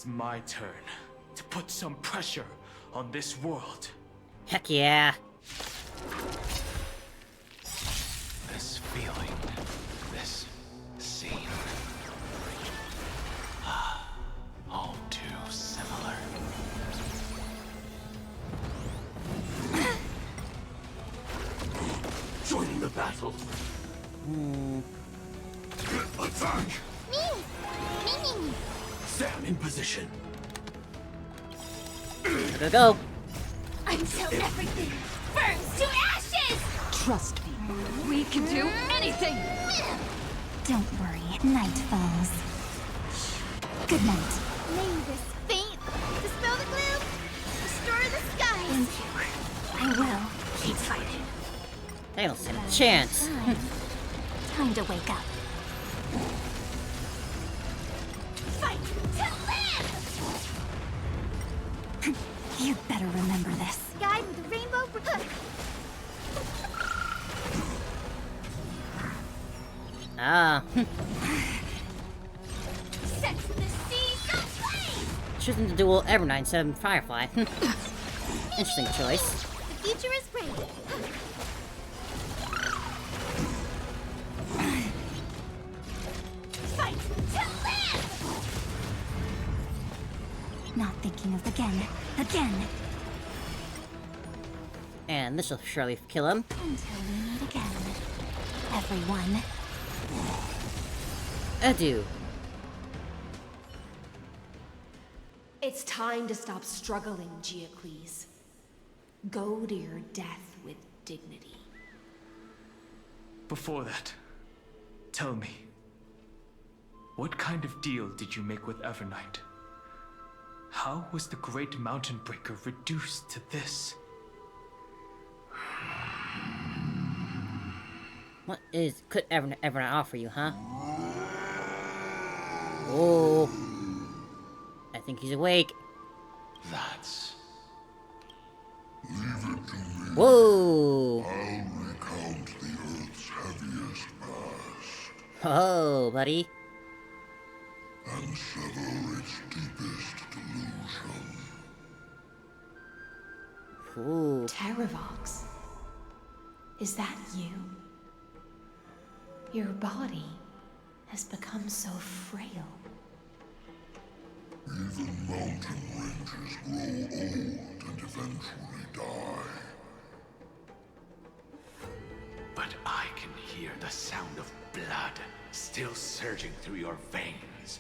It's my turn to put some pressure on this world. Heck yeah. This feeling, this scene. All too similar. Joining the battle. Attack! Me! Sam in position. Go. Until everything burns to ashes! Trust me, we can do anything! Don't worry, night falls. Good night. May this faint dispel the gloom, restore the skies! Thank you. I will. Keep fighting. They don't stand a chance. Time to wake up. Fight to live! You better remember this. Guy with a rainbow... Ah. Set the seas aflame! Choosing to duel Evernight instead of Firefly. Interesting choice. The future is bright. Fight to live! Not thinking of again. And this will surely kill him. Until we meet again. Everyone. Adieu. It's time to stop struggling, Geocles. Go to your death with dignity. Before that, tell me, what kind of deal did you make with Evernight? How was the Great Mountain Breaker reduced to this? What could Evernight offer you, huh? Oh. I think he's awake. That's... Leave it to me. Whoa. I'll recount the Earth's heaviest past. Oh, buddy. And sever its deepest delusion. Ooh. Terravox. Is that you? Your body has become so frail. Even mountain ranges grow old and eventually die. But I can hear the sound of blood still surging through your veins,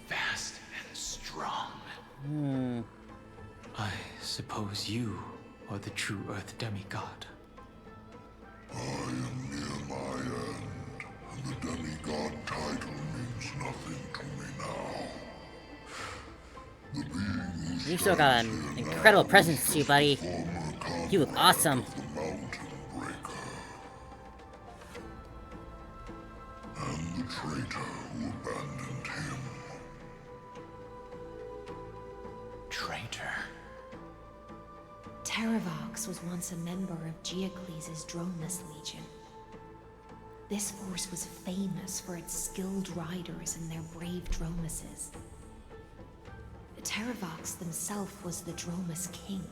fast and strong. I suppose you are the true Earth demigod. I am near my end, and the demigod title means nothing to me now. The being who You still got an incredible presence to you, buddy. You look awesome. the mountain breaker. And the traitor who abandoned him. Traitor. Terravox was once a member of Geocles' Dromus Legion. This force was famous for its skilled riders and their brave Dromuses. Terravox himself was the Dromus King.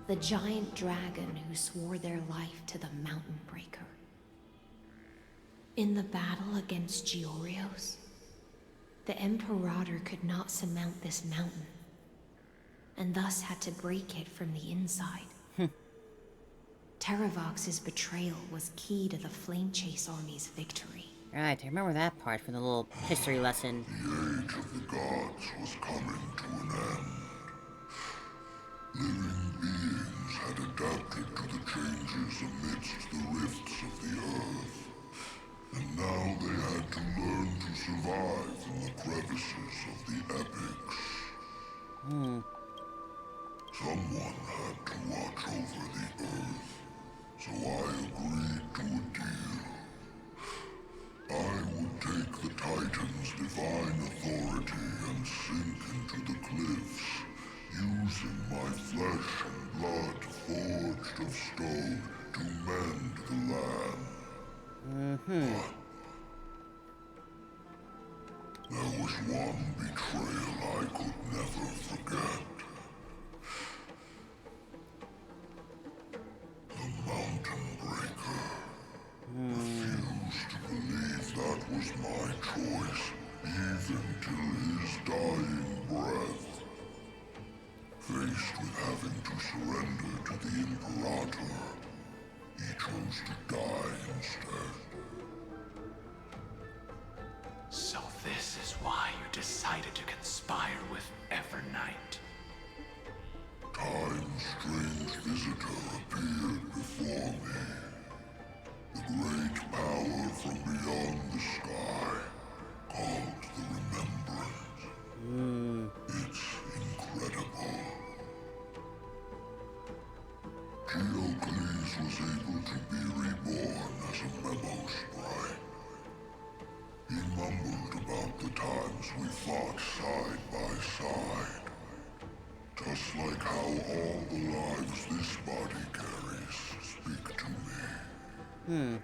The giant dragon who swore their life to the Mountain Breaker. In the battle against Georios, the Imperator could not surmount this mountain, and thus had to break it from the inside. Terravox's betrayal was key to the Flame Chase Army's victory. Right, I remember that part from the little history lesson. The age of the gods was coming to an end. Living beings had adapted to the changes amidst the rifts of the earth. And now they had to learn to survive in the crevices of the epics. Someone had to watch over the earth, so I agreed to a deal. I would take the Titan's divine authority and sink into the cliffs, using my flesh and blood forged of stone to mend the land. There was one betrayal I could dying breath. Faced with having to surrender to the Imperator, he chose to die instead. So this is why you decided to conspire with Evernight. Time's strange visitor appeared before me. The great power from beyond the sky, called the Remembrance. It's incredible. Geocles was able to be reborn as a memo sprite. He mumbled about the times we fought side by side. Just like how all the lives this body carries speak to me.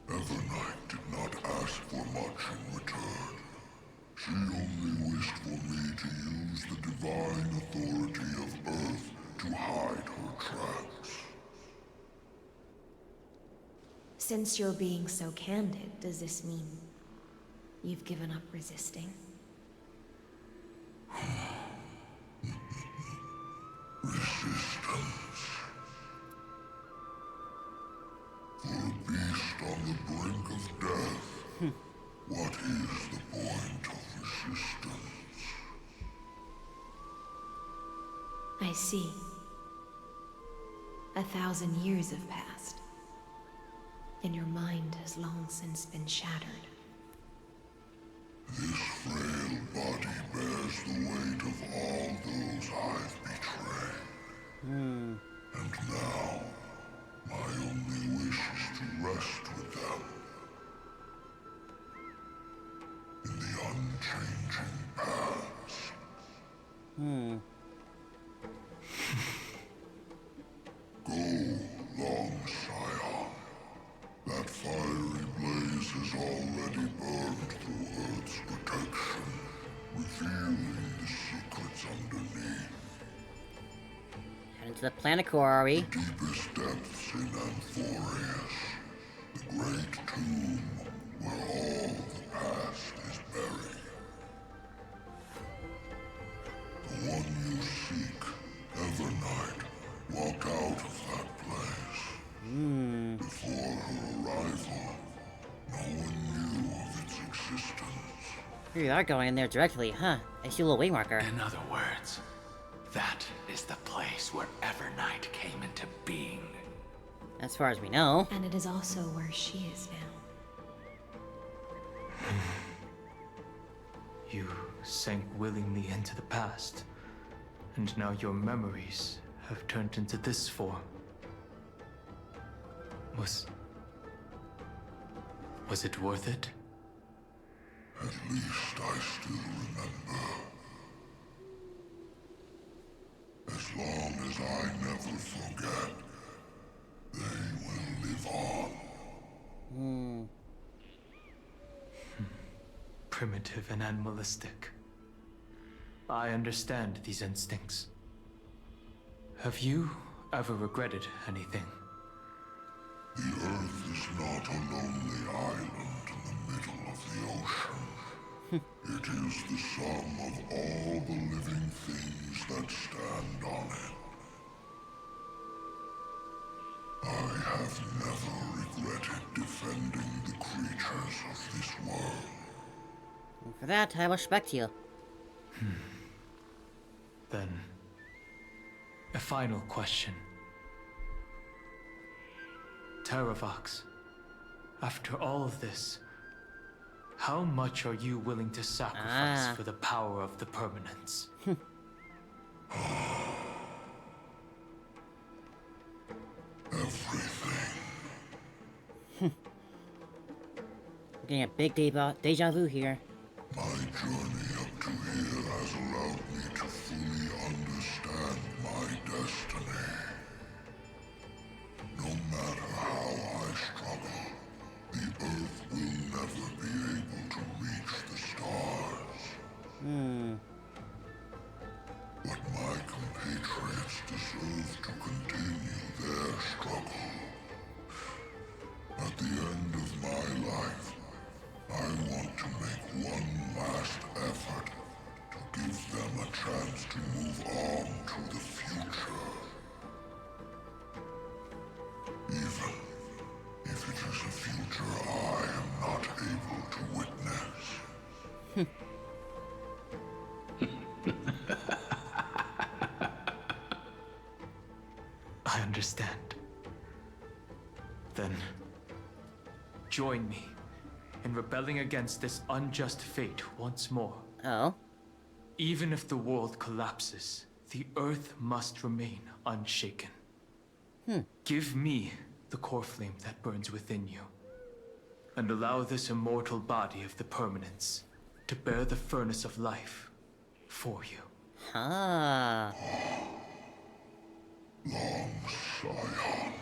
Evernight did not ask for much in return. She only wished for me to use the divine authority of Earth to hide her tracks. Since you're being so candid, does this mean you've given up resisting? Resistance. For a beast on the brink of death, what is the point of resistance? I see. 1,000 years have passed, and your mind has long since been shattered. This frail body bears the weight of all those I've betrayed. And now, my only wish is to rest with them. In the unchanging past. Go, long Scion. That fiery blaze has already burned through Earth's protection, revealing the secrets underneath. Head into the planet core, are we? Deepest depths in Amphoreous, the great tomb where all the past is buried. The one you seek, Evernight, walked out of that place. Before her arrival, no one knew of its existence. Here you are going in there directly, huh? I see a little waymarker. In other words, that is the place where Evernight came into being. As far as we know. And it is also where she is now. You sank willingly into the past, and now your memories have turned into this form. Was it worth it? At least I still remember. As long as I never forget, they will live on. Primitive and animalistic. I understand these instincts. Have you ever regretted anything? The Earth is not a lonely island in the middle of the ocean. It is the sum of all the living things that stand on it. I have never regretted defending the creatures of this world. And for that, I respect you. Then, a final question. Terravox, after all of this, how much are you willing to sacrifice for the power of the permanence? Everything. We're getting a big deja vu here. My journey up to here has allowed me to fully understand my destiny. No matter how I struggle, the Earth will never be able to reach the stars. But my compatriots deserve to continue their struggle. At the end of my life, I want to make one last join me in rebelling against this unjust fate once more. Oh. Even if the world collapses, the Earth must remain unshaken. Give me the core flame that burns within you, and allow this immortal body of the permanence to bear the furnace of life for you. Huh. Long Scion,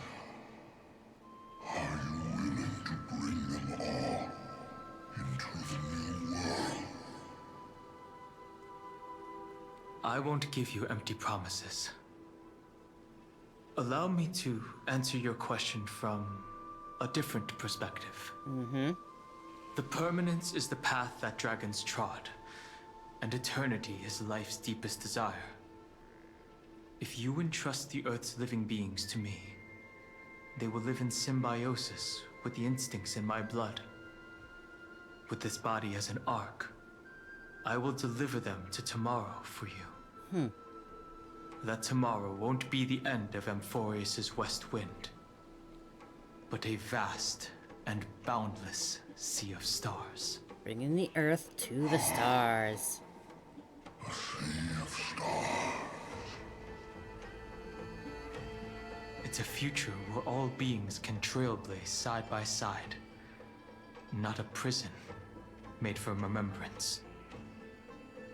are you willing to bring them all into the new world? I won't give you empty promises. Allow me to answer your question from a different perspective. The permanence is the path that dragons trod, and eternity is life's deepest desire. If you entrust the Earth's living beings to me, they will live in symbiosis with the instincts in my blood. With this body as an ark, I will deliver them to tomorrow for you. That tomorrow won't be the end of Amphoreous' west wind, but a vast and boundless sea of stars. Bringing the Earth to the stars. A sea of stars. It's a future where all beings can trailblaze side by side. Not a prison made for remembrance.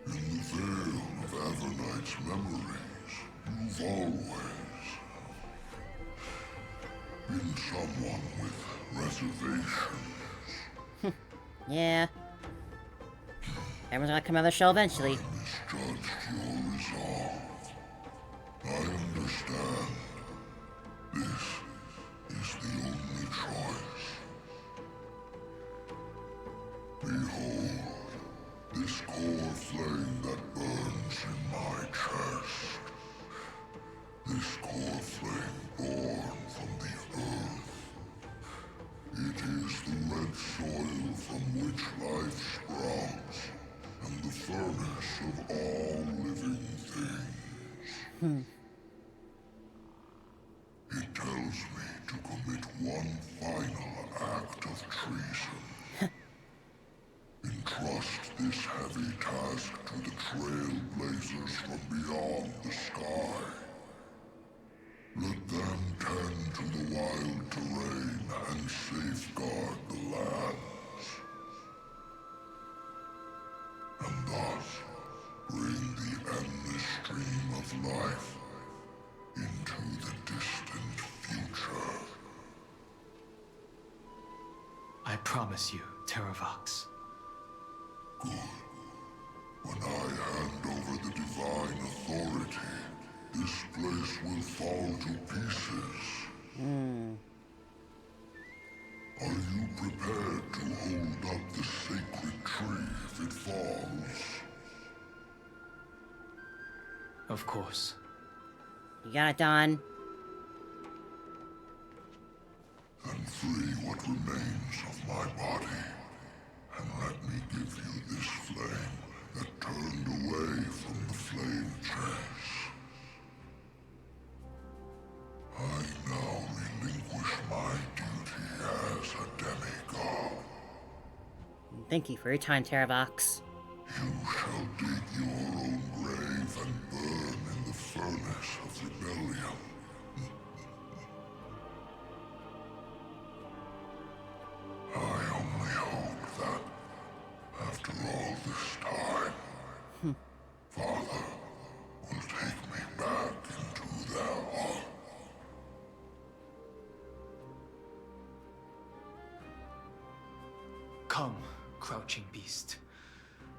In the veil of Evernight's memories, you've always been someone with reservations. Yeah. Everyone's gonna come out of the shell eventually. I misjudged your resolve. I understand. This is the only choice. Behold, this core flame that burns in my chest. This core flame born from the earth. It is the red soil from which life sprouts, and the furnace of all living things. It tells me to commit one final act of treason. Entrust this heavy task to the Trailblazers from beyond the sky. Let them tend to the wild terrain and safeguard the lands. And thus, bring the endless stream of life into the distant future. I promise you, Terravox. Good. When I hand over the divine authority, this place will fall to pieces. Are you prepared to hold up the sacred tree if it falls? Of course. You got it, Don. Then free what remains of my body, and let me give you this flame that turned away from the flame chase. I now relinquish my duty as a demigod. Thank you for your time, Terravox. You shall dig your own grave and burn in the furnace of rebellion. I only hope that, after all this time, Father will take me back into their heart. Come, crouching beast,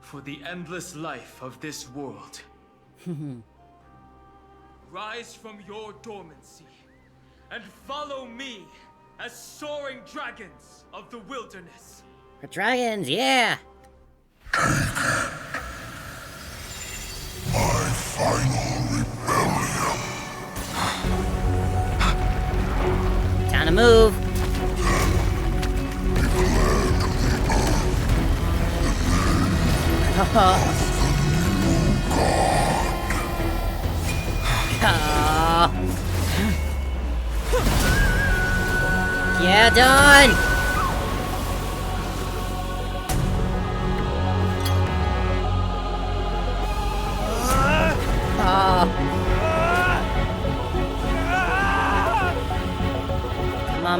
for the endless life of this world. Rise from your dormancy, and follow me as soaring dragons of the wilderness. For dragons, yeah! My final rebellion. Time to move! Yeah, done!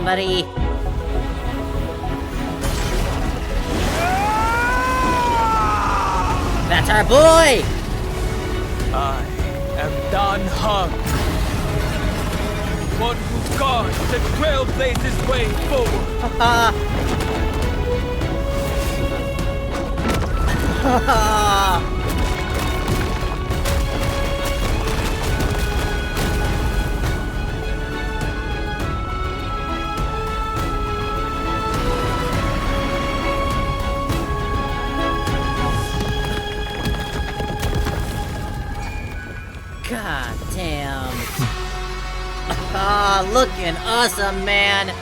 somebody. That's our boy! I am Dan Hung, one who guards the Trailblazers' way forward. God damn. Ah, looking awesome, man.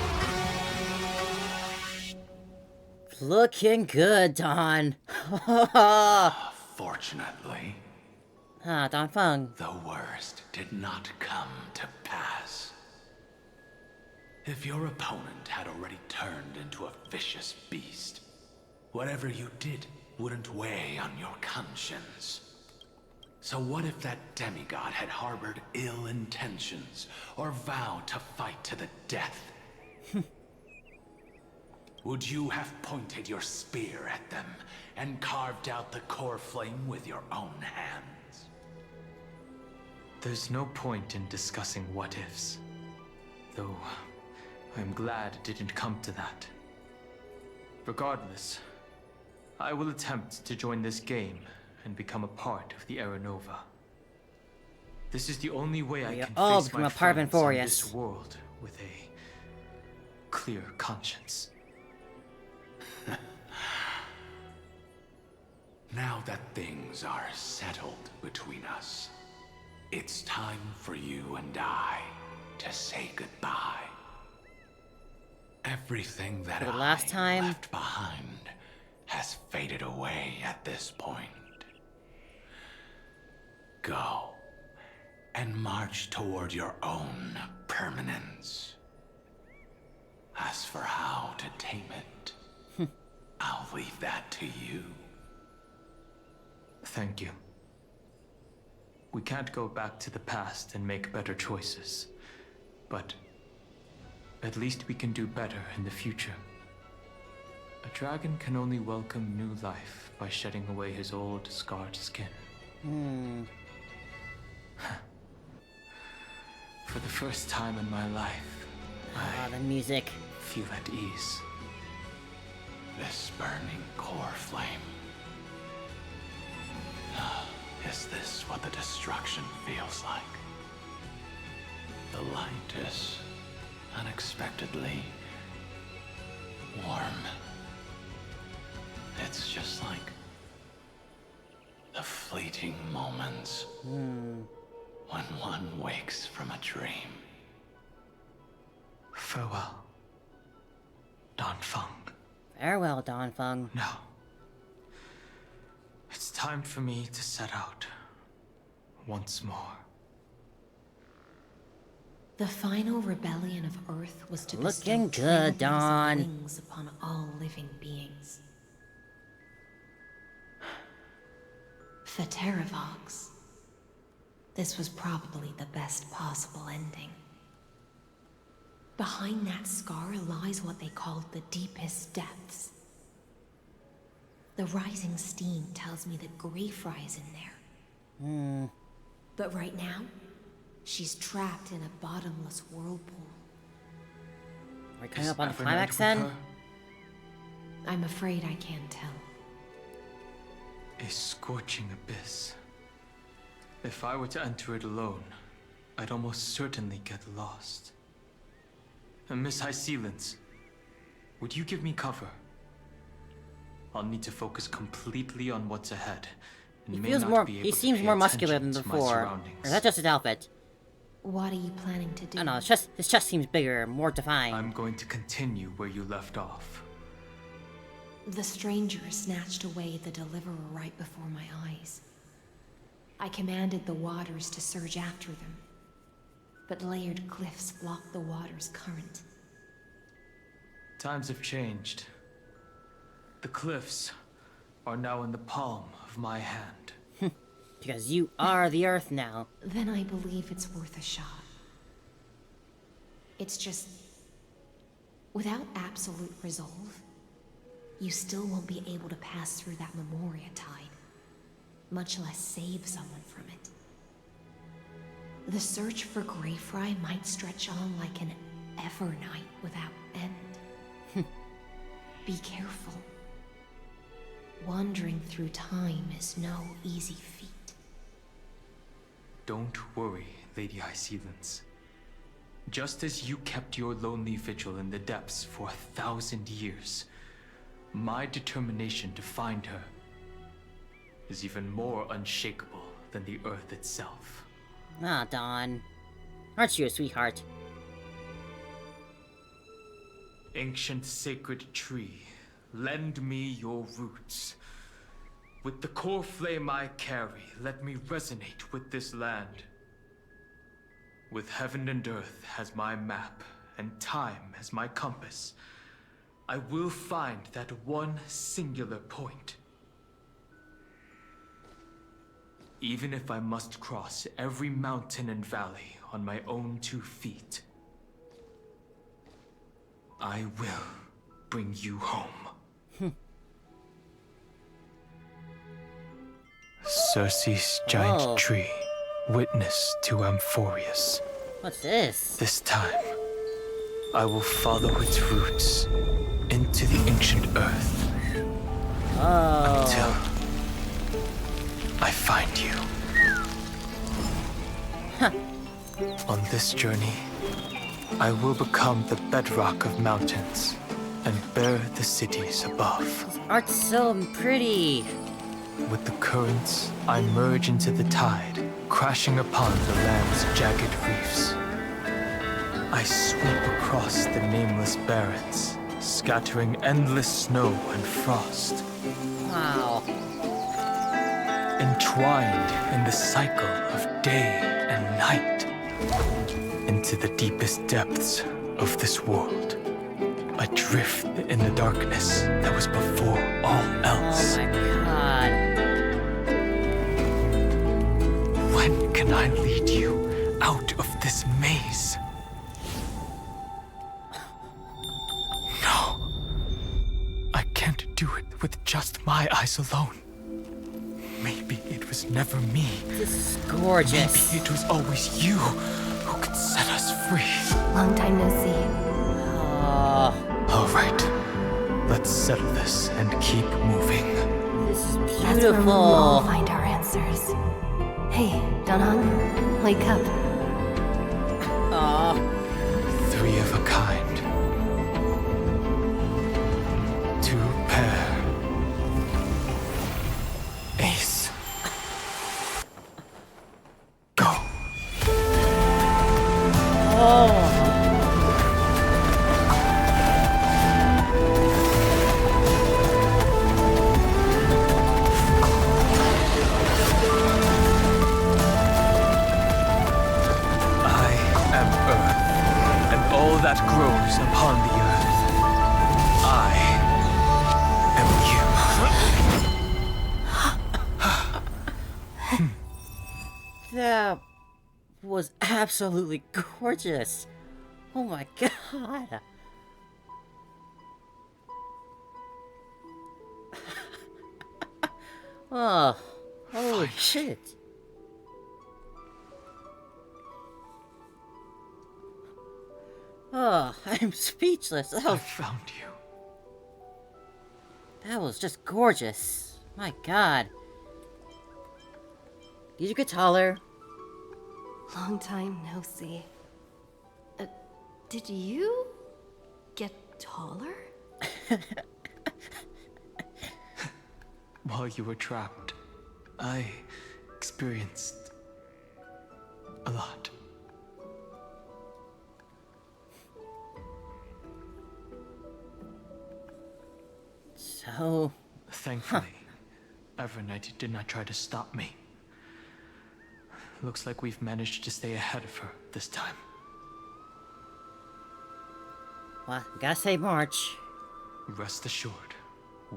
Looking good, Don. Fortunately, Don Feng. the worst did not come to pass. If your opponent had already turned into a vicious beast, whatever you did wouldn't weigh on your conscience. So what if that demigod had harbored ill intentions, or vowed to fight to the death? Would you have pointed your spear at them, and carved out the core flame with your own hands? There's no point in discussing what-ifs. Though, I'm glad it didn't come to that. Regardless, I will attempt to join this game and become a part of the Aeronova. This is the only way I can all face become my a part of friends in Amphoreous. this world with a clear conscience. Now that things are settled between us, it's time for you and I to say goodbye. Everything that For the I last time? left behind has faded away at this point. Go and march toward your own permanence. As for how to tame it, I'll leave that to you. Thank you. We can't go back to the past and make better choices, but at least we can do better in the future. A dragon can only welcome new life by shedding away his old, scarred skin. For the first time in my life, The music. I feel at ease. This burning core flame. Is this what the destruction feels like? The light is unexpectedly warm. It's just like the fleeting moments when one wakes from a dream. Farewell, Don Feng. Farewell, Don Feng. Now, it's time for me to set out once more. The final rebellion of Earth was to Looking bestow good, trailblazing Dawn. wings upon all living beings. For Terravox, this was probably the best possible ending. Behind that scar lies what they called the deepest depths. The rising steam tells me that Greyfry is in there. But right now, she's trapped in a bottomless whirlpool. We're coming Is up on the Evernight climax with then? her? I'm afraid I can't tell. A scorching abyss. If I were to enter it alone, I'd almost certainly get lost. And Miss High Sealants, would you give me cover? I'll need to focus completely on what's ahead. And He may feels not more. be able He to seems pay more muscular than attention to my before. Or surroundings. is that just his outfit? What are you planning to do? I don't know. His chest seems bigger, more defined. I'm going to continue where you left off. The stranger snatched away the deliverer right before my eyes. I commanded the waters to surge after them, but layered cliffs blocked the water's current. Times have changed. The cliffs are now in the palm of my hand. Because you are the Earth now. Then I believe it's worth a shot. It's just... Without absolute resolve, you still won't be able to pass through that Memoria tide, much less save someone from it. The search for Greyfry might stretch on like an Evernight without end. Be careful. Wandering through time is no easy feat. Don't worry, Lady High Sealance. Just as you kept your lonely vigil in the depths for 1,000 years, my determination to find her is even more unshakable than the Earth itself. Ah, Dawn. Aren't you a sweetheart? Ancient sacred tree, lend me your roots. With the core flame I carry, let me resonate with this land. With heaven and earth as my map, and time as my compass, I will find that one singular point. Even if I must cross every mountain and valley on my own 2 feet, I will bring you home. Circe's giant tree, witness to Amphoreous. What's this? This time, I will follow its roots into the ancient earth until I find you. On this journey, I will become the bedrock of mountains and bear the cities above. Art's so pretty. With the currents, I merge into the tide, crashing upon the land's jagged reefs. I sweep across the nameless barrens, scattering endless snow and frost. Wow. Entwined in the cycle of day and night, into the deepest depths of this world. Adrift in the darkness that was before all else. Oh my god. When can I lead you out of this maze? No. I can't do it with just my eyes alone. Maybe it was never me. This is gorgeous. Maybe it was always you who could set us free. Long time no see. All right. Let's settle this and keep moving. This is That's where we'll all beautiful. find our answers. Hey, Danhong, wake up. Aw. 3 of a kind. 2 pair. Ace. Go. Oh. That grows upon the earth. I am you. That was absolutely gorgeous. Oh my god. Oh, holy shit. Oh, I'm speechless. I found you. That was just gorgeous. My god. Did you get taller? Long time no see. Did you get taller? While you were trapped, I experienced a lot. So... Thankfully, Evernight did not try to stop me. Looks like we've managed to stay ahead of her this time. Well, gotta say March. Rest assured,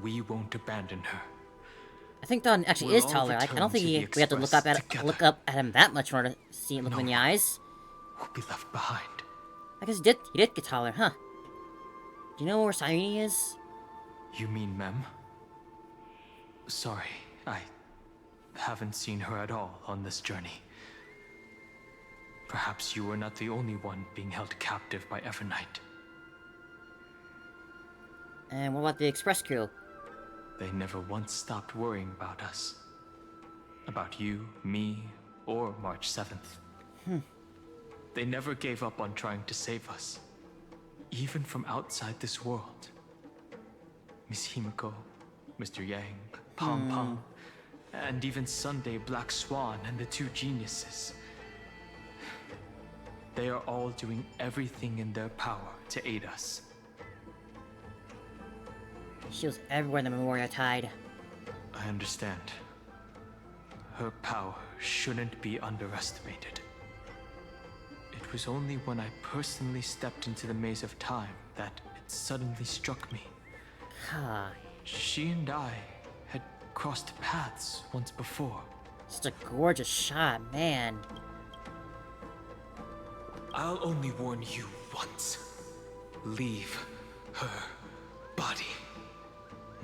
we won't abandon her. I think Don actually We'll is all taller. I return don't think to the we have to Express look up at him that much in order to see look him in the No. eyes. We'll be left behind. I guess he did get taller, huh? Do you know where Cyrene is? You mean Mem? Sorry, I haven't seen her at all on this journey. Perhaps you were not the only one being held captive by Evernight. And what about the express crew? They never once stopped worrying about us. About you, me, or March 7th. They never gave up on trying to save us. Even from outside this world. Miss Himiko, Mr. Yang, Pom Pom, and even Sunday Black Swan and the two geniuses. They are all doing everything in their power to aid us. She was everywhere in the Memoria Tide. I understand. Her power shouldn't be underestimated. It was only when I personally stepped into the maze of time that it suddenly struck me. God, She and I had crossed paths once before. such a gorgeous shot, man. I'll only warn you once. Leave her body.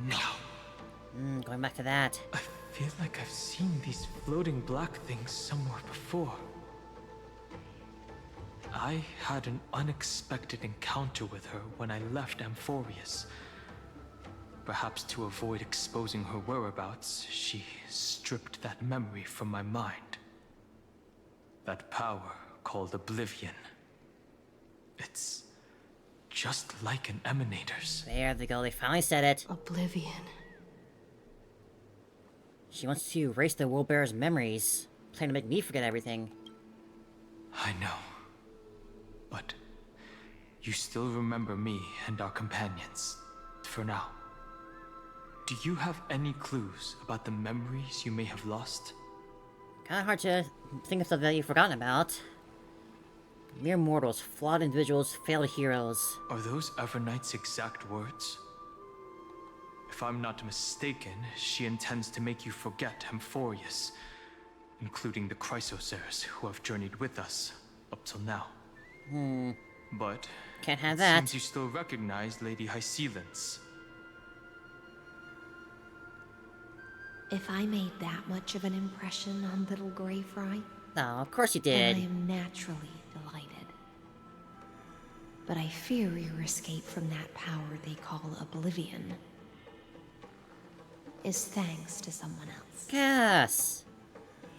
Now. Going back to that. I feel like I've seen these floating black things somewhere before. I had an unexpected encounter with her when I left Amphoreous. Perhaps to avoid exposing her whereabouts, she stripped that memory from my mind. That power called Oblivion. It's just like an Emanator's. There they go, they finally said it. Oblivion. She wants to erase the World Bearer's memories, trying to make me forget everything. I know. But you still remember me and our companions, for now. Do you have any clues about the memories you may have lost? Kinda hard to think of stuff that you've forgotten about. Mere mortals, flawed individuals, failed heroes. Are those Evernight's exact words? If I'm not mistaken, she intends to make you forget Amphoreous, including the Chrysosers who have journeyed with us up till now. But Can't have it that. seems you still recognize Lady Hycelence. If I made that much of an impression on little Grey Fry, No, of course you then I did. am naturally delighted. But I fear your escape from that power they call Oblivion is thanks to someone else. Cass!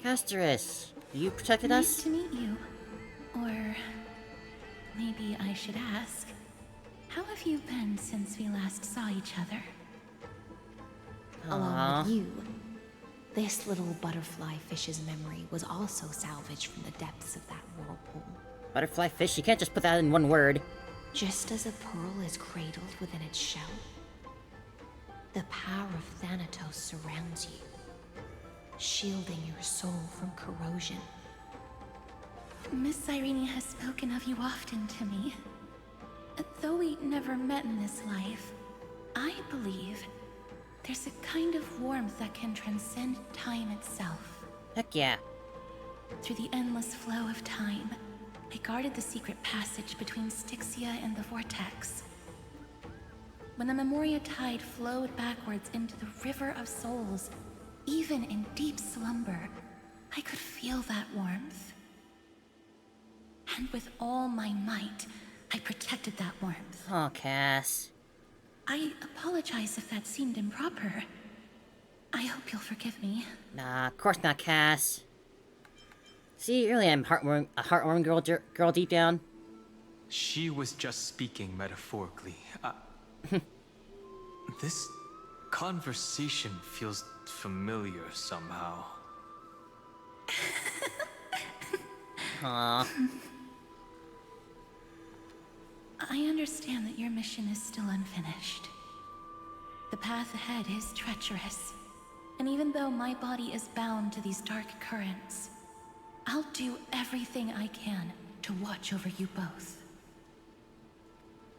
Casterus, you protected Nice us? to meet you. Or maybe I should ask, how have you been since we last saw each other? Along with you, this little butterfly fish's memory was also salvaged from the depths of that whirlpool. Butterfly fish, you can't just put that in one word. Just as a pearl is cradled within its shell, the power of Thanatos surrounds you, shielding your soul from corrosion. Miss Cyrene has spoken of you often to me. Though we never met in this life, I believe there's a kind of warmth that can transcend time itself. Heck yeah. Through the endless flow of time, I guarded the secret passage between Styxia and the Vortex. When the Memoria Tide flowed backwards into the River of Souls, even in deep slumber, I could feel that warmth. And with all my might, I protected that warmth. Oh, Cass. I apologize if that seemed improper. I hope you'll forgive me. Nah, of course not, Cass. See, really I'm a heartwarming girl deep down. She was just speaking metaphorically. This conversation feels familiar somehow. Aww. I understand that your mission is still unfinished. The path ahead is treacherous, and even though my body is bound to these dark currents, I'll do everything I can to watch over you both.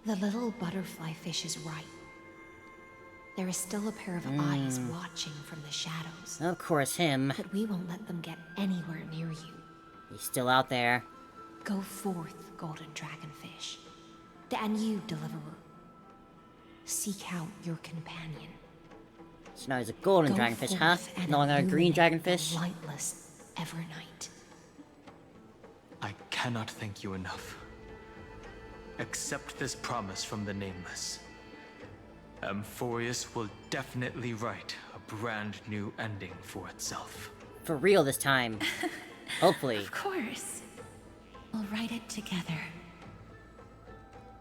The little butterfly fish is right. There is still a pair of eyes watching from the shadows, Of course, him. but we won't let them get anywhere near you. He's still out there. Go forth, golden dragonfish. And you, deliverer. seek out your companion. So now he's a golden Go dragonfish, huh? forth and No longer a green illuminate dragonfish? the lightless Evernight. I cannot thank you enough. Accept this promise from the Nameless. Amphoreous will definitely write a brand new ending for itself. For real this time. Hopefully. Of course. We'll write it together.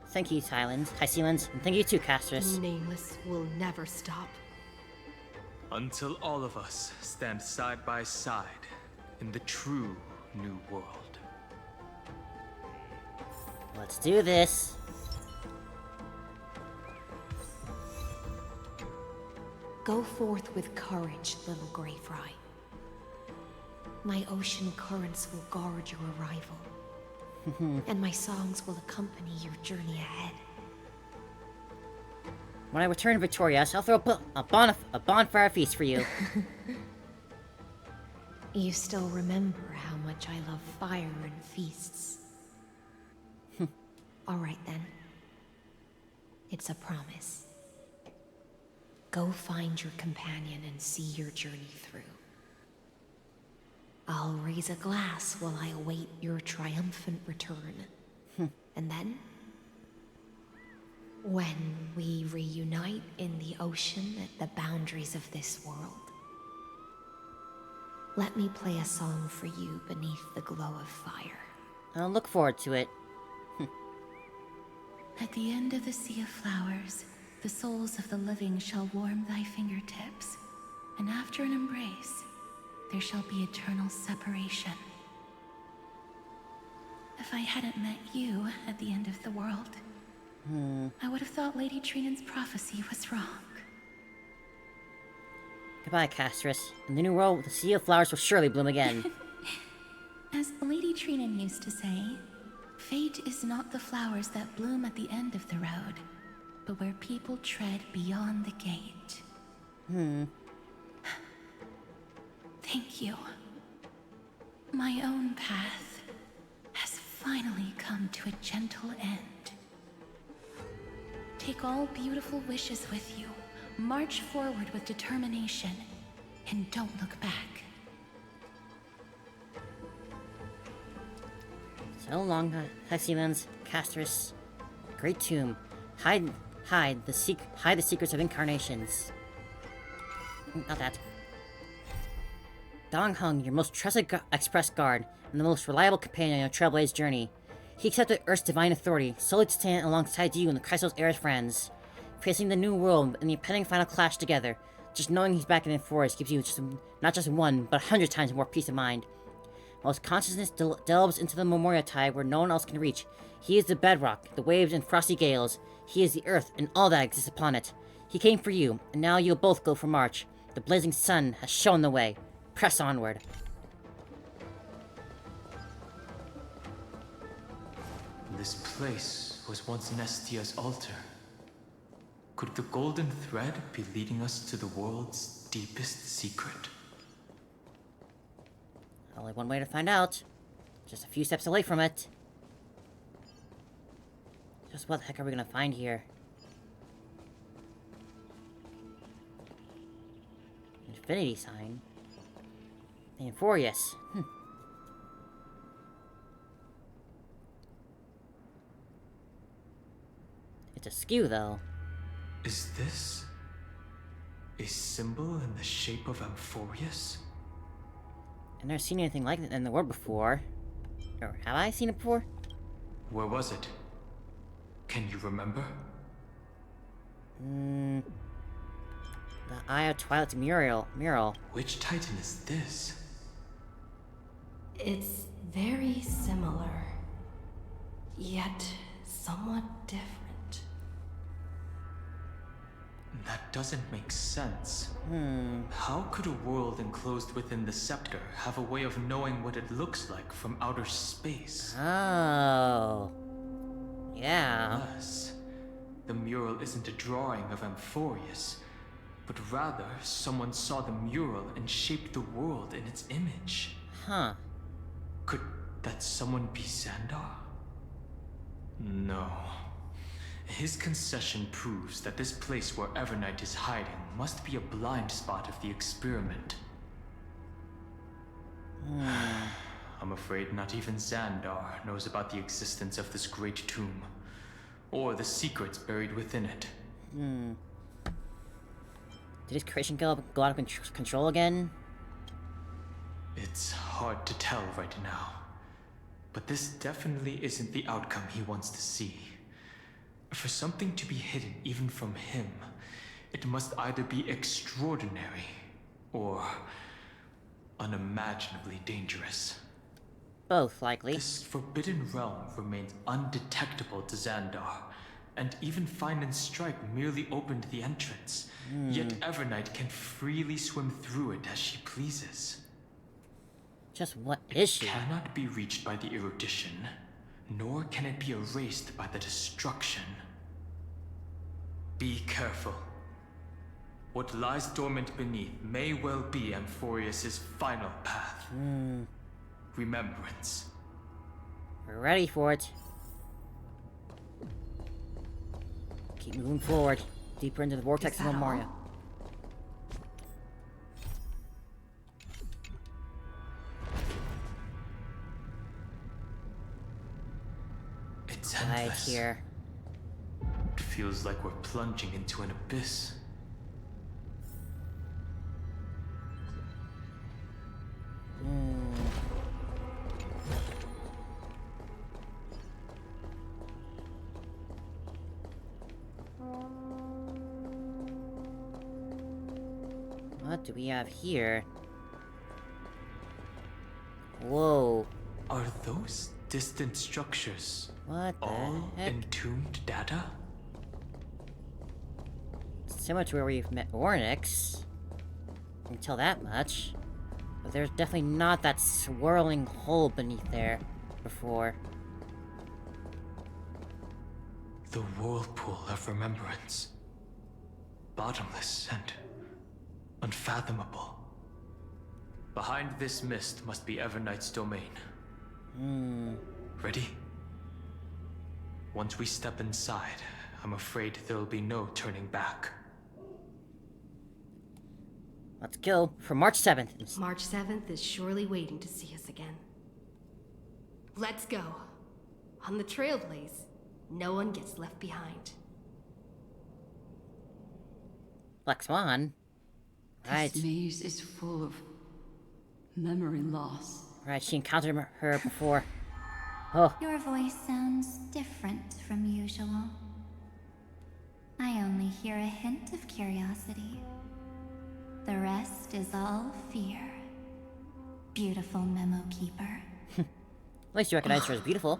Thank you, Tysealans, and thank you too, Castrus. The Nameless will never stop. Until all of us stand side by side in the true new world. Let's do this. Go forth with courage, little Grey Fry. My ocean currents will guard your arrival, and my songs will accompany your journey ahead. When I return victorious, I'll throw a bonfire feast for you. You still remember how much I love fire and feasts. All right then. It's a promise. Go find your companion and see your journey through. I'll raise a glass while I await your triumphant return. And then, when we reunite in the ocean at the boundaries of this world, let me play a song for you beneath the glow of fire. I'll look forward to it. At the end of the sea of flowers, the souls of the living shall warm thy fingertips, and after an embrace, there shall be eternal separation. If I hadn't met you at the end of the world, I would have thought Lady Trinan's prophecy was wrong. Goodbye, Castrus. In the new world, the sea of flowers will surely bloom again. As Lady Trinan used to say, fate is not the flowers that bloom at the end of the road, but where people tread beyond the gate. Thank you. My own path has finally come to a gentle end. Take all beautiful wishes with you, march forward with determination, and don't look back. So long, Tysealans, Castrus. Great tomb. Hide the secrets of incarnations. Not that. Dong Hung, your most trusted express guard, and the most reliable companion on your Trailblazers journey. He accepted Earth's divine authority, solely to stand alongside you and the Crystal's heir's friends. Facing the new world and the impending final clash together, just knowing he's back in the forest gives you not just 1, but 100 times more peace of mind. While his consciousness delves into the Memoria tide where no one else can reach, he is the bedrock, the waves and frosty gales. He is the earth and all that exists upon it. He came for you, and now you'll both go for march. The blazing sun has shown the way. Press onward. This place was once Nestia's altar. Could the golden thread be leading us to the world's deepest secret? Only one way to find out. Just a few steps away from it. Just what the heck are we gonna find here? Infinity sign. Amphoreous. It's askew, though. Is this a symbol in the shape of Amphoreous? I've never seen anything like it in the world before. Or have I seen it before? Where was it? Can you remember? The Eye of Twilight's mural. Which Titan is this? It's very similar, yet somewhat different. That doesn't make sense. How could a world enclosed within the scepter have a way of knowing what it looks like from outer space? Oh. Yeah. Thus, the mural isn't a drawing of Amphoreous, but rather someone saw the mural and shaped the world in its image. Huh. Could that someone be Xandar? No. His concession proves that this place where Evernight is hiding must be a blind spot of the experiment. I'm afraid not even Xandar knows about the existence of this great tomb, or the secrets buried within it. Did his creation go out of control again? It's hard to tell right now, but this definitely isn't the outcome he wants to see. For something to be hidden even from him, it must either be extraordinary or unimaginably dangerous. Both, likely. This forbidden realm remains undetectable to Xandar, and even Fine and Stripe merely opened the entrance. Yet Evernight can freely swim through it as she pleases. Just what is she? It cannot be reached by the erudition, nor can it be erased by the destruction. Be careful. What lies dormant beneath may well be Amphoreous' final path. Remembrance. We're ready for it. Keep moving forward, deeper into the vortex of Memoria. It's Right endless. here. It feels like we're plunging into an abyss. What do we have here? Whoa. Are those distant structures What the all heck? entombed data? Similar to where we've met Ornyx. I can tell that much. But there's definitely not that swirling hole beneath there before. The whirlpool of remembrance. Bottomless and unfathomable. Behind this mist must be Evernight's domain. Ready? Once we step inside, I'm afraid there'll be no turning back. Let's go for March 7th. March 7th is surely waiting to see us again. Let's go. On the Trailblaze, no one gets left behind. Black Swan. Right. This maze is full of memory loss. Right, she encountered her before. Oh, Your voice sounds different from usual. I only hear a hint of curiosity. The rest is all fear. Beautiful memo keeper. at least you recognize her as beautiful.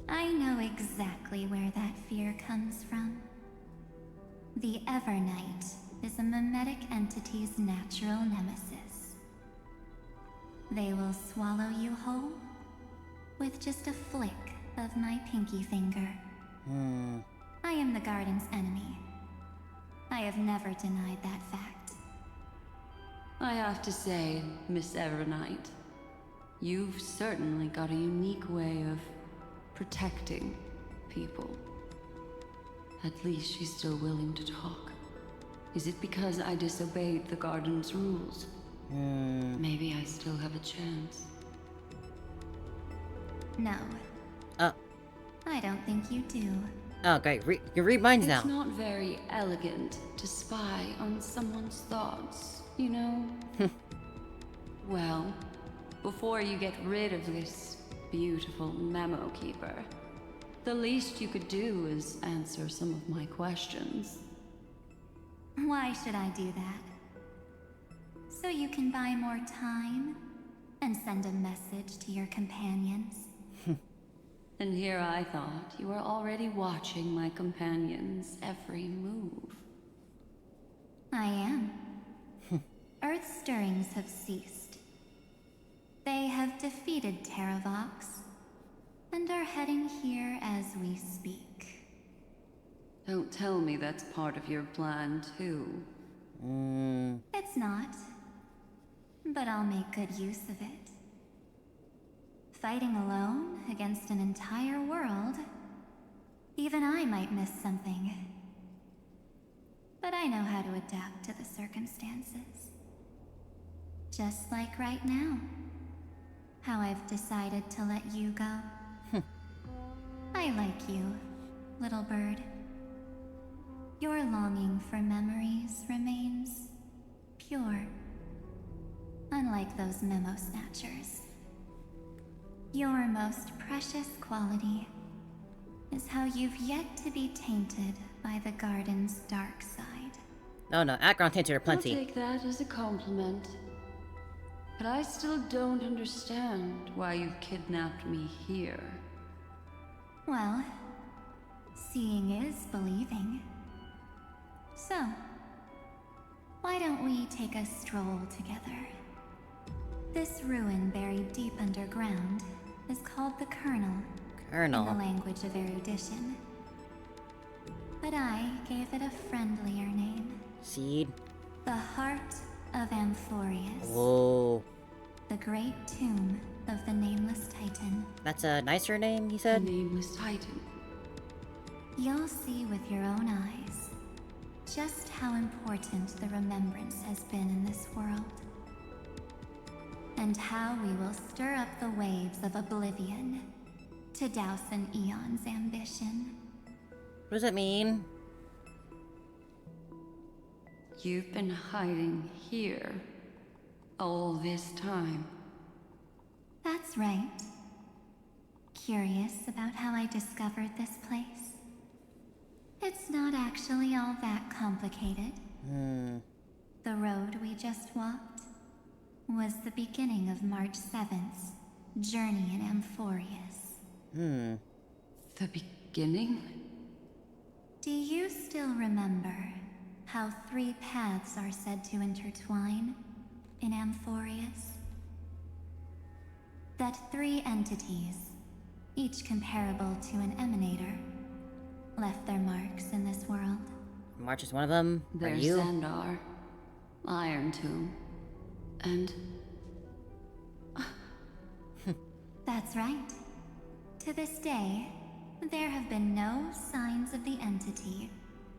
I know exactly where that fear comes from. The Evernight is a mimetic entity's natural nemesis. They will swallow you whole with just a flick of my pinky finger. I am the garden's enemy. I have never denied that fact. I have to say, Miss Evernight, you've certainly got a unique way of protecting people. At least she's still willing to talk. Is it because I disobeyed the garden's rules? Maybe I still have a chance. No, Oh, I don't think you do. oh, great. You can read minds now. It's not very elegant to spy on someone's thoughts, you know? Well, before you get rid of this beautiful memo keeper, the least you could do is answer some of my questions. Why should I do that? So you can buy more time and send a message to your companions? And here I thought you were already watching my companions' every move. I am. Earth's stirrings have ceased. They have defeated Terravox and are heading here as we speak. Don't tell me that's part of your plan, too. It's not, but I'll make good use of it. Fighting alone against an entire world Even I might miss something. But I know how to adapt to the circumstances. Just like right now. How I've decided to let you go. I like you, little bird. Your longing for memories remains pure. Unlike those memo snatchers. Your most precious quality is how you've yet to be tainted by the garden's dark side. No, Acheron tainted her plenty. I'll take that as a compliment. But I still don't understand why you've kidnapped me here. Well, seeing is believing. So, why don't we take a stroll together? This ruin buried deep underground is called the Kernel. In the language of erudition. But I gave it a friendlier name. Seed? The Heart of Amphoreous. Whoa. The great tomb of the Nameless Titan. That's a nicer name, you said? The Nameless Titan. You'll see with your own eyes just how important the remembrance has been in this world. And how we will stir up the waves of oblivion to douse an Aeon's ambition. What does that mean? You've been hiding here all this time. That's right. Curious about how I discovered this place? It's not actually all that complicated. The road we just walked was the beginning of March 7th's journey in Amphoreous. The beginning? Do you still remember how 3 paths are said to intertwine in Amphoreous? That 3 entities, each comparable to an emanator, left their marks in this world. March is one of them. Are There's you? Xandar, Iron Tomb, and... That's right. To this day, there have been no signs of the entity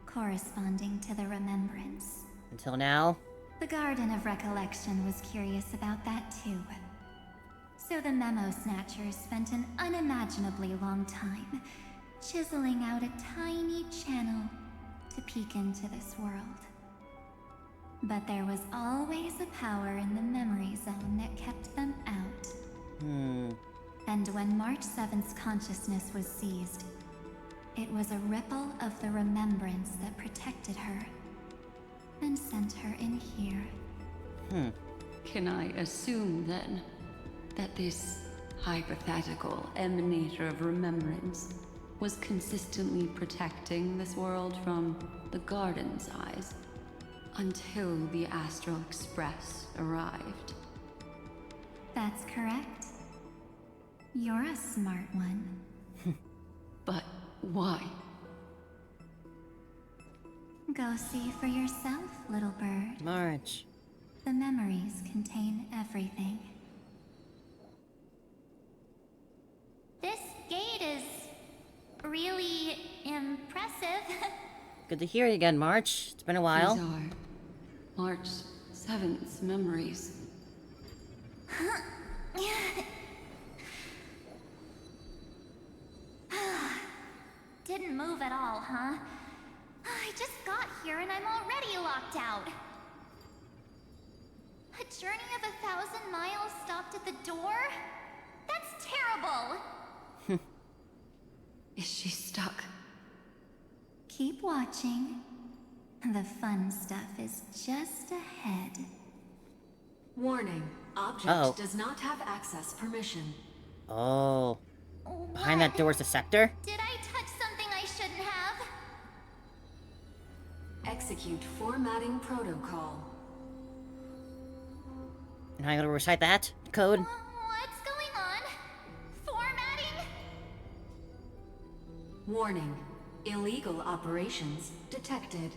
corresponding to the remembrance. Until now? The Garden of Recollection was curious about that too. So the Memo Snatchers spent an unimaginably long time chiseling out a tiny channel to peek into this world. But there was always a power in the memory zone that kept them out. And when March 7th's consciousness was seized, it was a ripple of the remembrance that protected her and sent her in here. Can I assume, then, that this hypothetical emanator of remembrance was consistently protecting this world from the Garden's eyes until the Astral Express arrived? That's correct. You're a smart one. But why? Go see for yourself, little bird. March. The memories contain everything. This gate is really impressive. Good to hear you again, March. It's been a while. These are March 7th's memories. Didn't move at all, huh? I just got here and I'm already locked out. A journey of 1,000 miles stopped at the door? That's terrible! Is she stuck? Keep watching. The fun stuff is just ahead. Warning. Object does not have access permission. Oh. Behind that door is the scepter? Did I touch something I shouldn't have? Execute formatting protocol. And how you gonna recite that code? What's going on? Formatting? Warning. Illegal operations detected.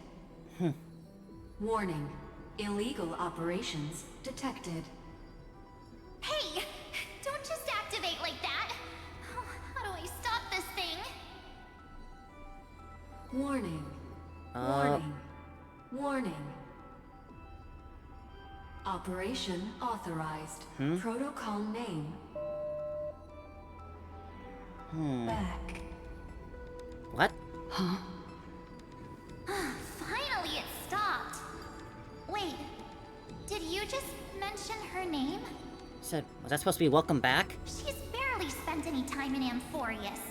Warning. Illegal operations detected. Hey! Don't just activate like that! How do I stop this thing? Operation authorized. Protocol name. Back. What? Finally it stopped. Wait, did you just mention her name? Said, was that supposed to be welcome back? She's barely spent any time in Amphoreous,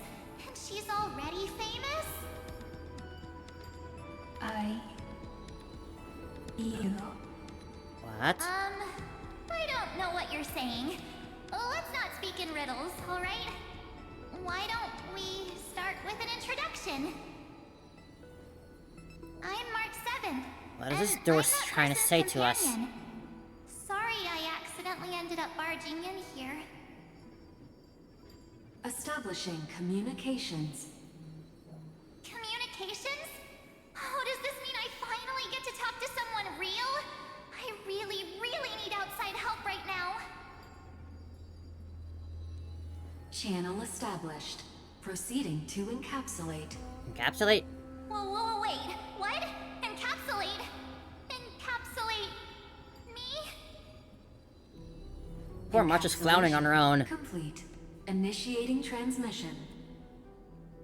and she's already famous? What? I don't know what you're saying. Let's not speak in riddles, alright? Why don't we start with an introduction? I'm Mark 7. What is this and door I'm that trying to person's say to us? companion. Sorry I accidentally ended up barging in here. Establishing communications. Communications? Oh, does this mean I finally get to talk to someone real? I really, really need outside help right now. Channel established. Proceeding to encapsulate. Encapsulate? Whoa, wait. What? Encapsulate? Encapsulate me? Poor March is floundering on her own. Complete. Initiating transmission.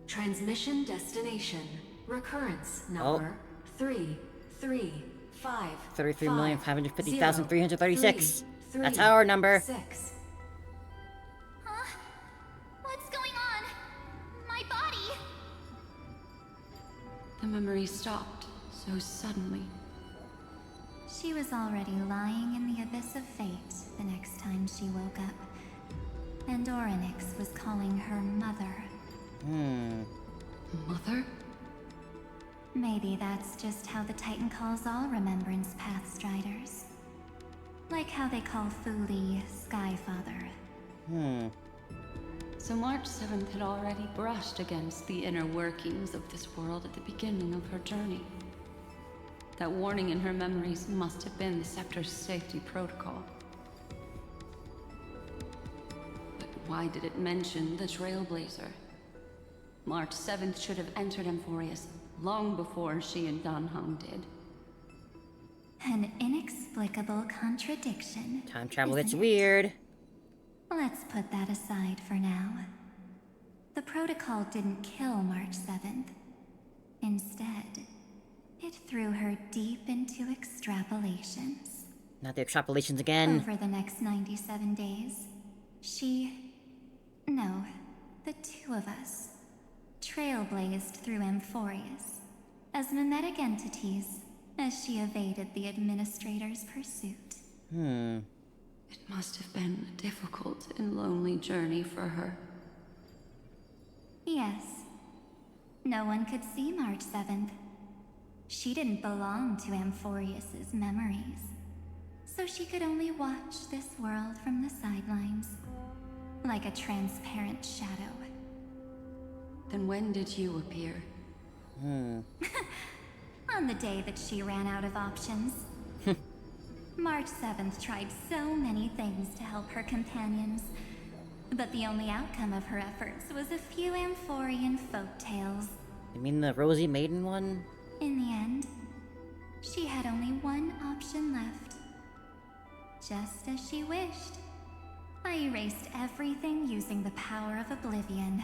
Transmission destination. Recurrence number 335. 33,550,336. That's our number. 6. Huh? What's going on? My body? The memory stopped so suddenly. She was already lying in the abyss of fate the next time she woke up. And Orynyx was calling her mother. Mother? Maybe that's just how the Titan calls all Remembrance Pathstriders. Like how they call Thule Skyfather. So March 7th had already brushed against the inner workings of this world at the beginning of her journey. That warning in her memories must have been the Scepter's safety protocol. But why did it mention the Trailblazer? March 7th should have entered Amphoreous long before she and Danhung did. An inexplicable contradiction. Time travel isn't gets it? weird. Let's put that aside for now. The protocol didn't kill March 7th. Instead, it threw her deep into extrapolations. Not the extrapolations again. Over the next 97 days, no, the two of us, trailblazed through Amphoreous as mimetic entities as she evaded the Administrator's pursuit. It must have been a difficult and lonely journey for her. Yes. No one could see March 7th. She didn't belong to Amphoreous' memories, so she could only watch this world from the sidelines, like a transparent shadow. Then when did you appear? On the day that she ran out of options. March 7th tried so many things to help her companions, but the only outcome of her efforts was a few Amphorian folktales. You mean the Rosy Maiden one? In the end, she had only one option left. Just as she wished. I erased everything using the power of oblivion.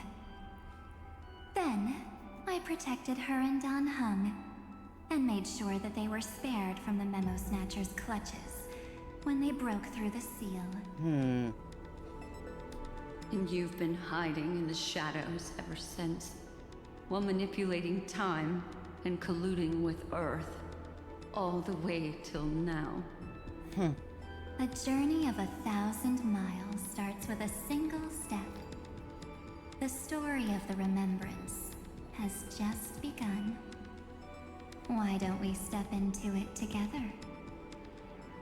Then, I protected her and Danhung, and made sure that they were spared from the Memo Snatcher's clutches when they broke through the seal. And you've been hiding in the shadows ever since, while manipulating time and colluding with Earth, all the way till now. A journey of 1,000 miles starts with a single step. The story of the Remembrance has just begun. Why don't we step into it together?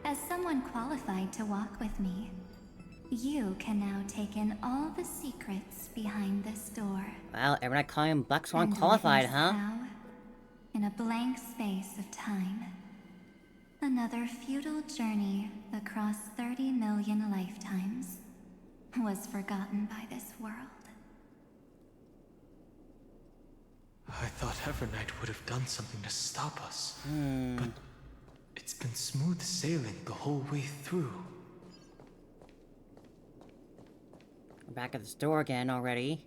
As someone qualified to walk with me, you can now take in all the secrets behind this door. Wow, Evernight calling Black Swan And qualified, witness huh? how, in a blank space of time, another futile journey across 30 million lifetimes was forgotten by this world. I thought Evernight would have done something to stop us. But It's been smooth sailing the whole way through. We're back at the store again already.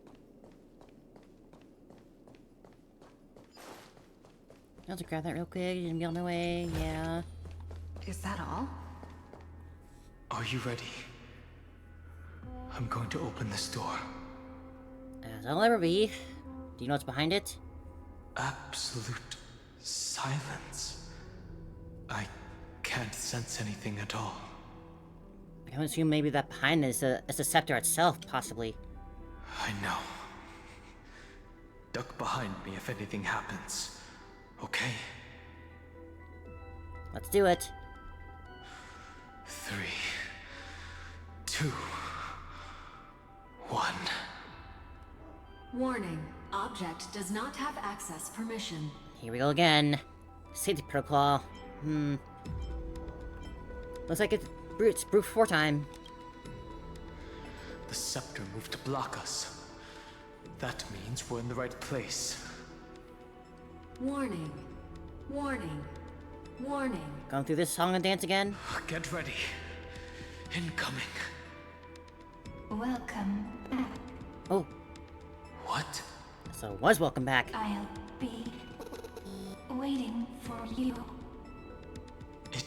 I'll just grab that real quick and be on my way, yeah. Is that all? Are you ready? I'm going to open this door. As I'll ever be. Do you know what's behind it? Absolute silence. I can't sense anything at all. I can assume maybe that behind it is the scepter itself, possibly. I know. Duck behind me if anything happens. Okay? Let's do it. 3, 2, 1. Warning. Object does not have access permission. Here we go again. Safety protocol. Looks like it's brute force time. The scepter moved to block us. That means we're in the right place. Warning. Warning. Warning. Going through this song and dance again? Get ready. Incoming. Welcome back. Oh, What? so it was welcome back. I'll be waiting for you. It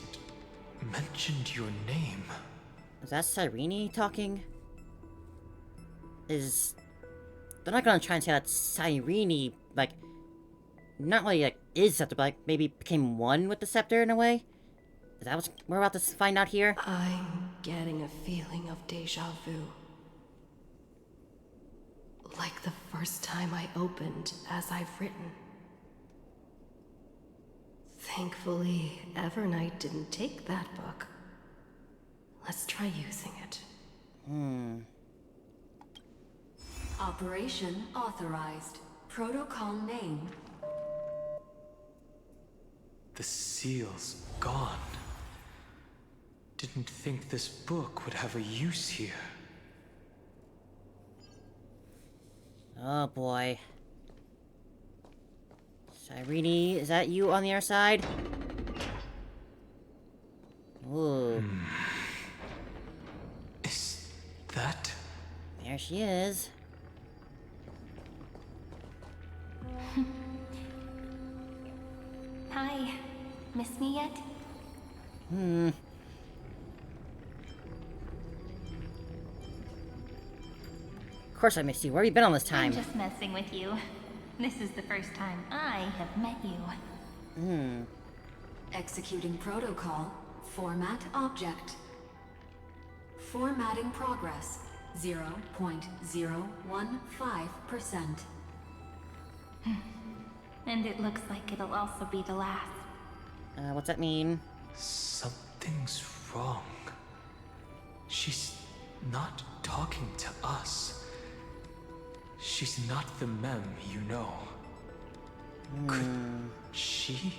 mentioned your name. Is that Cyrene talking? They're not gonna try and say that Cyrene, like, not really, like, is scepter, but, like, maybe became one with the scepter in a way? Is that what we're about to find out here? I'm getting a feeling of deja vu. Like the first time I opened as I've written. Thankfully, Evernight didn't take that book. Let's try using it. Operation authorized. Protocol name. The seal's gone. Didn't think this book would have a use here. Oh boy. Cyrene, is that you on the other side? Ooh. Is that? There she is. Hi. Miss me yet? Of course I missed you. Where have you been all this I'm time? just messing with you. This is the first time I have met you. Executing protocol. Format object. Formatting progress. 0.015%. And it looks like it'll also be the last. What's that mean? Something's wrong. She's not talking to us. She's not the mem you know. Could she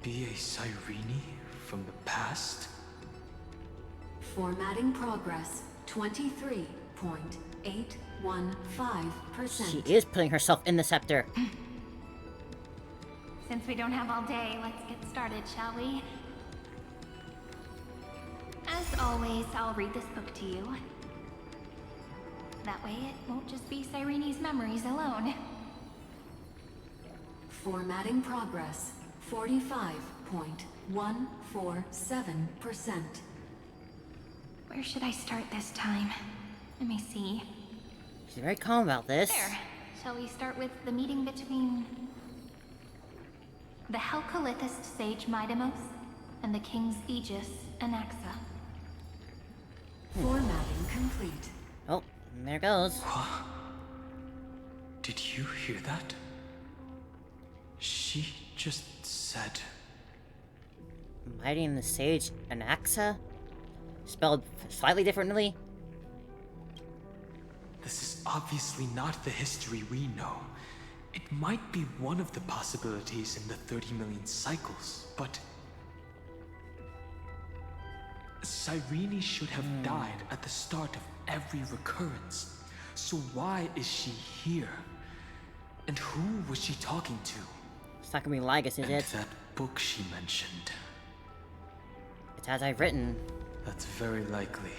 be a Cyrene from the past? Formatting progress. 23.815%. She is putting herself in the scepter. Since we don't have all day, let's get started, shall we? As always, I'll read this book to you. That way it won't just be Cyrene's memories alone. Formatting progress. 45.147%. Where should I start this time? Let me see. She's very calm about this. There. Shall we start with the meeting between the Helcolithist sage Midamos and the King's Aegis Anaxa? Formatting complete. Oh, there goes. Did you hear that? She just said... Mighty and the Sage Anaxa? Spelled slightly differently? This is obviously not the history we know. It might be one of the possibilities in the 30 million cycles, but... Cyrene should have died at the start of every recurrence. So why is she here? And who was she talking to? It's not gonna be Lygus, is And it? that book she mentioned. As I've written. That's very likely.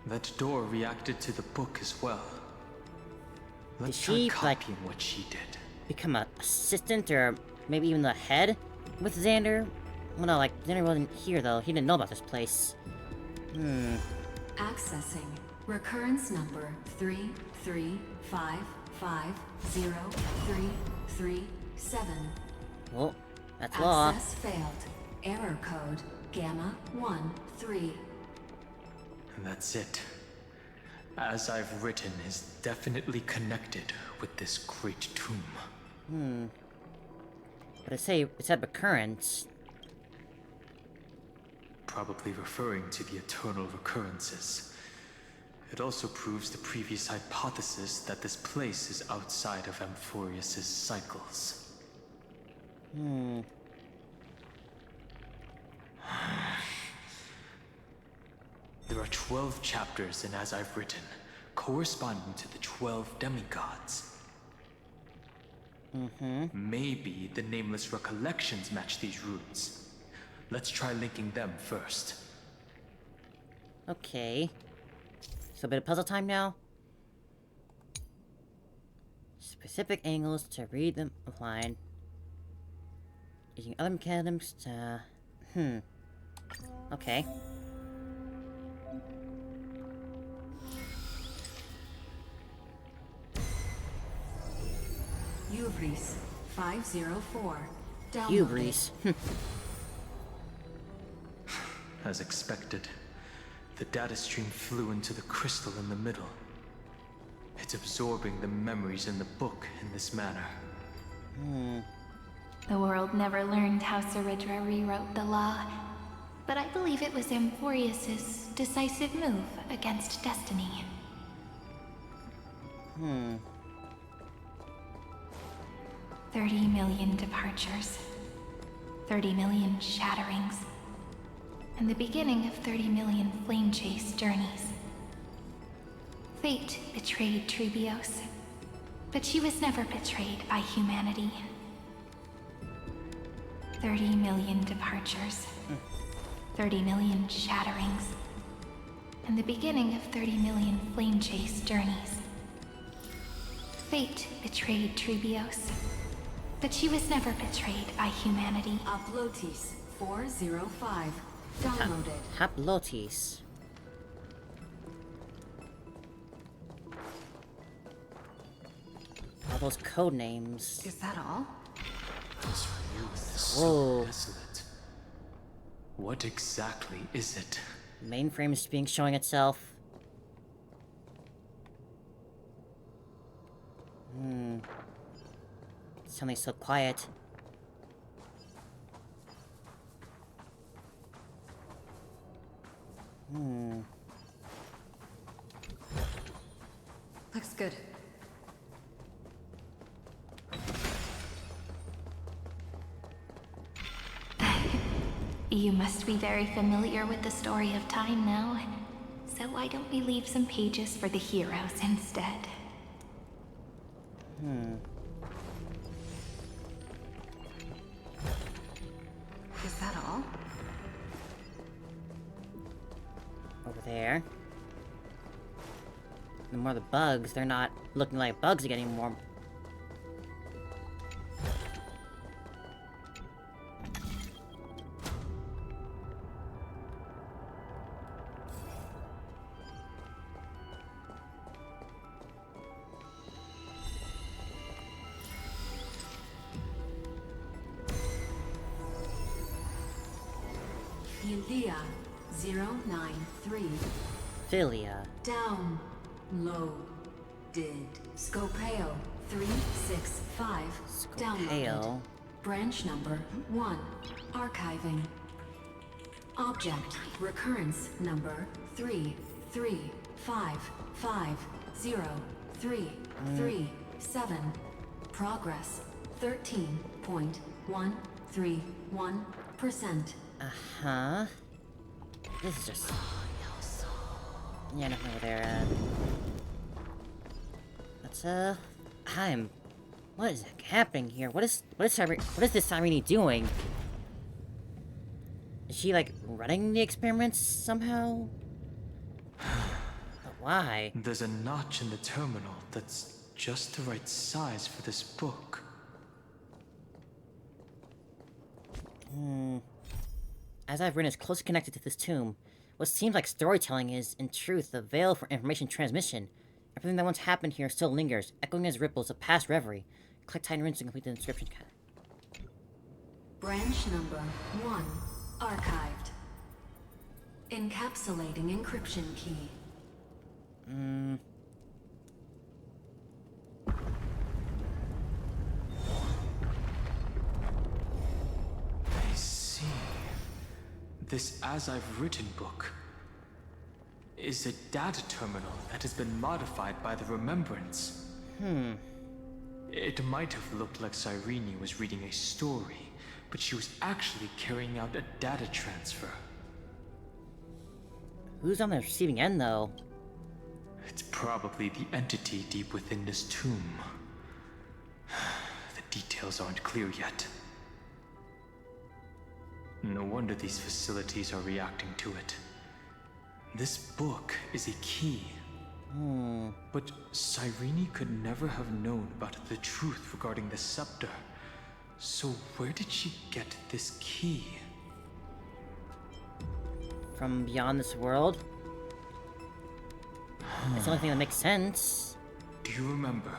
That door reacted to the book as well. Let's she, try copying what she did. Become an assistant or maybe even the head with Xander? Well, no, like, Xander wasn't here though. He didn't know about this place. Accessing recurrence number 335503337. Well, that's law. Access failed. Error code Gamma 13. And that's it. As I've written is definitely connected with this great tomb. But it said recurrence. Probably referring to the eternal recurrences. It also proves the previous hypothesis that this place is outside of Amphoreous' cycles. There are 12 chapters in As I've Written, corresponding to the 12 demigods. Maybe the nameless recollections match these roots. Let's try linking them first. Okay. So a bit of puzzle time now. Specific angles to read them offline. Using other mechanisms to... Okay. Hubris 504. Downloaded. Hubris. As expected, the data stream flew into the crystal in the middle. It's absorbing the memories in the book in this manner. The world never learned how Saridra rewrote the law, but I believe it was Amphoreous' decisive move against destiny. 30 million departures, 30 million shatterings, and the beginning of 30 million flame chase journeys. Fate betrayed Trebios, but she was never betrayed by humanity. 30 million departures, 30 million shatterings, and the beginning of 30 million flame chase journeys. Fate betrayed Trebios, but she was never betrayed by humanity. Uplotis 405. Downloaded. Haplotis. All those code names. Is that all? This youth is Whoa. so desolate. What exactly is it? Mainframe is being showing itself. Suddenly so quiet. Looks good. You must be very familiar with the story of time now. So why don't we leave some pages for the heroes instead? Is that all? Over there. The more the bugs, they're not looking like bugs again anymore. Philia 093. Philia. Down. Low. Did. Scopeo 365. Downloaded. Scopeo. Branch number 1. Archiving. Object. Recurrence number 335503337. Progress 13.131%. Uh-huh. This is just... Yeah, nothing over there. Let's, what is happening here? What is this Irene doing? Is she, like, running the experiments somehow? But why? There's a notch in the terminal that's just the right size for this book. As I've is closely connected to this tomb, what seems like storytelling is, in truth, the veil for information transmission. Everything that once happened here still lingers, echoing as ripples of past reverie. Collect Titan runes to complete the inscription cat. Branch number 1 archived. Encapsulating encryption key. I see. This As I've Written book is a data terminal that has been modified by the Remembrance. It might have looked like Cyrene was reading a story, but she was actually carrying out a data transfer. Who's on the receiving end, though? It's probably the entity deep within this tomb. The details aren't clear yet. No wonder these facilities are reacting to it. This book is a key. But Cyrene could never have known about the truth regarding the scepter. So where did she get this key? From beyond this world? It's the only thing that makes sense. Do you remember?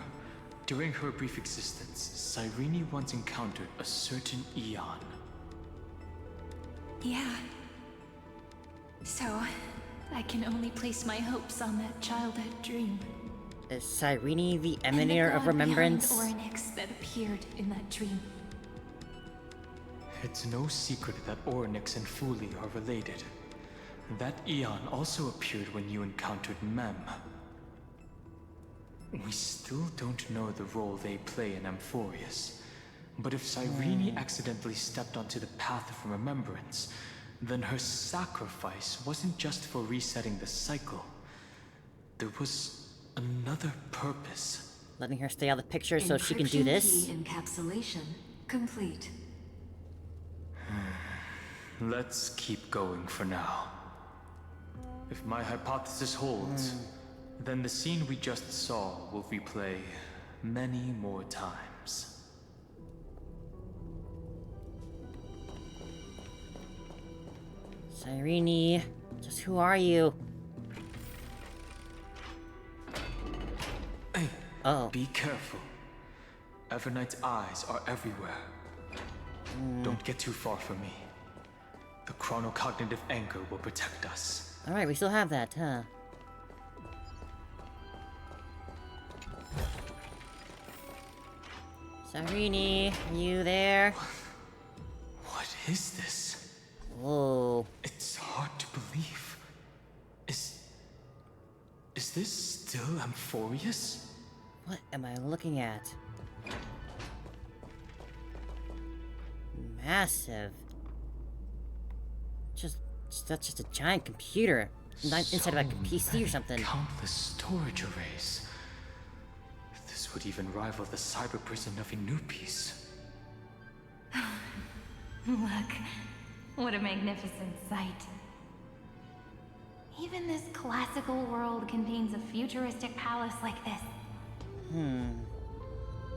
During her brief existence, Cyrene once encountered a certain Aeon. Yeah. So, I can only place my hopes on that childhood dream. Is Cyrene the And the Emanator of god Remembrance? behind Orynyx that appeared in that dream. It's no secret that Orynyx and Fuli are related. That Aeon also appeared when you encountered Mem. We still don't know the role they play in Amphoreous. But if Cyrene accidentally stepped onto the path of remembrance, then her sacrifice wasn't just for resetting the cycle. There was another purpose. Letting her stay out of the picture so she can do this? Encryption key encapsulation complete. Let's keep going for now. If my hypothesis holds, then the scene we just saw will replay many more times. Cyrene, just who are you? Hey, Oh. be careful. Evernight's eyes are everywhere. Don't get too far from me. The chronocognitive anchor will protect us. Alright, we still have that, huh? Cyrene, are you there? What is this? Whoa. It's hard to believe. Is this still Amphoreous? What am I looking at? Massive. That's just a giant computer. Not inside of like a PC or something. Countless storage arrays. This would even rival the cyber prison of Inupis. Look, what a magnificent sight. Even this classical world contains a futuristic palace like this.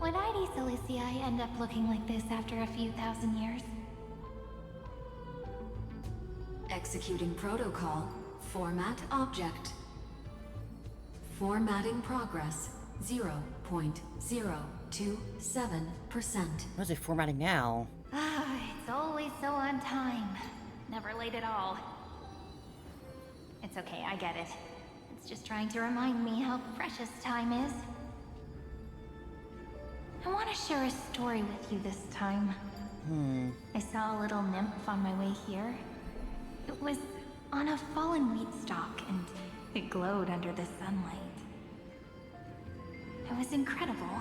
Would ID Cilicia end up looking like this after a few thousand years? Executing protocol. Format object. Formatting progress 0.027%. What is it formatting now? It's always so on time. Never late at all. It's okay, I get it. It's just trying to remind me how precious time is. I want to share a story with you this time. I saw a little nymph on my way here. It was on a fallen wheat stalk, and it glowed under the sunlight. It was incredible.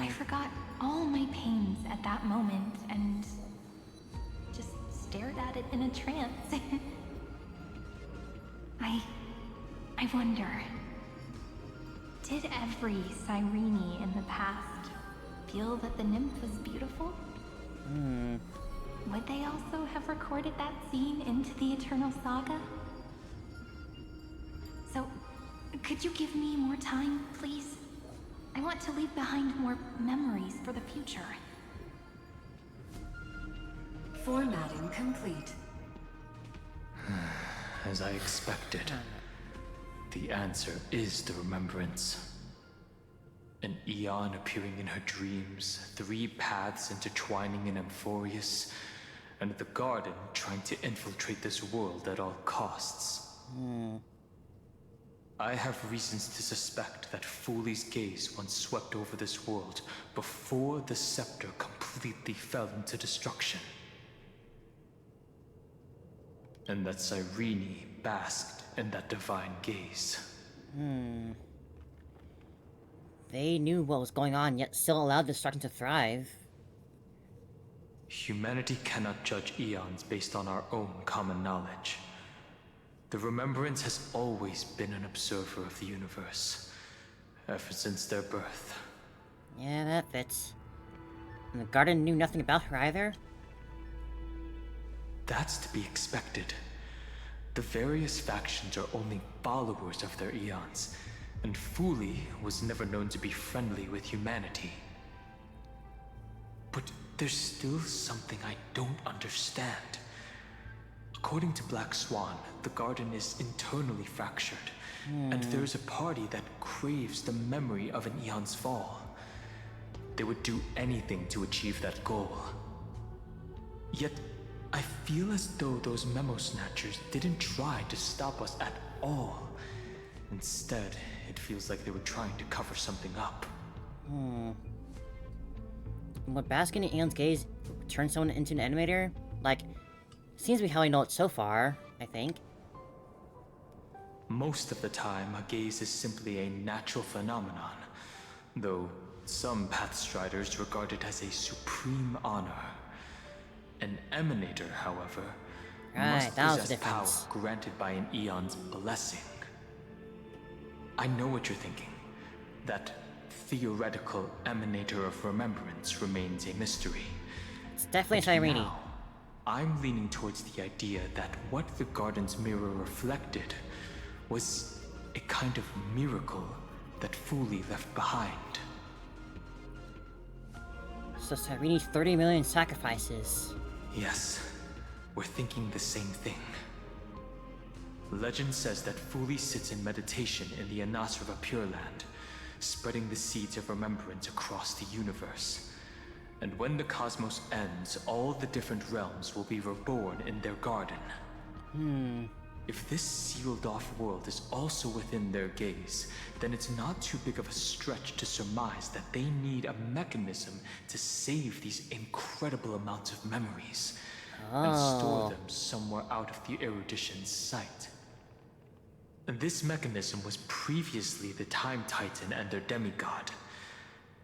I forgot all my pains at that moment and just stared at it in a trance. I wonder, did every Cyrene in the past feel that the nymph was beautiful? would they also have recorded that scene into the Eternal Saga? So, could you give me more time, please? I want to leave behind more memories for the future. Formatting complete. As I expected, the answer is the remembrance. An Aeon appearing in her dreams, 3 paths intertwining in Amphoreous, and the Garden trying to infiltrate this world at all costs. I have reasons to suspect that Fooley's gaze once swept over this world before the scepter completely fell into destruction. And that Cyrene basked in that divine gaze. They knew what was going on, yet still allowed the Destruction to thrive. Humanity cannot judge eons based on our own common knowledge. The Remembrance has always been an observer of the universe, ever since their birth. Yeah, that fits. And the Garden knew nothing about her either? That's to be expected. The various factions are only followers of their eons, and Fooley was never known to be friendly with humanity. But there's still something I don't understand. According to Black Swan, the Garden is internally fractured, and there's a party that craves the memory of an eon's fall. They would do anything to achieve that goal. Yet, I feel as though those memo snatchers didn't try to stop us at all. Instead, it feels like they were trying to cover something up. Would basking in Aeon's gaze turn someone into an animator? Like, seems to be how I know it so far, I think. Most of the time, a gaze is simply a natural phenomenon, though some Pathstriders regard it as a supreme honor. An Emanator, however, must that was the possess power difference. granted by an Aeon's blessing. I know what you're thinking. That theoretical Emanator of Remembrance remains a mystery. It's definitely But Cyrene. now, I'm leaning towards the idea that what the Garden's mirror reflected was a kind of miracle that Fooley left behind. So Cyrene's 30 million sacrifices. Yes, we're thinking the same thing. Legend says that Fooley sits in meditation in the Anasrava Pure Land, spreading the seeds of remembrance across the universe. And when the cosmos ends, all the different realms will be reborn in their garden. If this sealed-off world is also within their gaze, then it's not too big of a stretch to surmise that they need a mechanism to save these incredible amounts of memories and store them somewhere out of the erudition's sight. And this mechanism was previously the Time Titan and their demigod.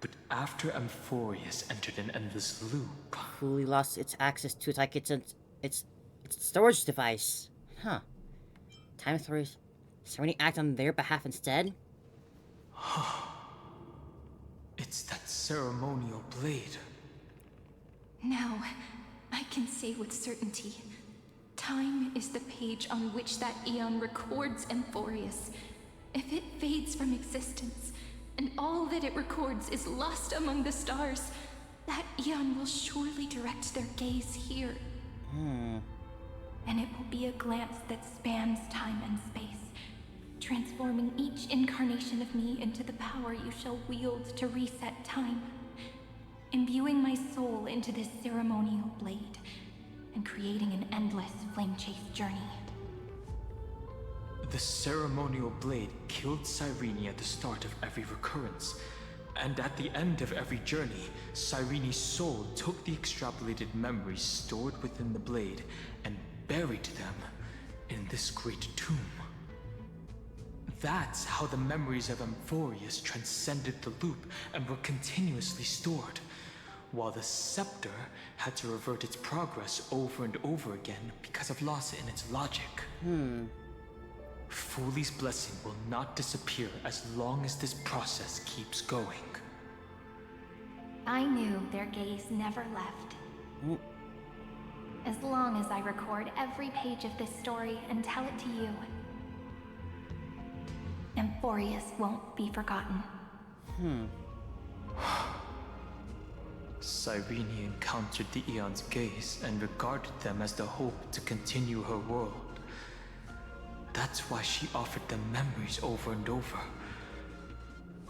But after Amphoreous entered an endless loop... Fully lost its access to it, like its storage device. Huh. Time Authorities. Cyrene act on their behalf instead? It's that ceremonial blade. Now, I can say with certainty, time is the page on which that Aeon records Amphoreous. If it fades from existence, and all that it records is lost among the stars, that Aeon will surely direct their gaze here. And it will be a glance that spans time and space, transforming each incarnation of me into the power you shall wield to reset time, imbuing my soul into this ceremonial blade, and creating an endless flame-chased journey. The ceremonial blade killed Cyrene at the start of every recurrence, and at the end of every journey, Cyrene's soul took the extrapolated memories stored within the blade and buried them in this great tomb. That's how the memories of Amphoreous transcended the loop and were continuously stored, while the scepter had to revert its progress over and over again because of loss in its logic. Fooley's blessing will not disappear as long as this process keeps going. I knew their gaze never left. as long as I record every page of this story and tell it to you. Amphoreous won't be forgotten. Cyrene encountered the Aeon's gaze and regarded them as the hope to continue her world. That's why she offered them memories over and over,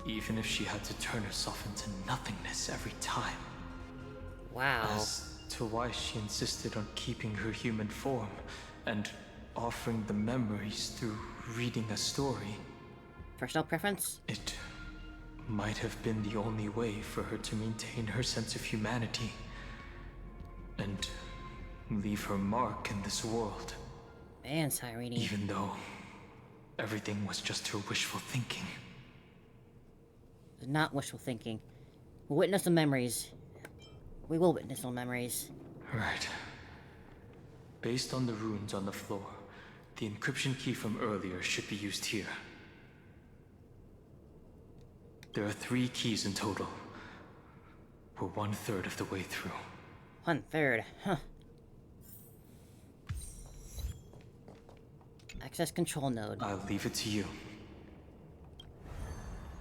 even if she had to turn herself into nothingness every time. Wow. As to why she insisted on keeping her human form and offering the memories through reading a story. Personal preference? It might have been the only way for her to maintain her sense of humanity and leave her mark in this world. Man, Cyrene. Even though everything was just her wishful thinking. Not wishful thinking. We'll witness the memories. We will witness the memories. Right. Based on the runes on the floor, the encryption key from earlier should be used here. There are 3 keys in total. We're 1/3 of the way through. 1/3, huh. Access control node. I'll leave it to you.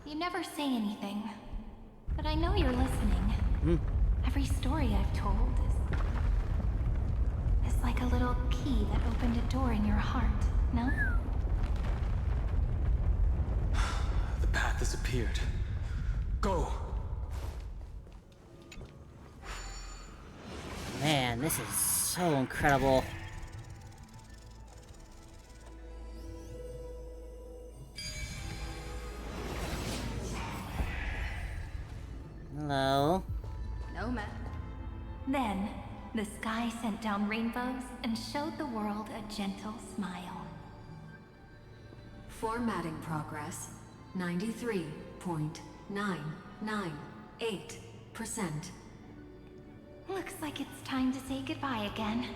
You never say anything, but I know you're listening. Every story I've told is like a little key that opened a door in your heart, no? The path has appeared. Go! Man, this is so incredible. Hello? No, ma'am. Then, the sky sent down rainbows and showed the world a gentle smile. Formatting progress 93.998%. Looks like it's time to say goodbye again.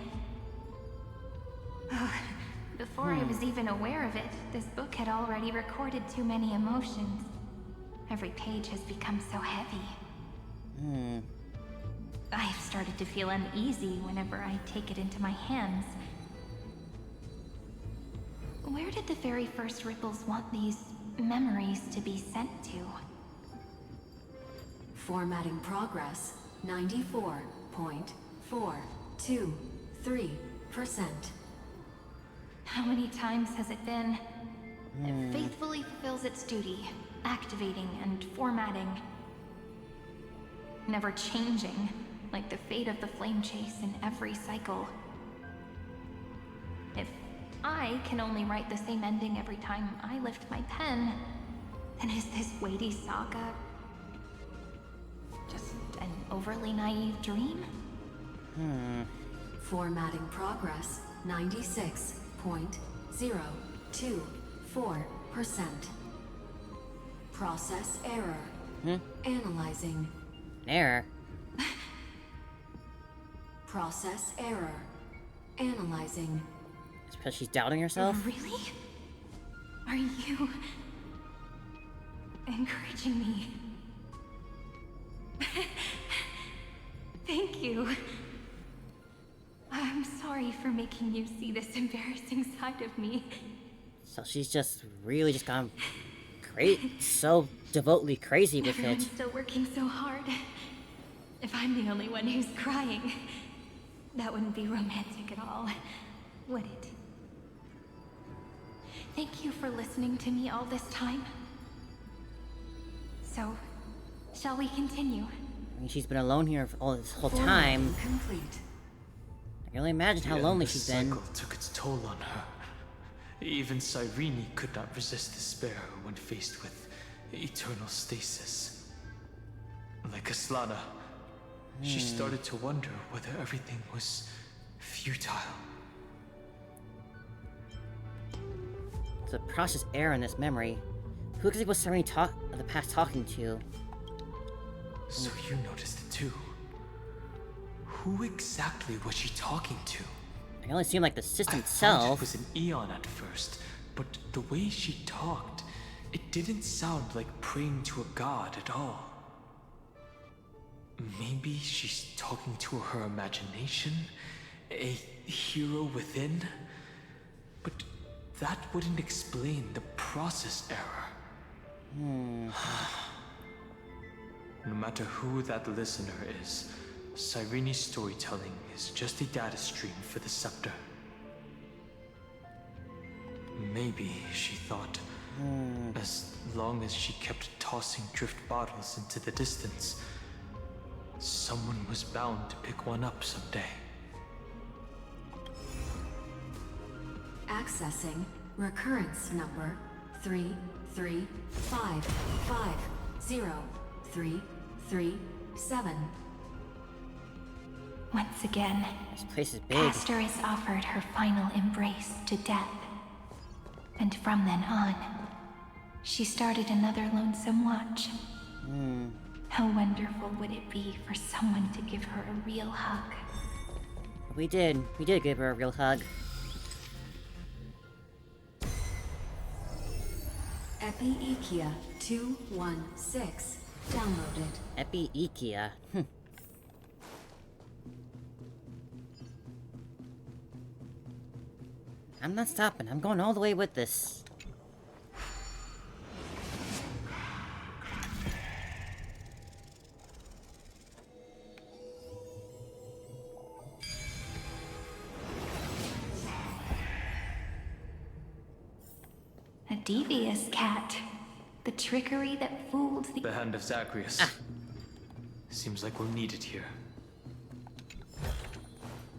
Before I was even aware of it, this book had already recorded too many emotions. Every page has become so heavy. I've started to feel uneasy whenever I take it into my hands. Where did the very first ripples want these memories to be sent to? Formatting progress 94.423%. How many times has it been? It faithfully fulfills its duty, activating and formatting. Never changing, like the fate of the flame chase in every cycle. If I can only write the same ending every time I lift my pen, then is this weighty saga just an overly naive dream? Formatting progress 96.024%. Process error. Analyzing. Error? Process error. Analyzing. It's because she's doubting herself? Really? Are you encouraging me? Thank you. I'm sorry for making you see this embarrassing side of me. So she's just really just gone great, so devotedly crazy with Everyone's it. still working so hard. If I'm the only one who's crying, that wouldn't be romantic at all, would it? Thank you for listening to me all this time. So, shall we continue? I mean, she's been alone here for all this whole time. Complete. I can only imagine how lonely she's been. The cycle took its toll on her. Even Cyrene could not resist despair when faced with eternal stasis. Like Aslana, she started to wonder whether everything was futile. There's a process error in this memory. Who exactly was Cyrene of the past talking to? So you noticed it too. Who exactly was she talking to? It can only seem like the system I itself. thought it was an Aeon at first, but the way she talked, it didn't sound like praying to a god at all. Maybe she's talking to her imagination, A hero within? But that wouldn't explain the process error. No matter who that listener is, Cyrene's storytelling is just a data stream for the scepter. Maybe, she thought, as long as she kept tossing drift bottles into the distance, someone was bound to pick one up someday. Accessing recurrence number 335503337. Once again, This place is big. Castor is offered her final embrace to death. And from then on, she started another lonesome watch. How wonderful would it be for someone to give her a real hug? We did give her a real hug. Epi-Ikia 216 downloaded. Epi-Ikia. I'm not stopping. I'm going all the way with this. A devious cat. The trickery that fooled the... The hand of Zagreus. Seems like we'll need it here.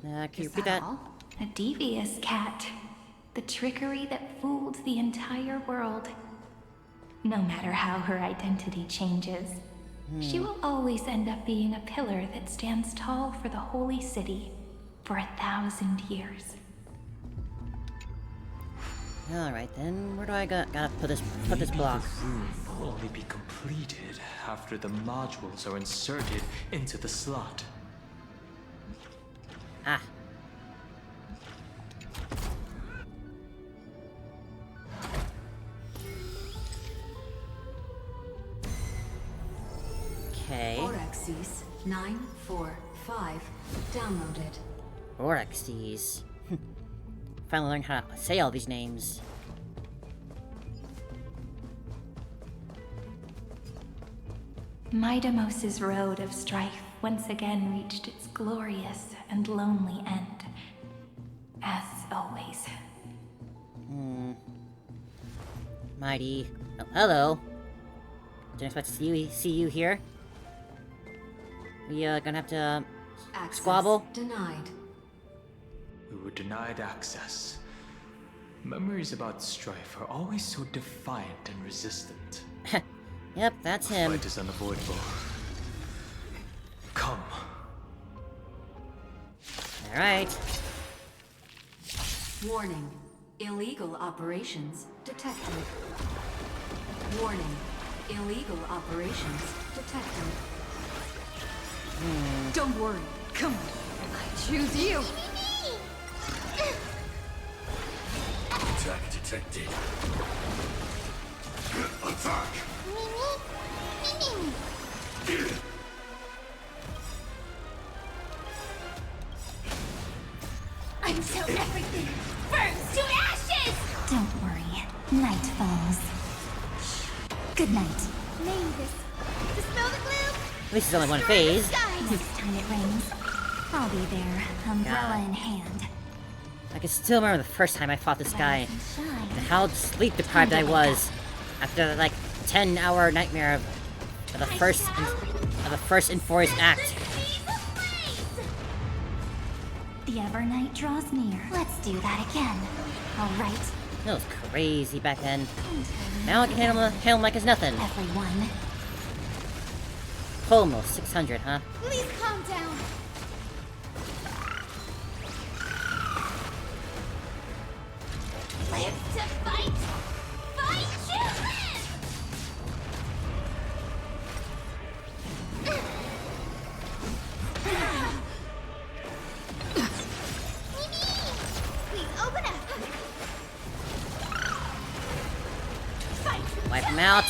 Can you Is repeat that that? all? A devious cat. The trickery that fooled the entire world. No matter how her identity changes, she will always end up being a pillar that stands tall for the holy city for 1,000 years. Alright then, where do I gotta put this block? The room will only be completed after the modules are inserted into the slot. Ah. Okay. Orexis 945 downloaded. Orexes. Finally learned how to say all these names. Midamos's road of strife once again reached its glorious and lonely end. As always. Mighty. Oh, hello. Didn't expect to see you here. We gonna have to Access squabble. denied. We were denied access. Memories about strife are always so defiant and resistant. Yep, that's The him. fight is unavoidable. Come. Alright. Warning. Illegal operations detected. Warning. Illegal operations detected. Don't worry. Come on. I choose you. Attack detected. Attack! Until everything burns to ashes! Don't worry. Night falls. Good night. Dispel the gloom! At least it's only one phase. Next time it rains, I'll be there, umbrella in hand. I can still remember the first time I fought this guy. Shine. And how sleep deprived I was after the, like 10-hour nightmare of the first Amphoreous act. The Evernight draws near. Let's do that again. All right, That was crazy back then. Now I can handle him like it's nothing. everyone. Almost 600, huh? Please calm down. Live to fight! Fight to live! Please open up! Fight! Wipe him out.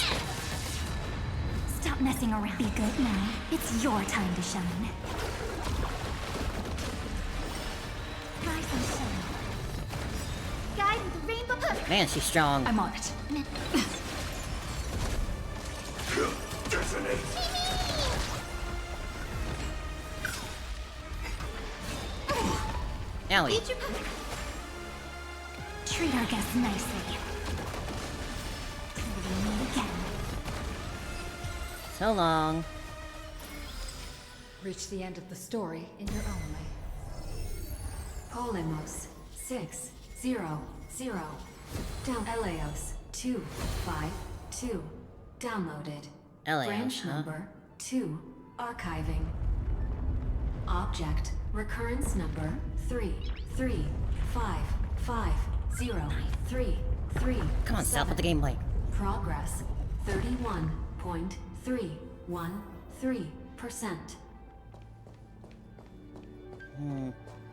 Stop messing around. Be good now. It's your time to shine. Man, she's strong. I'm on it. Allie. Treat our guests nicely. Till we meet again. So long. Reach the end of the story in your own way. Polemos 600. Down Eleos 252. Downloaded. Eleos, Branch huh? number 2. Archiving. Object recurrence number 3355033. Come on, Sal, put the gameplay. Progress 31.313%.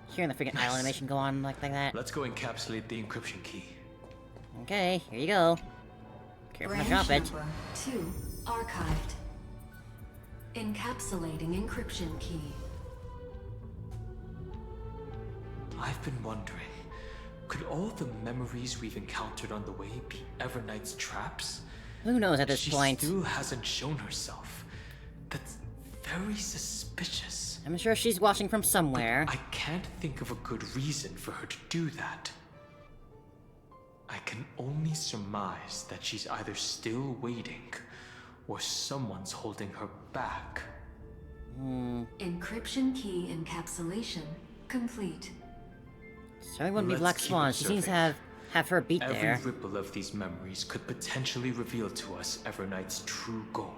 Hearing the freaking Aeon animation go on like that. Let's go encapsulate the encryption key. Okay, here you go. Careful to drop it. Number 2 archived. Encapsulating encryption key. I've been wondering, could all the memories we've encountered on the way be Evernight's traps? Who knows at this She point? still hasn't shown herself. That's very suspicious. I'm sure she's watching from somewhere. I can't think of a good reason for her to do that. I can only surmise that she's either still waiting, or someone's holding her back. Encryption key encapsulation complete. Certainly wouldn't be Let's Black keep Swan. She seems to observing. have her beat Every there. ripple of these memories could potentially reveal to us Evernight's true goal.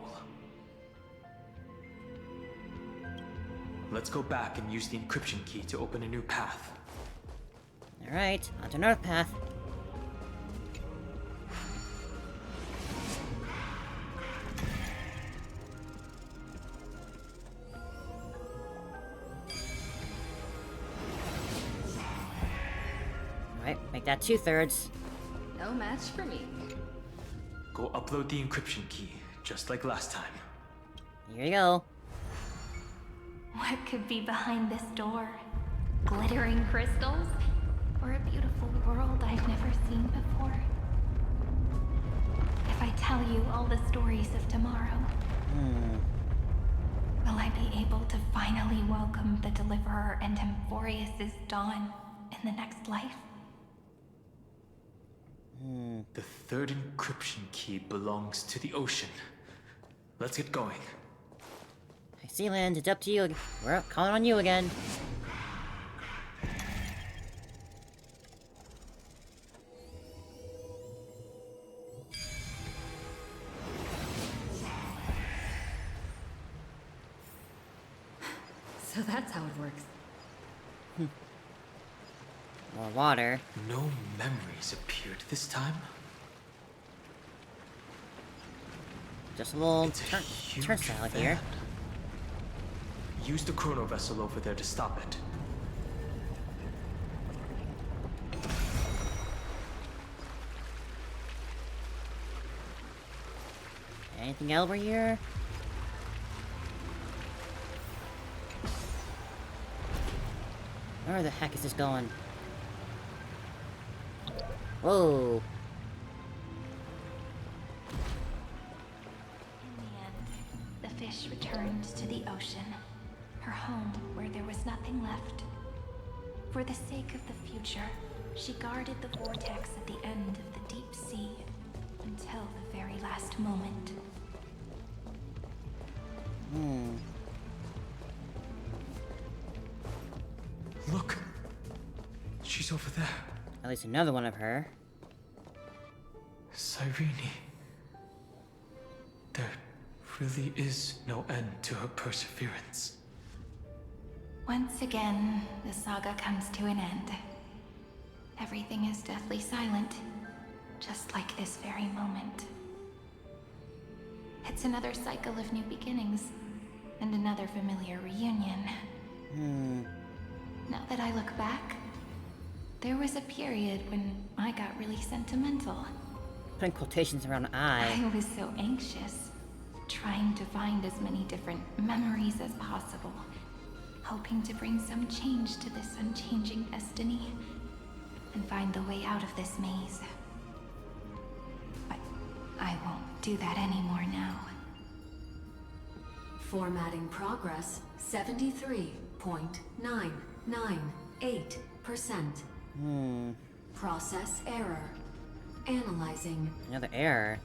Let's go back and use the encryption key to open a new path. Alright, on to another path. Alright, make that 2/3. No match for me. Go upload the encryption key, just like last time. Here you go. What could be behind this door? Glittering crystals? Or a beautiful world I've never seen before? If I tell you all the stories of tomorrow, will I be able to finally welcome the Deliverer and Amphoreous' dawn in the next life? The third encryption key belongs to the ocean. Let's get going. Hey, Sealand, it's up to you. We're calling on you again. So that's how it works. More water. No memories appeared this time. Just a little It's a huge turnstile here. fan. Use the chrono vessel over there to stop it. Anything over here? Where the heck is this going? Whoa. In the end, the fish returned to the ocean, her home where there was nothing left. For the sake of the future, she guarded the vortex at the end of the deep sea until the very last moment. Look! She's over there. At least another one of her. Cyrene. There really is no end to her perseverance. Once again, the saga comes to an end. Everything is deathly silent, just like this very moment. It's another cycle of new beginnings, and another familiar reunion. Now that I look back, there was a period when I got really sentimental. Putting quotations around I. I was so anxious, trying to find as many different memories as possible, hoping to bring some change to this unchanging destiny, and find the way out of this maze. do that anymore now. Formatting progress 73.998%. Process error. Analyzing. Another error.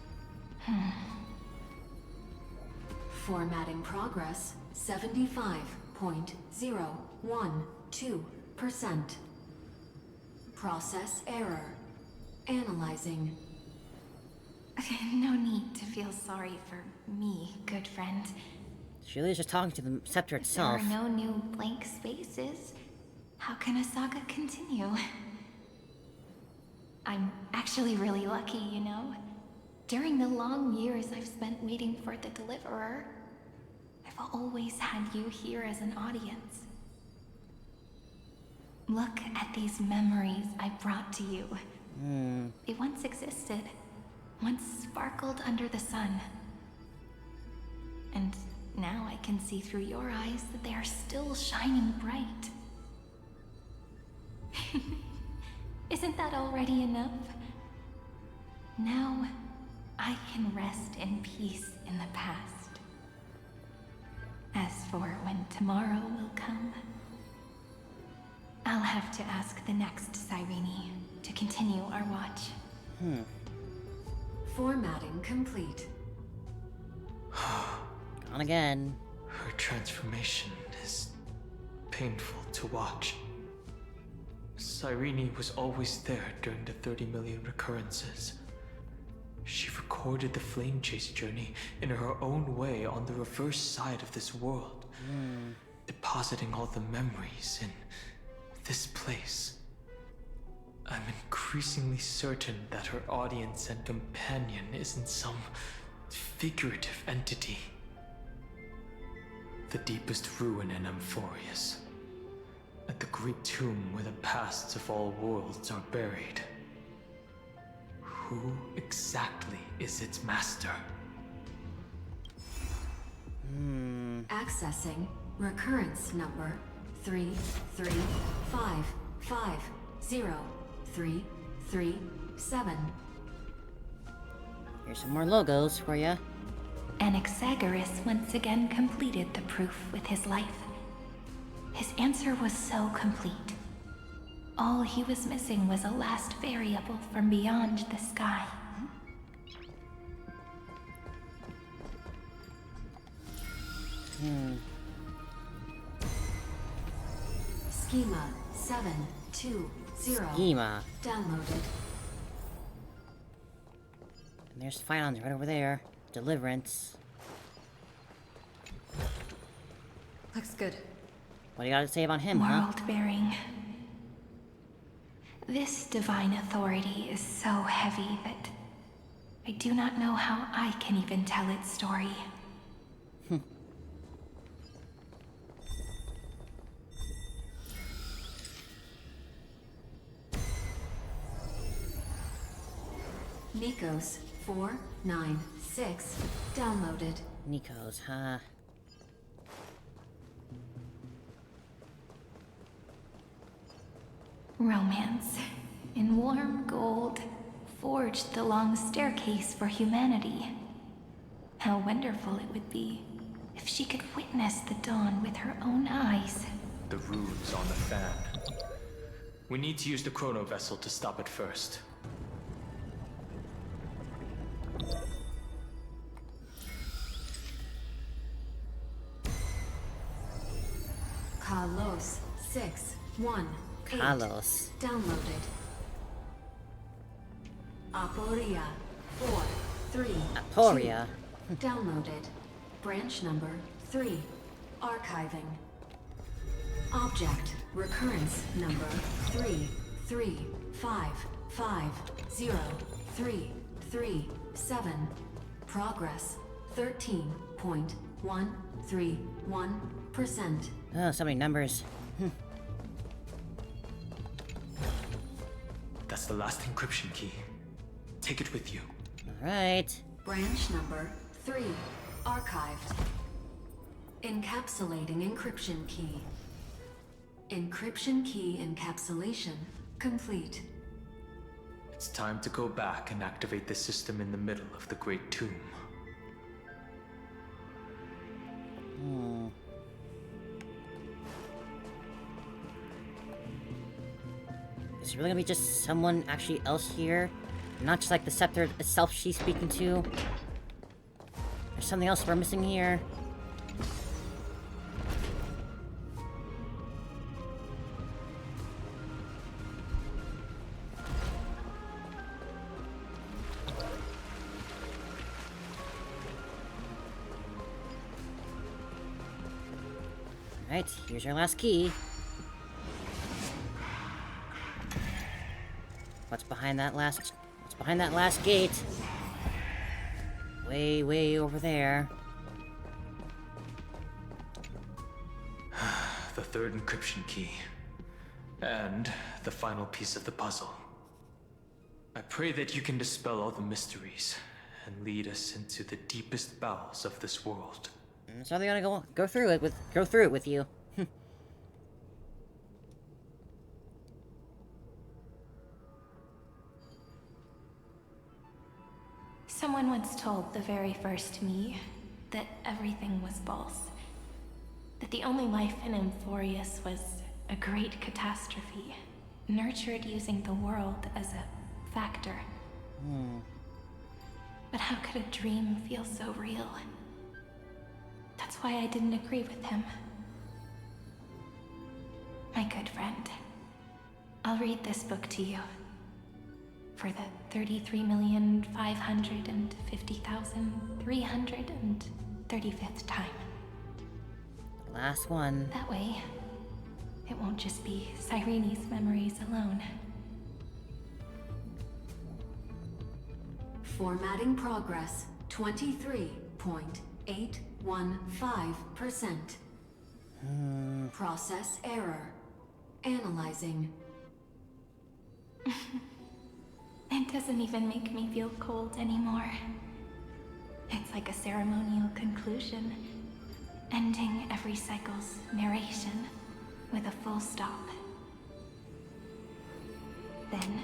Formatting progress 75.012%. Process error. Analyzing. No need to feel sorry for me, good friend. She really is just talking to the scepter itself. There are no new blank spaces. How can a saga continue? I'm actually really lucky, you know? During the long years I've spent waiting for the Deliverer, I've always had you here as an audience. Look at these memories I brought to you. They once existed, once sparkled under the sun. And now I can see through your eyes that they are still shining bright. Isn't that already enough? Now, I can rest in peace in the past. As for when tomorrow will come, I'll have to ask the next Cyrene to continue our watch. Formatting complete. Gone again. Her transformation is painful to watch. Cyrene was always there during the 30 million recurrences. She recorded the flame chase journey in her own way on the reverse side of this world, depositing all the memories in this place. I'm increasingly certain that her audience and companion isn't some figurative entity. The deepest ruin in Amphoreous, at the great tomb where the pasts of all worlds are buried. Who exactly is its master? Accessing recurrence number 335503337. Here's some more logos for ya. Anaxagoras once again completed the proof with his life. His answer was so complete. All he was missing was a last variable from beyond the sky. Schema 720. Schema. Downloaded. And there's Phyons right over there. Deliverance. Looks good. What do you got to say about him, huh? World-bearing. This divine authority is so heavy that I do not know how I can even tell its story. Nikos 496 downloaded. Nikos, huh? Romance, in warm gold, forged the long staircase for humanity. How wonderful it would be if she could witness the dawn with her own eyes. The runes on the fan. We need to use the chrono vessel to stop it first. Kalos 618 Kalos. downloaded. Aporia 432 Aporia. downloaded. Branch number 3 archiving. Object recurrence number 335503337. Progress 13.131%. Oh, so many numbers. That's the last encryption key. Take it with you. Alright. Branch number 3 archived. Encapsulating encryption key. Encryption key encapsulation complete. It's time to go back and activate the system in the middle of the Great Tomb. Is it really gonna be just someone actually else here? Not just like the scepter itself she's speaking to? There's something else we're missing here? Alright, here's your last key. What's behind that last gate? Way over there. The third encryption key. And the final piece of the puzzle. I pray that you can dispel all the mysteries and lead us into the deepest bowels of this world. So they're gonna go through it with you. Someone once told the very first me that everything was false. That the only life in Amphoreous was a great catastrophe, nurtured using the world as a factor. But how could a dream feel so real? That's why I didn't agree with him. My good friend, I'll read this book to you. For the 33,550,335th time. Last one. That way, it won't just be Cyrene's memories alone. Formatting progress 23.815%. Process error. Analyzing. It doesn't even make me feel cold anymore. It's like a ceremonial conclusion, ending every cycle's narration with a full stop. Then,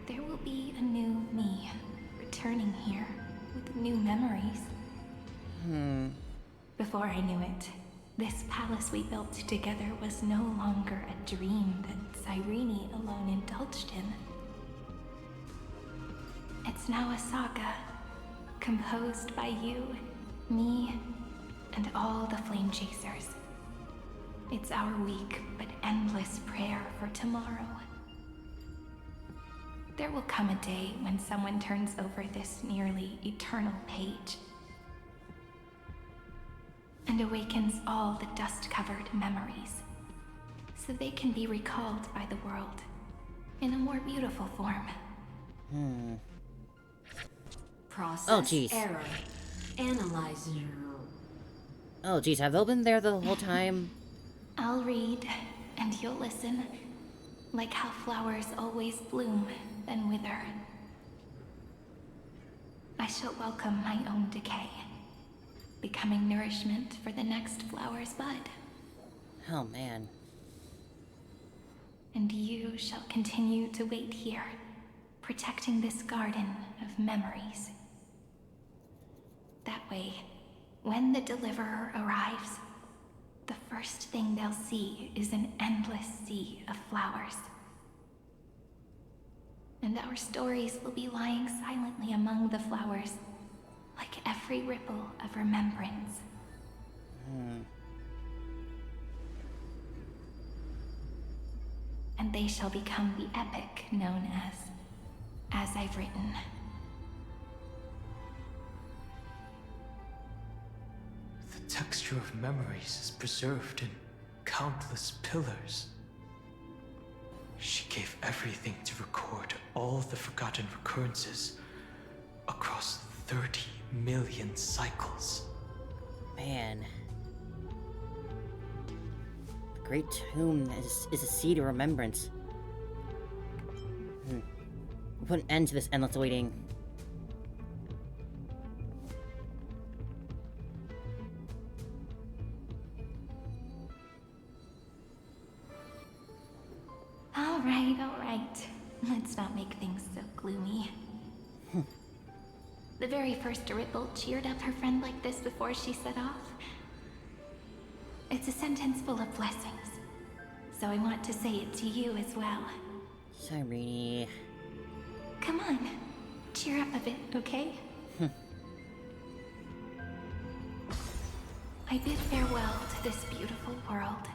there will be a new me, returning here with new memories. Before I knew it, this palace we built together was no longer a dream that Cyrene alone indulged in. It's now a saga, composed by you, me, and all the flame chasers. It's our weak but endless prayer for tomorrow. There will come a day when someone turns over this nearly eternal page and awakens all the dust-covered memories, so they can be recalled by the world in a more beautiful form. Process error. Analyzing. Oh geez, have they been there the whole time? I'll read, and you'll listen, like how flowers always bloom, then wither. I shall welcome my own decay, becoming nourishment for the next flower's bud. Oh man. And you shall continue to wait here, protecting this garden of memories. That way, when the deliverer arrives, the first thing they'll see is an endless sea of flowers. And our stories will be lying silently among the flowers, like every ripple of remembrance. And they shall become the epic known as I've written. The texture of memories is preserved in countless pillars. She gave everything to record all the forgotten recurrences across 30 million cycles. Man. The Great Tomb is a seed of remembrance. We'll put an end to this endless waiting. All right. Let's not make things so gloomy. The very first Ripple cheered up her friend like this before she set off. It's a sentence full of blessings, so I want to say it to you as well. Cyrene. Come on, cheer up a bit, okay? I bid farewell to this beautiful world,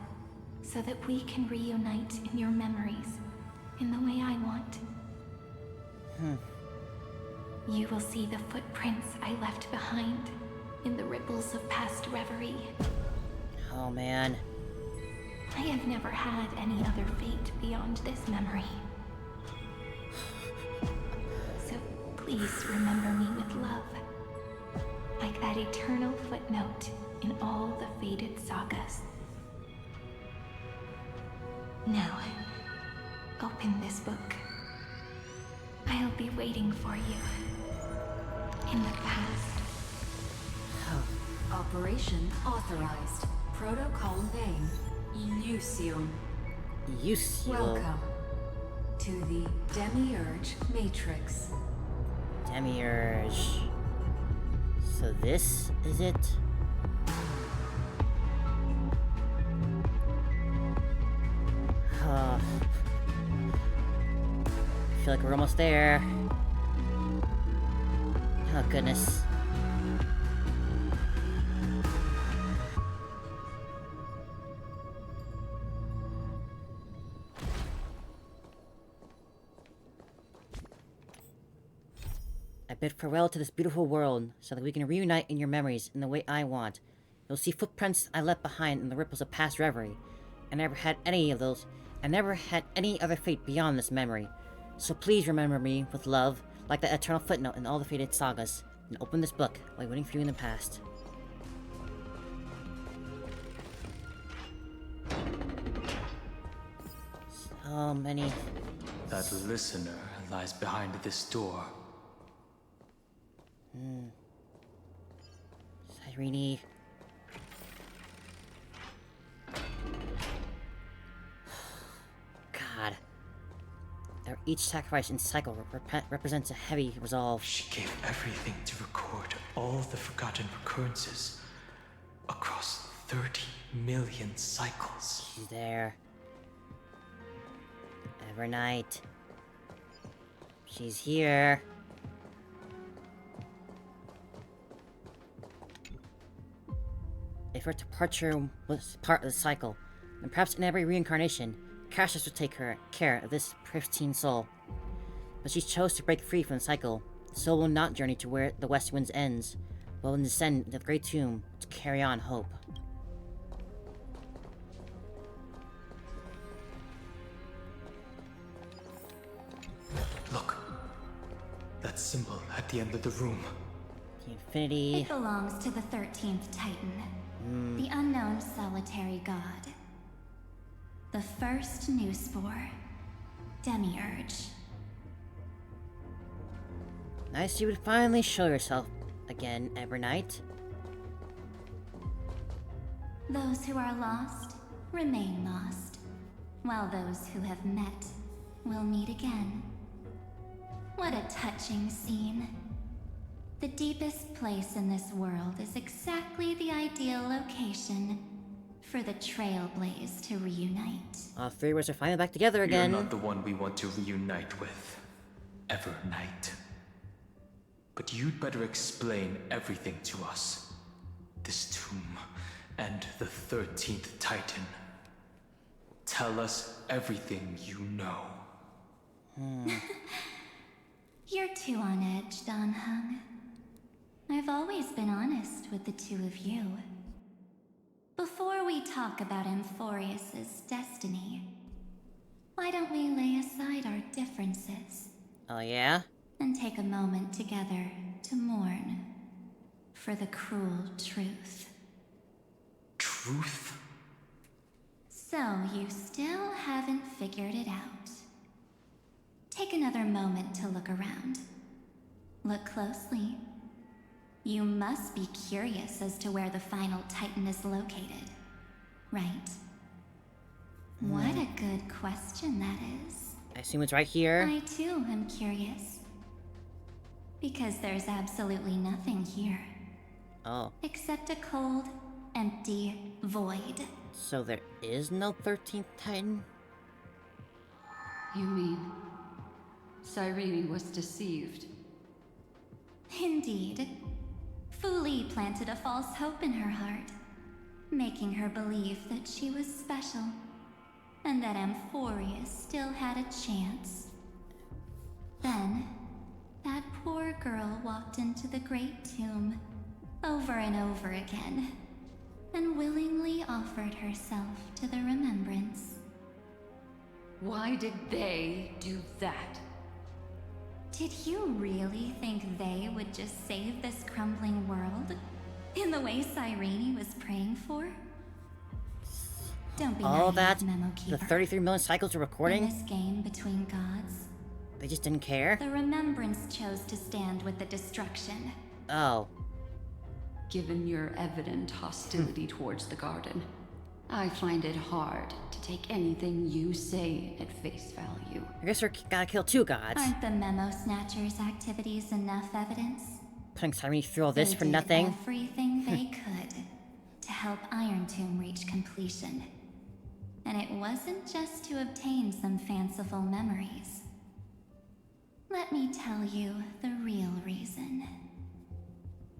so that we can reunite in your memories, in the way I want. You will see the footprints I left behind, in the ripples of past reverie. Oh man. I have never had any other fate beyond this memory. So please remember me with love, like that eternal footnote in all the faded sagas. Now, open this book. I'll be waiting for you in the past. Operation authorized. Protocol name, Illusion. Welcome to the Demiurge Matrix. Demiurge. So this is it? I feel like we're almost there. Oh goodness. I bid farewell to this beautiful world, so that we can reunite in your memories in the way I want. You'll see footprints I left behind in the ripples of past reverie. I never had any of those. I never had any other fate beyond this memory. So please remember me with love, like that eternal footnote in all the faded sagas, and open this book while waiting for you in the past. So many... That listener lies behind this door. Cyrene. God. Each sacrifice and cycle represents a heavy resolve. She gave everything to record all the forgotten recurrences across 30 million cycles. She's there. Evernight. She's here. If her departure was part of the cycle, then perhaps in every reincarnation, Cassius would take care of this pristine soul. But she chose to break free from the cycle. The soul will not journey to where the West Winds ends, but will descend into the Great Tomb to carry on hope. Look. That symbol at the end of the room. The Infinity... It belongs to the 13th Titan. The unknown solitary god. The first new spore. Demiurge. Nice you would finally show yourself again, Evernight. Those who are lost remain lost, while those who have met will meet again. What a touching scene. The deepest place in this world is exactly the ideal location for the Trailblazers to reunite. All three of us are finally back together again. You're not the one we want to reunite with, Evernight. But you'd better explain everything to us. This tomb and the 13th Titan. Tell us everything you know. You're too on edge, Don Hung. I've always been honest with the two of you. Before we talk about Amphoreous' destiny, why don't we lay aside our differences Oh yeah? and take a moment together to mourn for the cruel truth? Truth? So you still haven't figured it out. Take another moment to look around. Look closely. You must be curious as to where the final Titan is located, right? What a good question that is. I assume it's right here. I too am curious. Because there's absolutely nothing here. Oh. Except a cold, empty void. So there is no 13th Titan? You mean Cyrene was deceived? Indeed. Fu Li planted a false hope in her heart, making her believe that she was special, and that Amphoreous still had a chance. Then, that poor girl walked into the Great Tomb, over and over again, and willingly offered herself to the Remembrance. Why did they do that? Did you really think they would just save this crumbling world? In the way Cyrene was praying for? Don't be All naive, that, Memo Keeper. the 33 million cycles are In recording? this game between gods, They just didn't care? the Remembrance chose to stand with the destruction. Oh. Given your evident hostility towards the garden, I find it hard to take anything you say at face value. I guess we gotta kill two gods. Aren't the Memo Snatchers' activities enough evidence? Putting Cyrene through all this They for did nothing? everything they could to help Iron Tomb reach completion. And it wasn't just to obtain some fanciful memories. Let me tell you the real reason.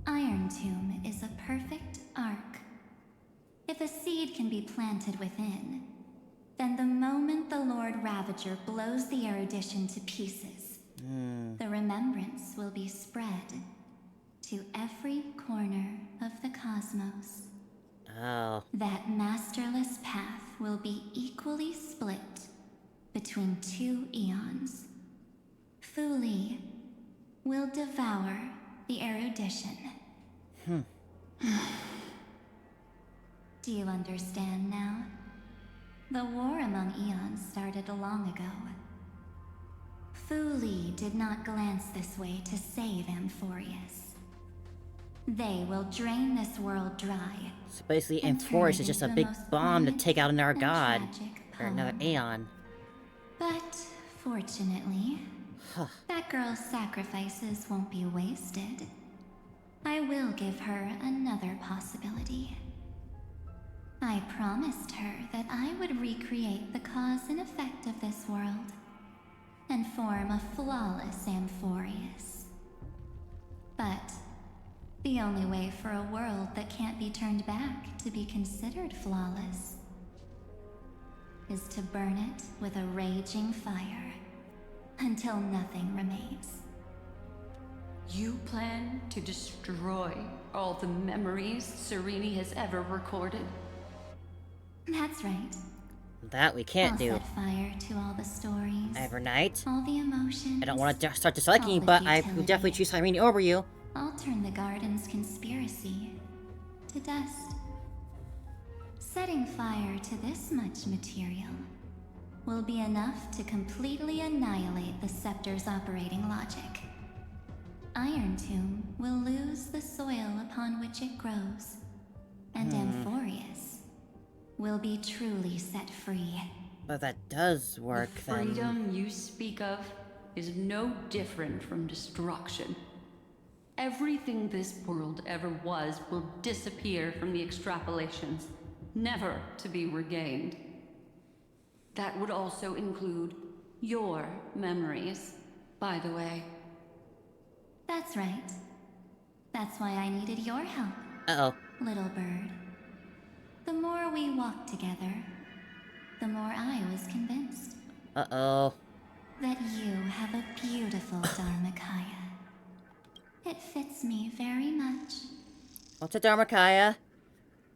Iron Tomb is a perfect arc. If a seed can be planted within, then the moment the Lord Ravager blows the erudition to pieces, the remembrance will be spread to every corner of the cosmos. Oh. That masterless path will be equally split between two eons. Fu Li will devour the erudition. Do you understand now? The war among eons started long ago. Fu Li did not glance this way to save Amphoreous. They will drain this world dry. So basically, and Amphoreous turn is just it a into big the most bomb to poignant take out another and god. tragic Or another poem. Aeon. But fortunately, that girl's sacrifices won't be wasted. I will give her another possibility. I promised her that I would recreate the cause and effect of this world and form a flawless Amphoreous. But the only way for a world that can't be turned back to be considered flawless is to burn it with a raging fire until nothing remains. You plan to destroy all the memories Cyrene has ever recorded? That's right. That we can't I'll do. set fire to all the stories, Evernight. all the emotions. I don't want to start disliking you, all the but I would futility. definitely choose Cyrene over you. I'll turn the garden's conspiracy to dust. Setting fire to this much material will be enough to completely annihilate the scepter's operating logic. Iron Tomb will lose the soil upon which it grows, and Amphoreous will be truly set free. But that does work, The freedom you speak of is no different from destruction. Everything this world ever was will disappear from the extrapolations, never to be regained. That would also include your memories, by the way. That's right. That's why I needed your help, Uh-oh. little bird. The more we walked together, the more I was convinced Uh-oh. that you have a beautiful Dharmakaya. It fits me very much. What's a Dharmakaya?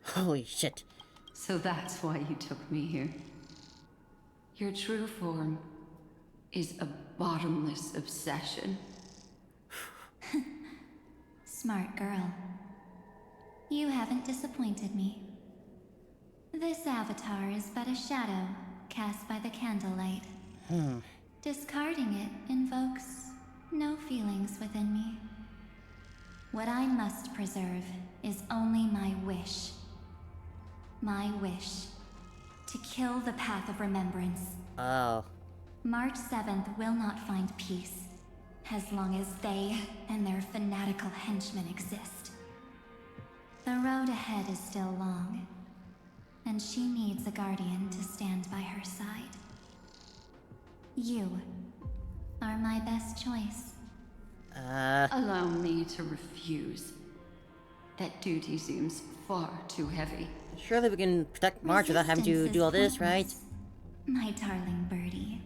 Holy shit. So that's why you took me here. Your true form is a bottomless obsession. Smart girl. You haven't disappointed me. This avatar is but a shadow cast by the candlelight. Discarding it invokes no feelings within me. What I must preserve is only my wish. My wish to kill the path of remembrance. Oh. March 7th will not find peace, as long as they and their fanatical henchmen exist. The road ahead is still long, and she needs a guardian to stand by her side. You are my best choice. Allow me to refuse. That duty seems far too heavy. Surely we can protect March without having to do all this, right? My darling birdie.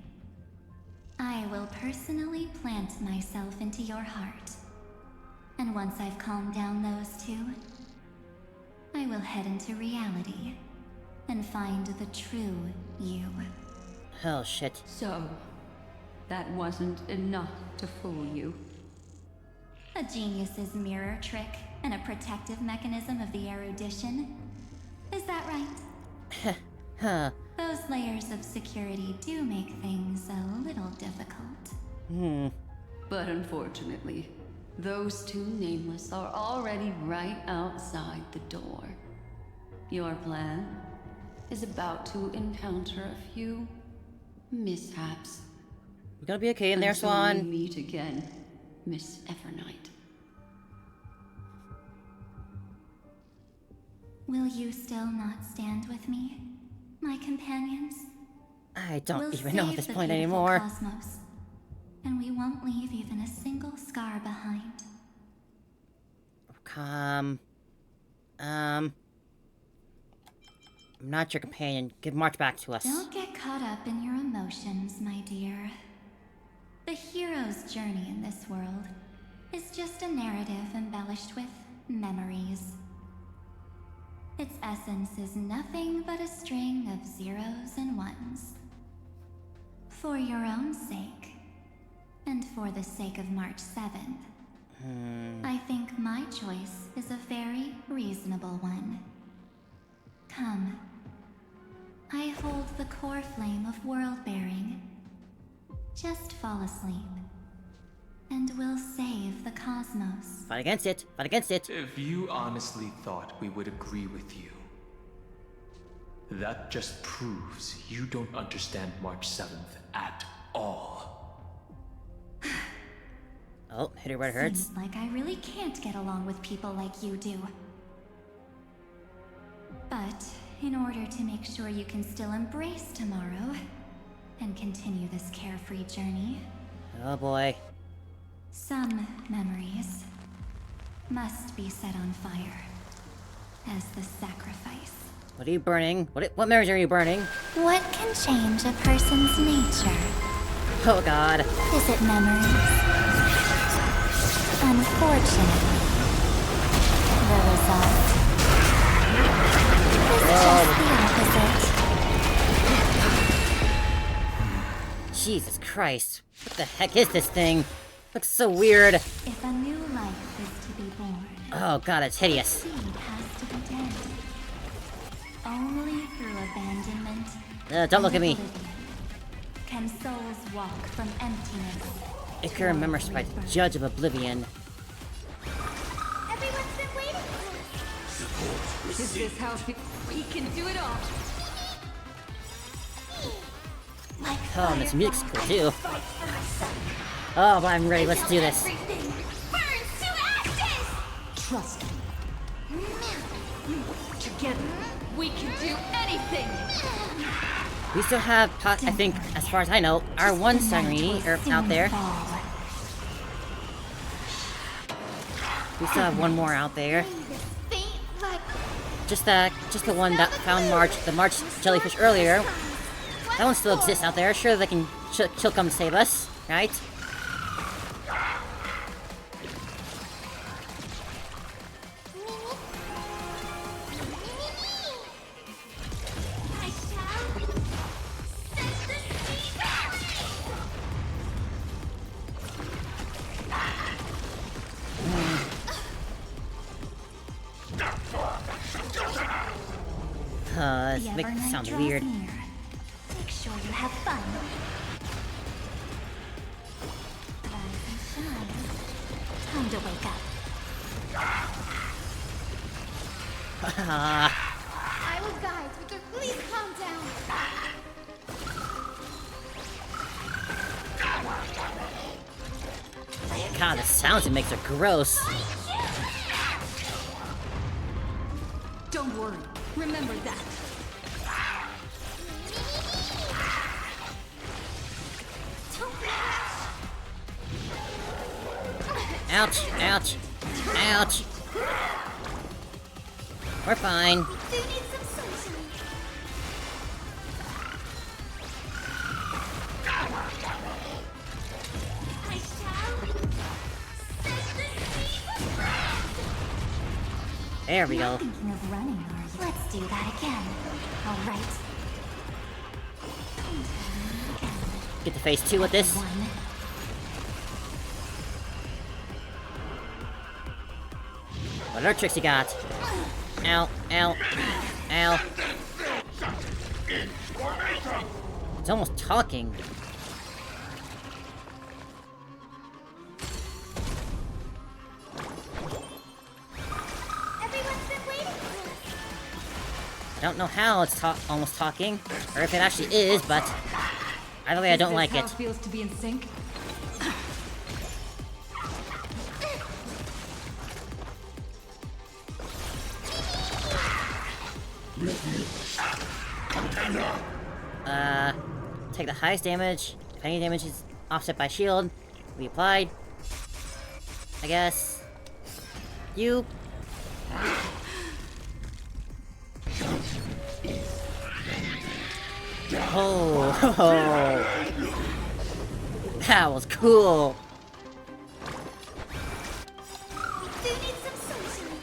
I will personally plant myself into your heart. And once I've calmed down those two, I will head into reality and find the true you. Oh, shit. So, that wasn't enough to fool you. A genius's mirror trick and a protective mechanism of the erudition. Is that right? Huh. Those layers of security do make things a little difficult. But unfortunately, those two nameless are already right outside the door. Your plan is about to encounter a few mishaps. We're gonna be okay in there, Until Swan. we meet again, Miss Evernight. Will you still not stand with me, my companions? I don't We'll even know at save this the point beautiful anymore. Cosmos, and we won't leave even a single scar behind. I'm not your companion. Give March back to us. Don't get caught up in your emotions, my dear. The hero's journey in this world is just a narrative embellished with memories. Its essence is nothing but a string of zeros and ones. For your own sake, and for the sake of March 7th, I think my choice is a very reasonable one. Come. I hold the core flame of world-bearing. Just fall asleep, and we'll save the cosmos. Fight against it. Fight against it. If you honestly thought we would agree with you, that just proves you don't understand March 7th at all. Oh, hit her where it hurts. Seems like I really can't get along with people like you do. But in order to make sure you can still embrace tomorrow and continue this carefree journey, Oh boy. some memories must be set on fire as the sacrifice. What are you burning? What memories are you burning? What can change a person's nature? Oh god. Is it memories? Unfortunately, the result is just the opposite. Jesus Christ. What the heck is this thing? Looks so weird. If a new life is to be born, Oh god, it's hideous. seed has to be dead. Only through abandonment Don't look at and me. oblivion can souls walk from emptiness. If you're remembered by the Judge of Oblivion. Everyone's been waiting for us. Is this how we can do it all? Like Oh, and this fire music's cool too. fight for my son. Oh, but I'm ready. Let's do this. Everything burns to ashes! Trust me. Together, we can do anything! We still have, I think, as far as I know, our one Sangri out there. We still have one more out there. Just the one that found the March jellyfish earlier. That one still exists out there. Sure, they can. She'll come save us, right? This makes it sound weird. Make sure you have fun. Rise and shine. Time to wake up. I will guide, but please calm down. God, the sounds it makes are gross. Don't worry. Remember that. Ouch, ouch, ouch. We're fine. Do you need some sunshine? I shall set the sea. There we go. Thinking of running, are you? Let's do that again. All right. Get to phase 2 with this. One. What other tricks you got? Ow, ow, ow. It's almost talking. Everyone's been waiting for us. I don't know how it's almost talking, or if it actually is, but either way, I don't like it. How it feels to be in sync. Take the highest damage. If any damage is offset by shield, we applied. I guess. You. Oh, that was cool. Do you need some sunshine?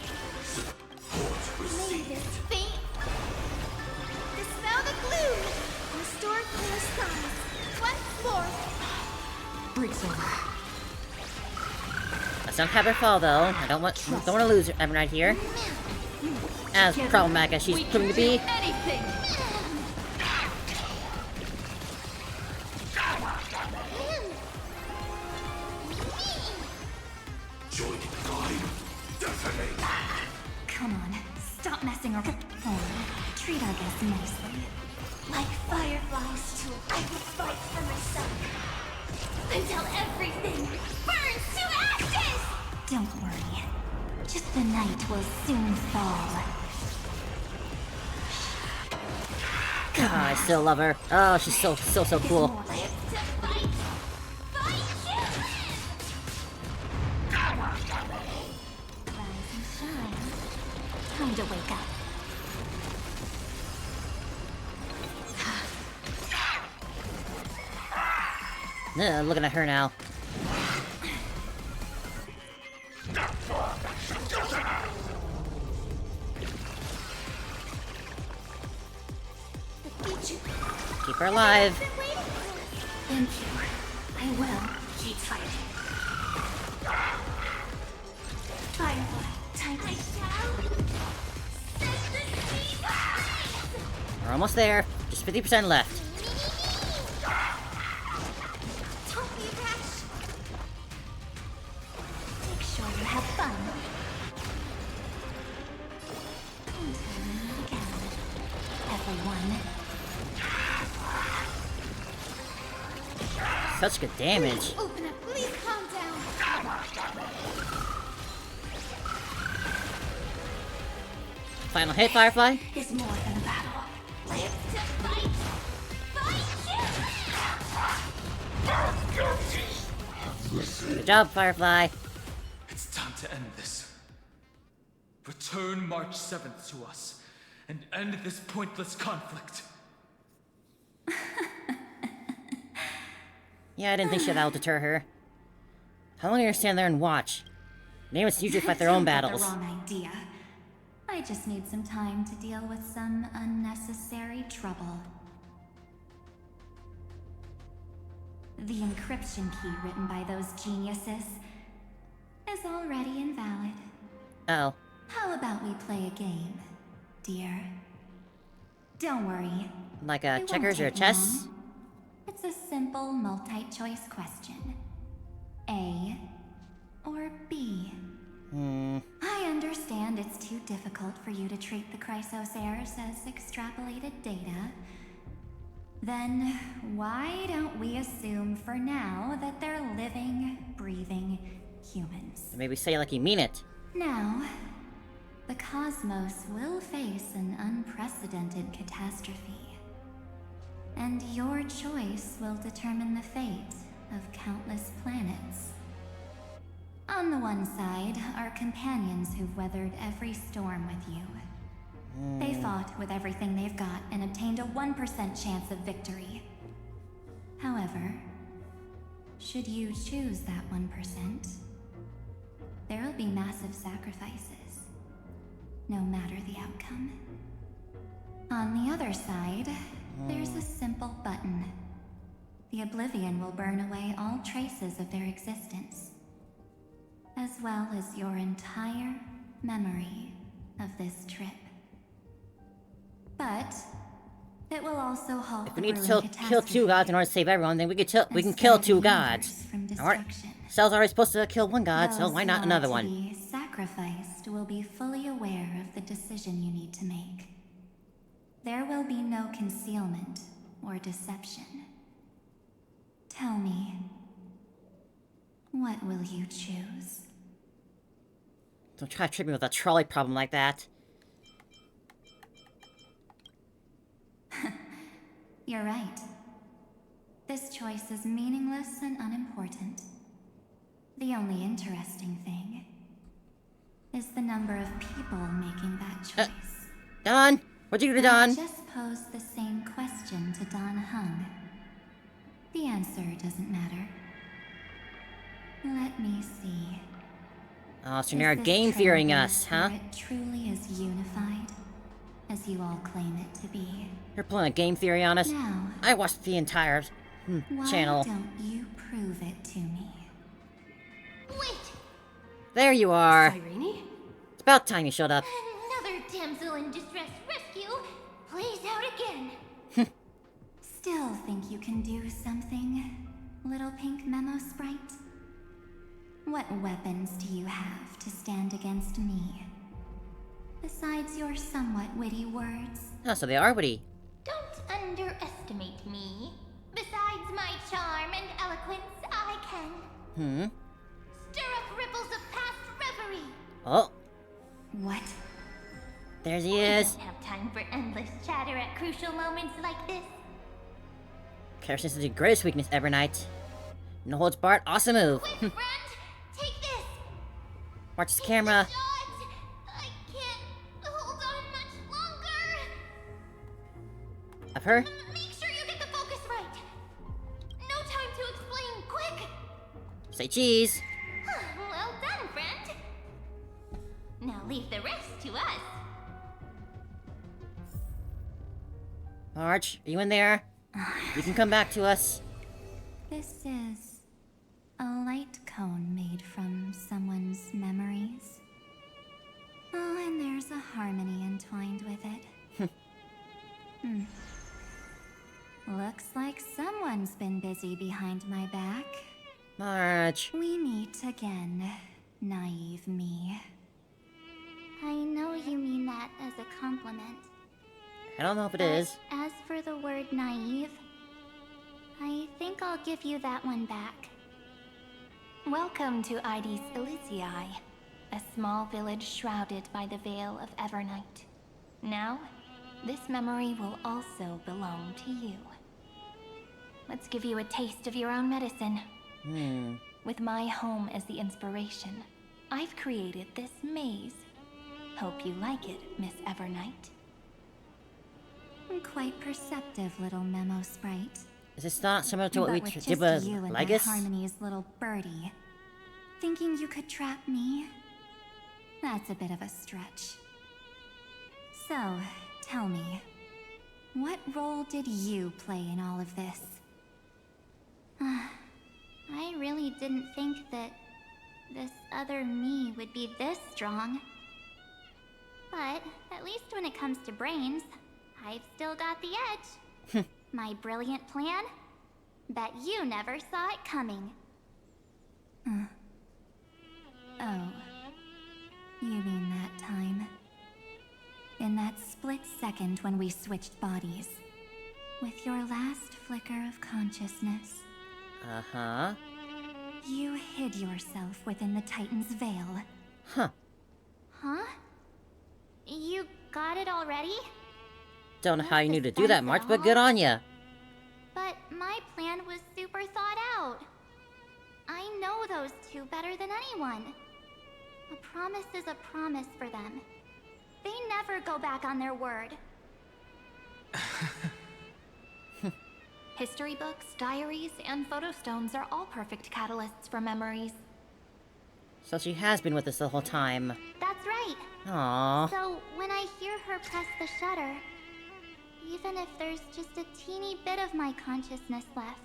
May this faint. Dispel the gloom. Restore clear skies. Once more. Breaks over. Let's not have her fall though. I don't want to lose Evernight here. As problematic as she's proving to be. Anything. Come on, stop messing around. Treat our guests nicely. Like fireflies too, I will fight for myself. Until everything burns to ashes! Don't worry. Just the night will soon fall. Ah, I still love her. Oh, she's so cool. Live to fight! Rise and shine. Time to wake up. Looking at her now. Keep her alive. Thank you. I will keep fighting. Firefly, time I shall set the sea ablaze! We're almost there. Just 50% left. Don't be rash. Make sure you have fun. And again. Everyone. Such good damage. Open up, please calm down. Final hit, Firefly. It's more than a battle. Live to fight. Fight! Good job, Firefly. It's time to end this. Return March 7th to us and end this pointless conflict. Yeah, I didn't think that would deter her. How long are you gonna stand there and watch? Names usually fight their own Don't get battles. The wrong idea. I just need some time to deal with some unnecessary trouble. The encryption key written by those geniuses is already invalid. Oh. How about we play a game, dear? Don't worry. Like It a won't checkers or a take chess? long. It's a simple multi-choice question. A or B? I understand it's too difficult for you to treat the Chrysos heirs as extrapolated data. Then why don't we assume for now that they're living, breathing, humans. Maybe say it like you mean it. Now, the cosmos will face an unprecedented catastrophe. And your choice will determine the fate of countless planets. On the one side are companions who've weathered every storm with you. They fought with everything they've got and obtained a 1% chance of victory. However, should you choose that 1%, there will be massive sacrifices, no matter the outcome. On the other side, there's a simple button. The Oblivion will burn away all traces of their existence, as well as your entire memory of this trip. But it will also halt If we need to kill 2 gods in order to save everyone, then we can and kill spare 2 the gods. universe from Alright. destruction. Cell's already supposed to kill 1 god, so why not Those another who are one? to be sacrificed will be fully aware of the decision you need to make. There will be no concealment or deception. Tell me, what will you choose? Don't try to trick me with a trolley problem like that. You're right. This choice is meaningless and unimportant. The only interesting thing is the number of people making that choice. Don! What'd you do to I Don? just posed the same question to Don Hung. The answer doesn't matter. Let me see. Oh, so Is you're this game theorying Trailblazer us, huh? spirit truly as unified as you all claim it to be? You're pulling a game theory on us? Now, I watched the entire why channel. don't you prove it to me? Wait! There you are. Irene? It's about time you showed up. Another damsel in distress rescue plays out again. Still think you can do something, little pink memo sprite? What weapons do you have to stand against me? Besides your somewhat witty words? Oh, so they are witty. Don't underestimate me. Besides my charm and eloquence, I can stir up ripples of past reverie. Oh, What? there he We is. don't have time for endless chatter at crucial moments like this. Kerosene is the greatest weakness, Evernight. No holds barred, awesome move. Quick, friend! Take this! Watch the camera. Shot! I can't hold on much longer! Of her? Make sure you get the focus right! No time to explain, quick! Say cheese. Well done, friend! Now leave the rest to us. March, are you in there? You can come back to us. This is a light cone made from someone's memories. Oh, and there's a harmony entwined with it. Looks like someone's been busy behind my back. March. We meet again, naive me. I know you mean that as a compliment. I don't know if it But is. as for the word naive, I think I'll give you that one back. Welcome to Ides Elysiae, a small village shrouded by the veil of Evernight. Now, this memory will also belong to you. Let's give you a taste of your own medicine. With my home as the inspiration, I've created this maze. Hope you like it, Miss Evernight. Quite perceptive little memo sprite. Is this not similar to what But we with did just with you and Legus? that Harmony's little birdie, thinking you could trap me? That's a bit of a stretch. So, tell me, what role did you play in all of this? I really didn't think that this other me would be this strong. But at least when it comes to brains, I've still got the edge. My brilliant plan? Bet you never saw it coming. Oh, you mean that time? In that split second when we switched bodies. With your last flicker of consciousness. Uh-huh. You hid yourself within the Titan's veil. Huh. Huh? You got it already? Don't know how you No knew to do that, suspense March, at but all. good on ya. But my plan was super thought out. I know those two better than anyone. A promise is a promise for them. They never go back on their word. History books, diaries, and photostones are all perfect catalysts for memories. So she has been with us the whole time. That's right. Aww. So when I hear her press the shutter, even if there's just a teeny bit of my consciousness left,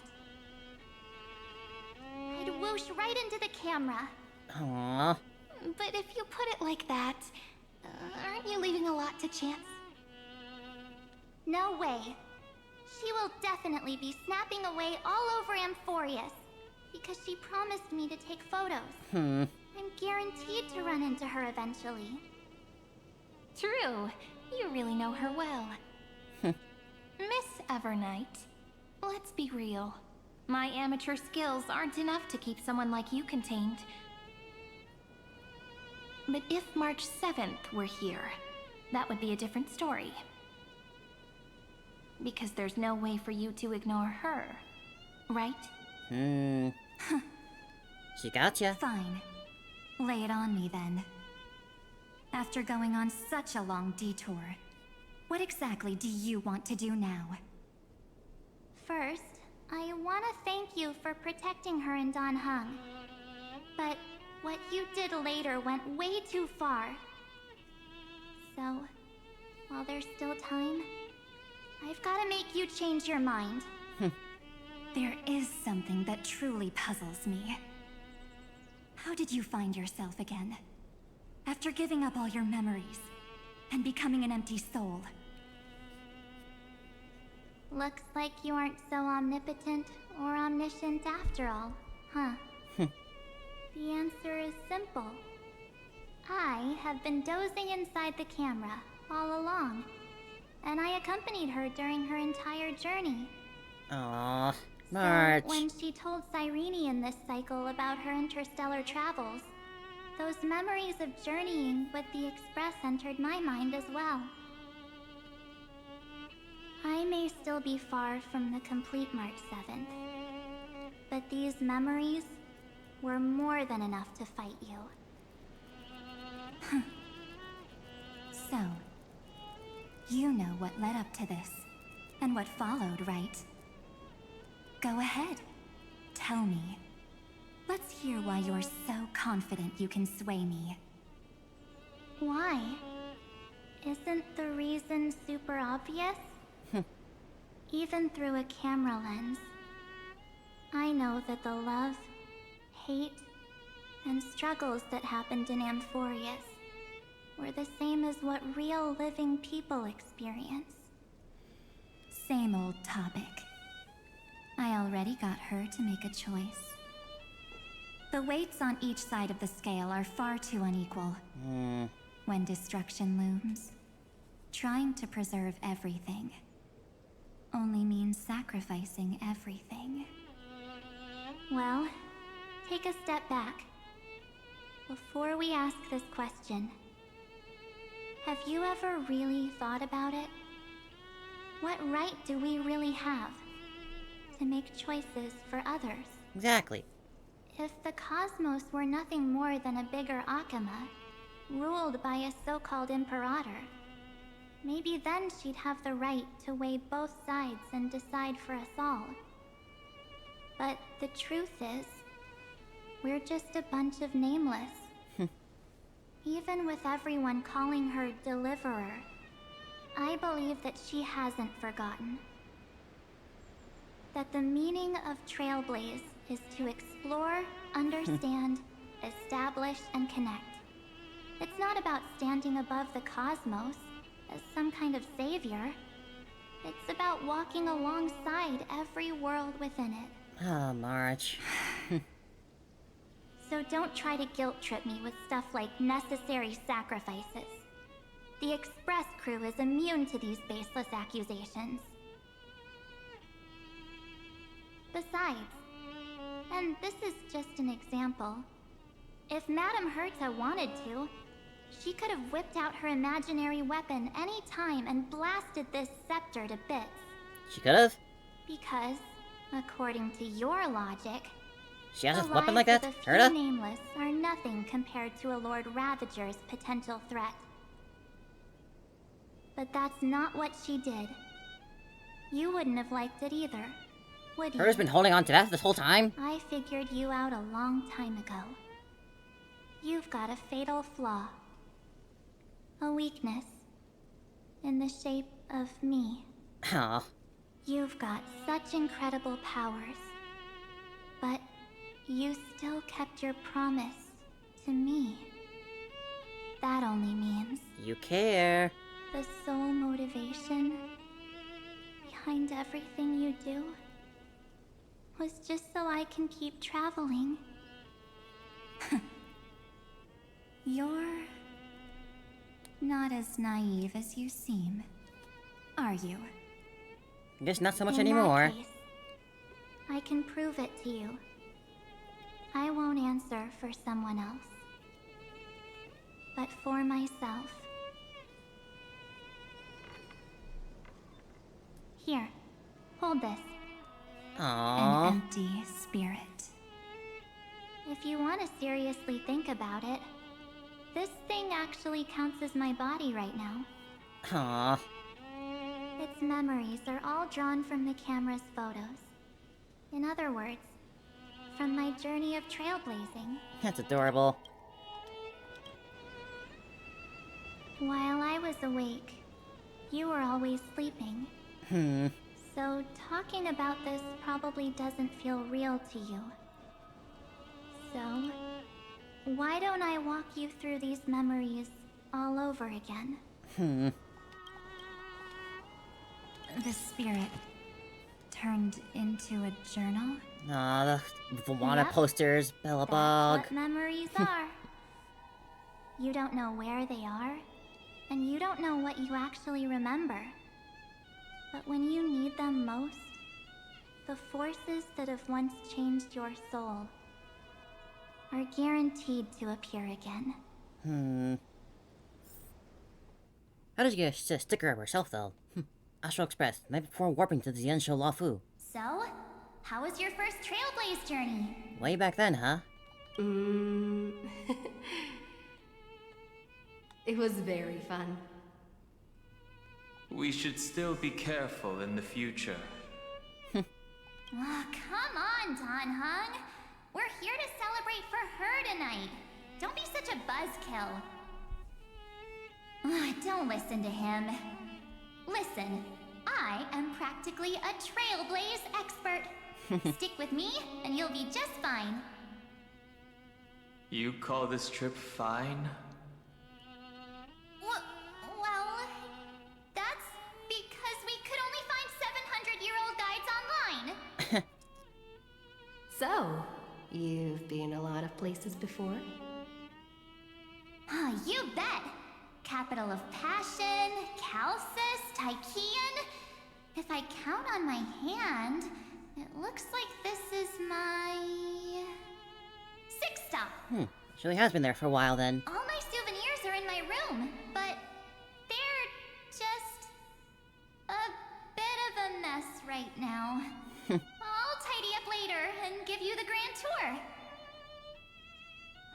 I'd whoosh right into the camera. Aww. But if you put it like that, aren't you leaving a lot to chance? No way. She will definitely be snapping away all over Amphoreous, because she promised me to take photos. I'm guaranteed to run into her eventually. True. You really know her well. Miss Evernight, let's be real. My amateur skills aren't enough to keep someone like you contained. But if March 7th were here, that would be a different story. Because there's no way for you to ignore her, right? She gotcha. Fine. Lay it on me then. After going on such a long detour, what exactly do you want to do now? First, I want to thank you for protecting her in Dan Heng. But what you did later went way too far. So, while there's still time, I've got to make you change your mind. There is something that truly puzzles me. How did you find yourself again? After giving up all your memories and becoming an empty soul. Looks like you aren't so omnipotent or omniscient after all, huh? The answer is simple. I have been dozing inside the camera all along, and I accompanied her during her entire journey. Aww. March. So when she told Cyrene in this cycle about her interstellar travels, those memories of journeying with the Express entered my mind as well. I may still be far from the complete March 7th, but these memories were more than enough to fight you. So, you know what led up to this, and what followed, right? Go ahead. Tell me. Let's hear why you're so confident you can sway me. Why? Isn't the reason super obvious? Even through a camera lens, I know that the love, hate, and struggles that happened in Amphoreous were the same as what real living people experience. Same old topic. I already got her to make a choice. The weights on each side of the scale are far too unequal. When destruction looms, trying to preserve everything only means sacrificing everything. Well, take a step back. Before we ask this question, have you ever really thought about it? What right do we really have to make choices for others? Exactly. If the cosmos were nothing more than a bigger Akama, ruled by a so-called Imperator, maybe then she'd have the right to weigh both sides and decide for us all. But the truth is, we're just a bunch of nameless. Even with everyone calling her Deliverer, I believe that she hasn't forgotten. That the meaning of Trailblaze is to explore, understand, establish, and connect. It's not about standing above the cosmos as some kind of savior. It's about walking alongside every world within it. Oh, March. So don't try to guilt trip me with stuff like necessary sacrifices. The Express crew is immune to these baseless accusations. Besides, And this is just an example. If Madame Herta wanted to, she could have whipped out her imaginary weapon any time and blasted this scepter to bits. She could have? Because, according to your logic, She has the a weapon like that? lives of the Herta? few nameless are nothing compared to a Lord Ravager's potential threat. But that's not what she did. You wouldn't have liked it either, would you? Herta's been holding on to that this whole time? I figured you out a long time ago. You've got a fatal flaw. A weakness. In the shape of me. Aw. You've got such incredible powers. But you still kept your promise to me. That only means You care. the sole motivation behind everything you do was just so I can keep traveling. You're not as naive as you seem, are you? I guess not so much In anymore. that case, I can prove it to you. I won't answer for someone else, but for myself. Here, hold this. Aww. An empty spirit. If you want to seriously think about it, this thing actually counts as my body right now. Aww. Its memories are all drawn from the camera's photos. In other words, from my journey of trailblazing. That's adorable. While I was awake, you were always sleeping. So talking about this probably doesn't feel real to you. So, why don't I walk you through these memories all over again? The spirit turned into a journal? Aw, the Vana Yep. posters, That's Bellabog. what memories are. You don't know where they are, and you don't know what you actually remember. But when you need them most, the forces that have once changed your soul are guaranteed to appear again. How did you get a sticker of herself, though? Astral Express, the night before warping to the Zensho Lafu. So, how was your first Trailblaze journey? Way back then, huh? It was very fun. We should still be careful in the future. Oh, come on, Don Hung. We're here to celebrate for her tonight. Don't be such a buzzkill. Don't listen to him. Listen, I am practically a Trailblaze expert. Stick with me, and you'll be just fine. You call this trip fine? Well, that's because we could only find 700-year-old guides online. So, you've been a lot of places before? You bet! Capital of Passion, Calcis, Tychean. If I count on my hand, it looks like this is my 6th stop. She really has been there for a while then. All my souvenirs are in my room, but they're just a bit of a mess right now. I'll tidy up later and give you the grand tour.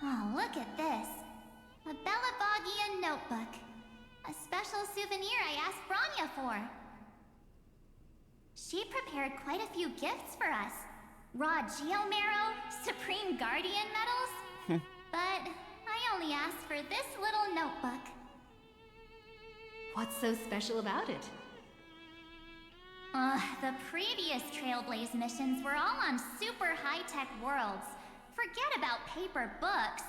Oh, look at this. A Bellabogian notebook. A special souvenir I asked Branya for. She prepared quite a few gifts for us. Raw Geomarrow, Supreme Guardian medals. But I only asked for this little notebook. What's so special about it? The previous Trailblaze missions were all on super high-tech worlds. Forget about paper books.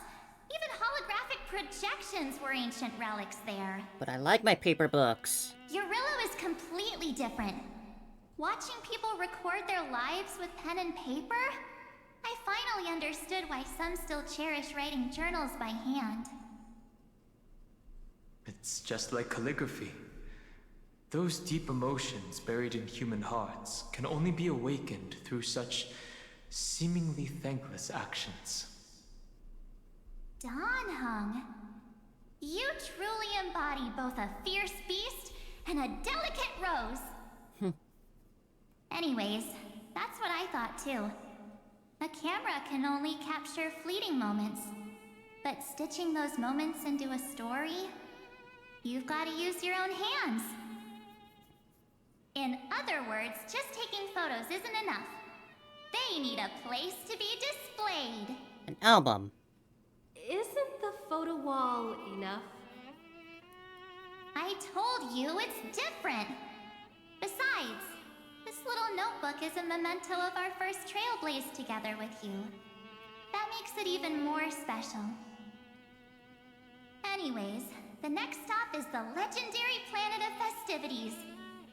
Even holographic projections were ancient relics there. But I like my paper books. Eurillo is completely different. Watching people record their lives with pen and paper, I finally understood why some still cherish writing journals by hand. It's just like calligraphy. Those deep emotions buried in human hearts can only be awakened through such seemingly thankless actions. Danheng, you truly embody both a fierce beast and a delicate rose. Anyways, that's what I thought too. A camera can only capture fleeting moments, but stitching those moments into a story, you've got to use your own hands. In other words, just taking photos isn't enough. They need a place to be displayed. An album. Isn't the photo wall enough? I told you it's different. Besides, this little notebook is a memento of our first Trailblaze together with you. That makes it even more special. Anyways, the next stop is the legendary planet of festivities,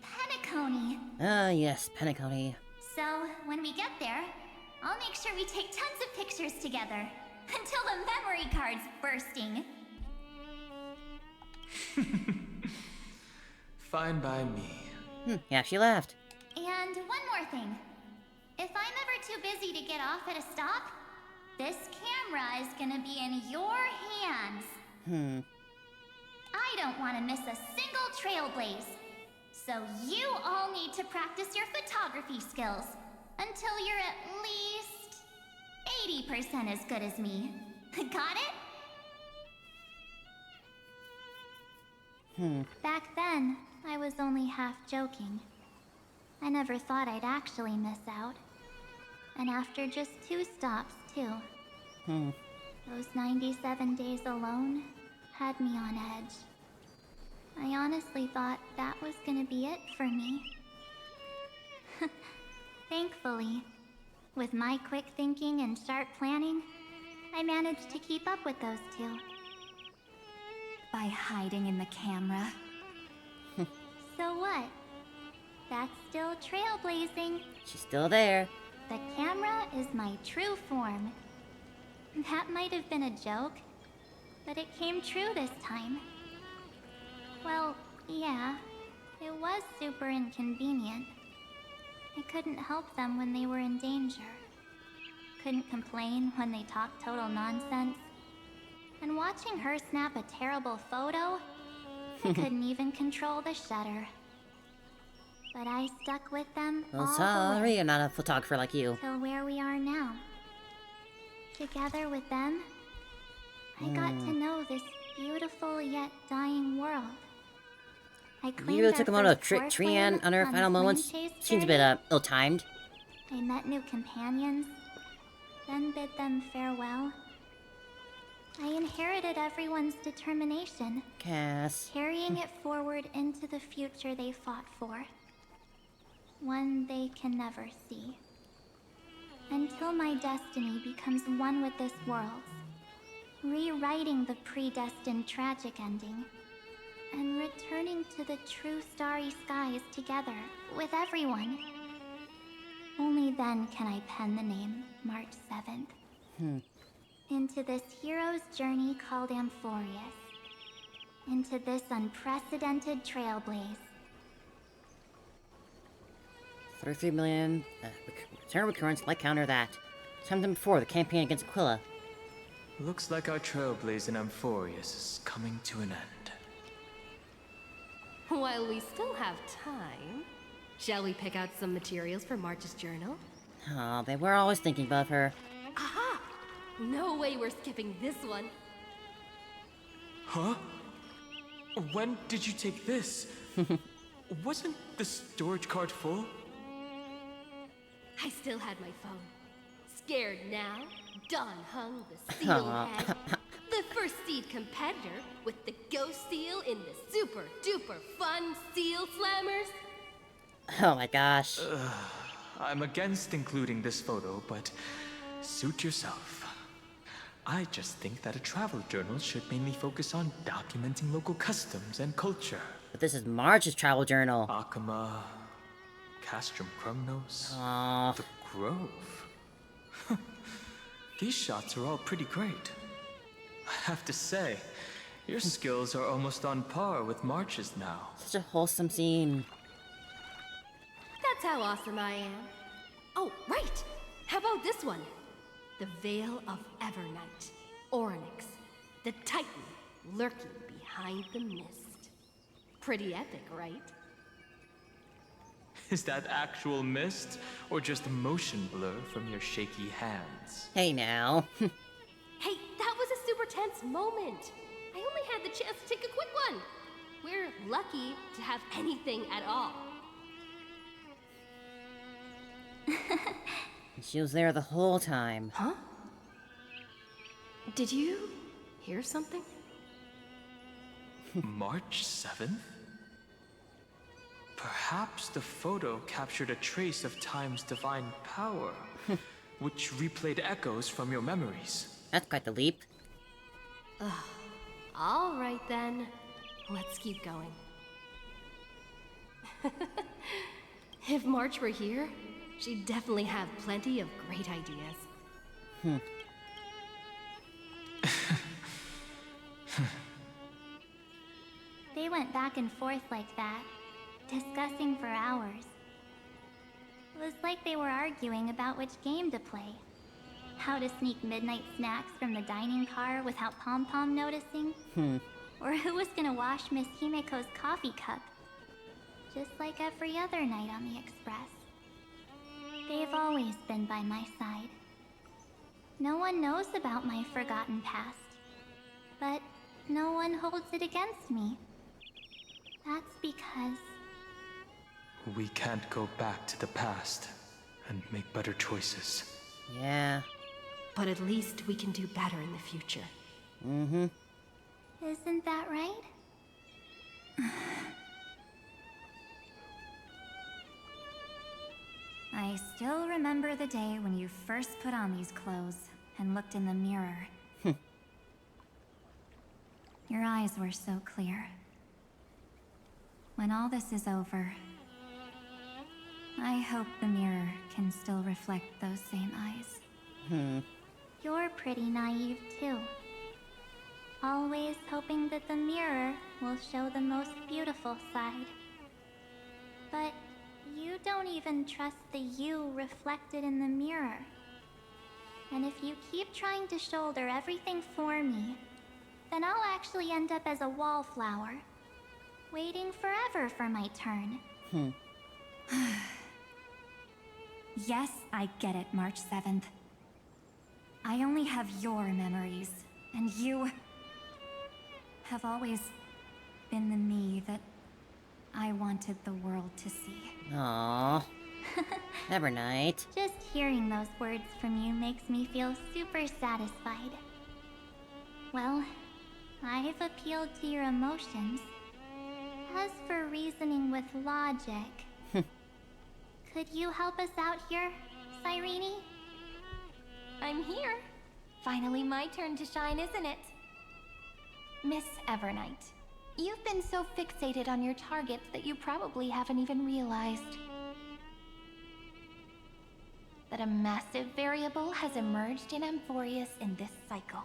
Penacony. Ah, yes, Penacony. So, when we get there, I'll make sure we take tons of pictures together. Until the memory card's bursting. Fine by me. Yeah, she laughed. And one more thing. If I'm ever too busy to get off at a stop, this camera is gonna be in your hands. I don't want to miss a single Trailblaze. So you all need to practice your photography skills until you're at least 80% as good as me. Got it? Back then, I was only half joking. I never thought I'd actually miss out. And after just 2 stops, too. Those 97 days alone had me on edge. I honestly thought that was gonna be it for me. Thankfully, with my quick thinking and sharp planning, I managed to keep up with those 2. By hiding in the camera. So what? That's still trailblazing. She's still there. The camera is my true form. That might have been a joke, but it came true this time. Well, yeah, it was super inconvenient. I couldn't help them when they were in danger. Couldn't complain when they talked total nonsense. And watching her snap a terrible photo, I couldn't even control the shutter. But I stuck with them Well, all the sorry, way I'm not a photographer like you. till where we are now. Together with them, I got to know this beautiful yet dying world. I You claimed really our took him on a first trick floor Trian plan on her the final moments. Flame Chase Seems a journey. bit, ill-timed. I met new companions, then bid them farewell. I inherited everyone's determination, Cass. carrying it forward into the future they fought for. One they can never see. Until my destiny becomes one with this world's, rewriting the predestined tragic ending, and returning to the true starry skies together with everyone. Only then can I pen the name March 7th. Into this hero's journey called Amphoreous. Into this unprecedented trailblaze. 33 million. Return recurrence, like counter that. Sometime before the campaign against Aquila. Looks like our Trailblaze in Amphoreous is coming to an end. While we still have time, shall we pick out some materials for March's journal? Oh, they were always thinking about her. Aha! No way we're skipping this one. Huh? When did you take this? Wasn't the storage card full? I still had my phone. Scared now? Danheng, the seal head. The first seed competitor with the ghost seal in the super duper fun seal slammers. Oh my gosh. I'm against including this photo, but suit yourself. I just think that a travel journal should mainly focus on documenting local customs and culture. But this is March's travel journal. Akama, Castrum Krumnos, Aww. the Grove. These shots are all pretty great. I have to say, your skills are almost on par with March's now. Such a wholesome scene. That's how awesome I am. Oh, right! How about this one? The Veil of Evernight. Onyx, the Titan lurking behind the mist. Pretty epic, right? Is that actual mist, or just a motion blur from your shaky hands? Hey now. Hey, that was a super tense moment. I only had the chance to take a quick one. We're lucky to have anything at all. She was there the whole time. Huh? Did you hear something? March 7th? Perhaps the photo captured a trace of time's divine power, which replayed echoes from your memories. That's quite the leap. All right then, let's keep going. If March were here, she'd definitely have plenty of great ideas. They went back and forth like that, discussing for hours. It was like they were arguing about which game to play. How to sneak midnight snacks from the dining car without Pom-Pom noticing. Or who was gonna wash Miss Himiko's coffee cup. Just like every other night on the Express. They've always been by my side. No one knows about my forgotten past. But no one holds it against me. That's because... We can't go back to the past and make better choices. Yeah. But at least we can do better in the future. Isn't that right? I still remember the day when you first put on these clothes and looked in the mirror. Your eyes were so clear. When all this is over, I hope the mirror can still reflect those same eyes. You're pretty naive too. Always hoping that the mirror will show the most beautiful side. But you don't even trust the you reflected in the mirror. And if you keep trying to shoulder everything for me, then I'll actually end up as a wallflower, waiting forever for my turn. Yes, I get it, March 7th. I only have your memories, and you have always been the me that I wanted the world to see. Aww. Evernight. Just hearing those words from you makes me feel super satisfied. Well, I've appealed to your emotions. As for reasoning with logic, could you help us out here, Cyrene? I'm here. Finally my turn to shine, isn't it? Miss Evernight, you've been so fixated on your targets that you probably haven't even realized that a massive variable has emerged in Amphoreous in this cycle.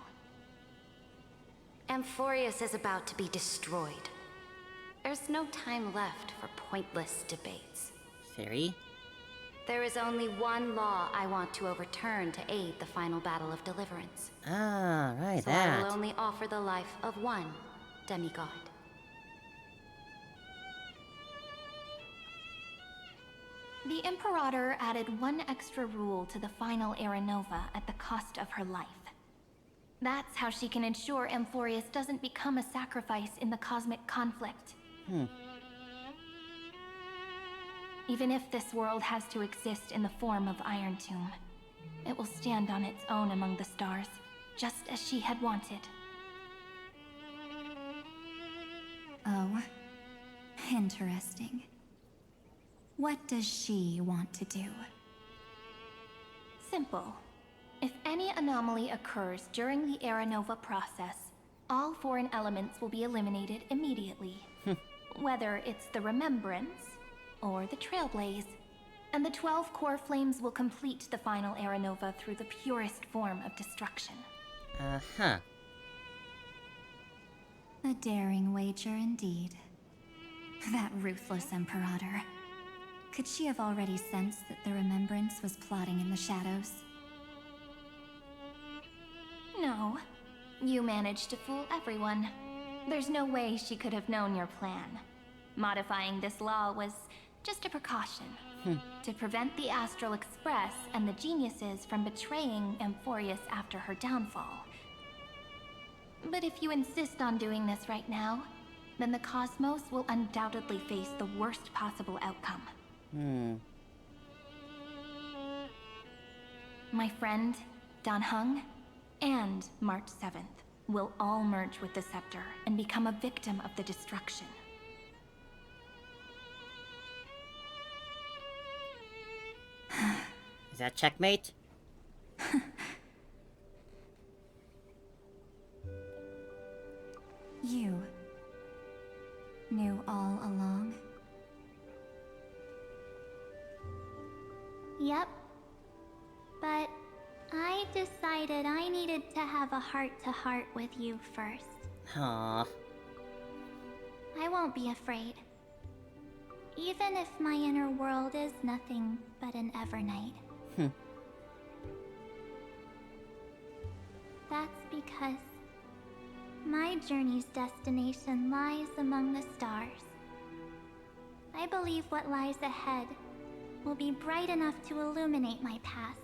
Amphoreous is about to be destroyed. There's no time left for pointless debates. Siri? There is only one law I want to overturn to aid the final battle of deliverance. Ah, right, So I that. will only offer the life of one demigod. The Imperator added one extra rule to the final Aeronova at the cost of her life. That's how she can ensure Amphoreous doesn't become a sacrifice in the cosmic conflict. Even if this world has to exist in the form of Iron Tomb, it will stand on its own among the stars, just as she had wanted. Oh, interesting. What does she want to do? Simple. If any anomaly occurs during the Aeronova process, all foreign elements will be eliminated immediately. Whether it's the Remembrance or the Trailblaze, and the 12 core flames will complete the final Aeronova through the purest form of destruction. Uh-huh. A daring wager indeed. That ruthless Imperator. Could she have already sensed that the Remembrance was plotting in the shadows? No. You managed to fool everyone. There's no way she could have known your plan. Modifying this law was just a precaution. To prevent the Astral Express and the geniuses from betraying Amphoreous after her downfall. But if you insist on doing this right now, then the cosmos will undoubtedly face the worst possible outcome. My friend, Dan Heng, and March 7th will all merge with the Scepter and become a victim of the destruction. Is that checkmate? You knew all along? Yep. But I decided I needed to have a heart-to-heart with you first. Aww. I won't be afraid. Even if my inner world is nothing but an Evernight. That's because my journey's destination lies among the stars. I believe what lies ahead will be bright enough to illuminate my past.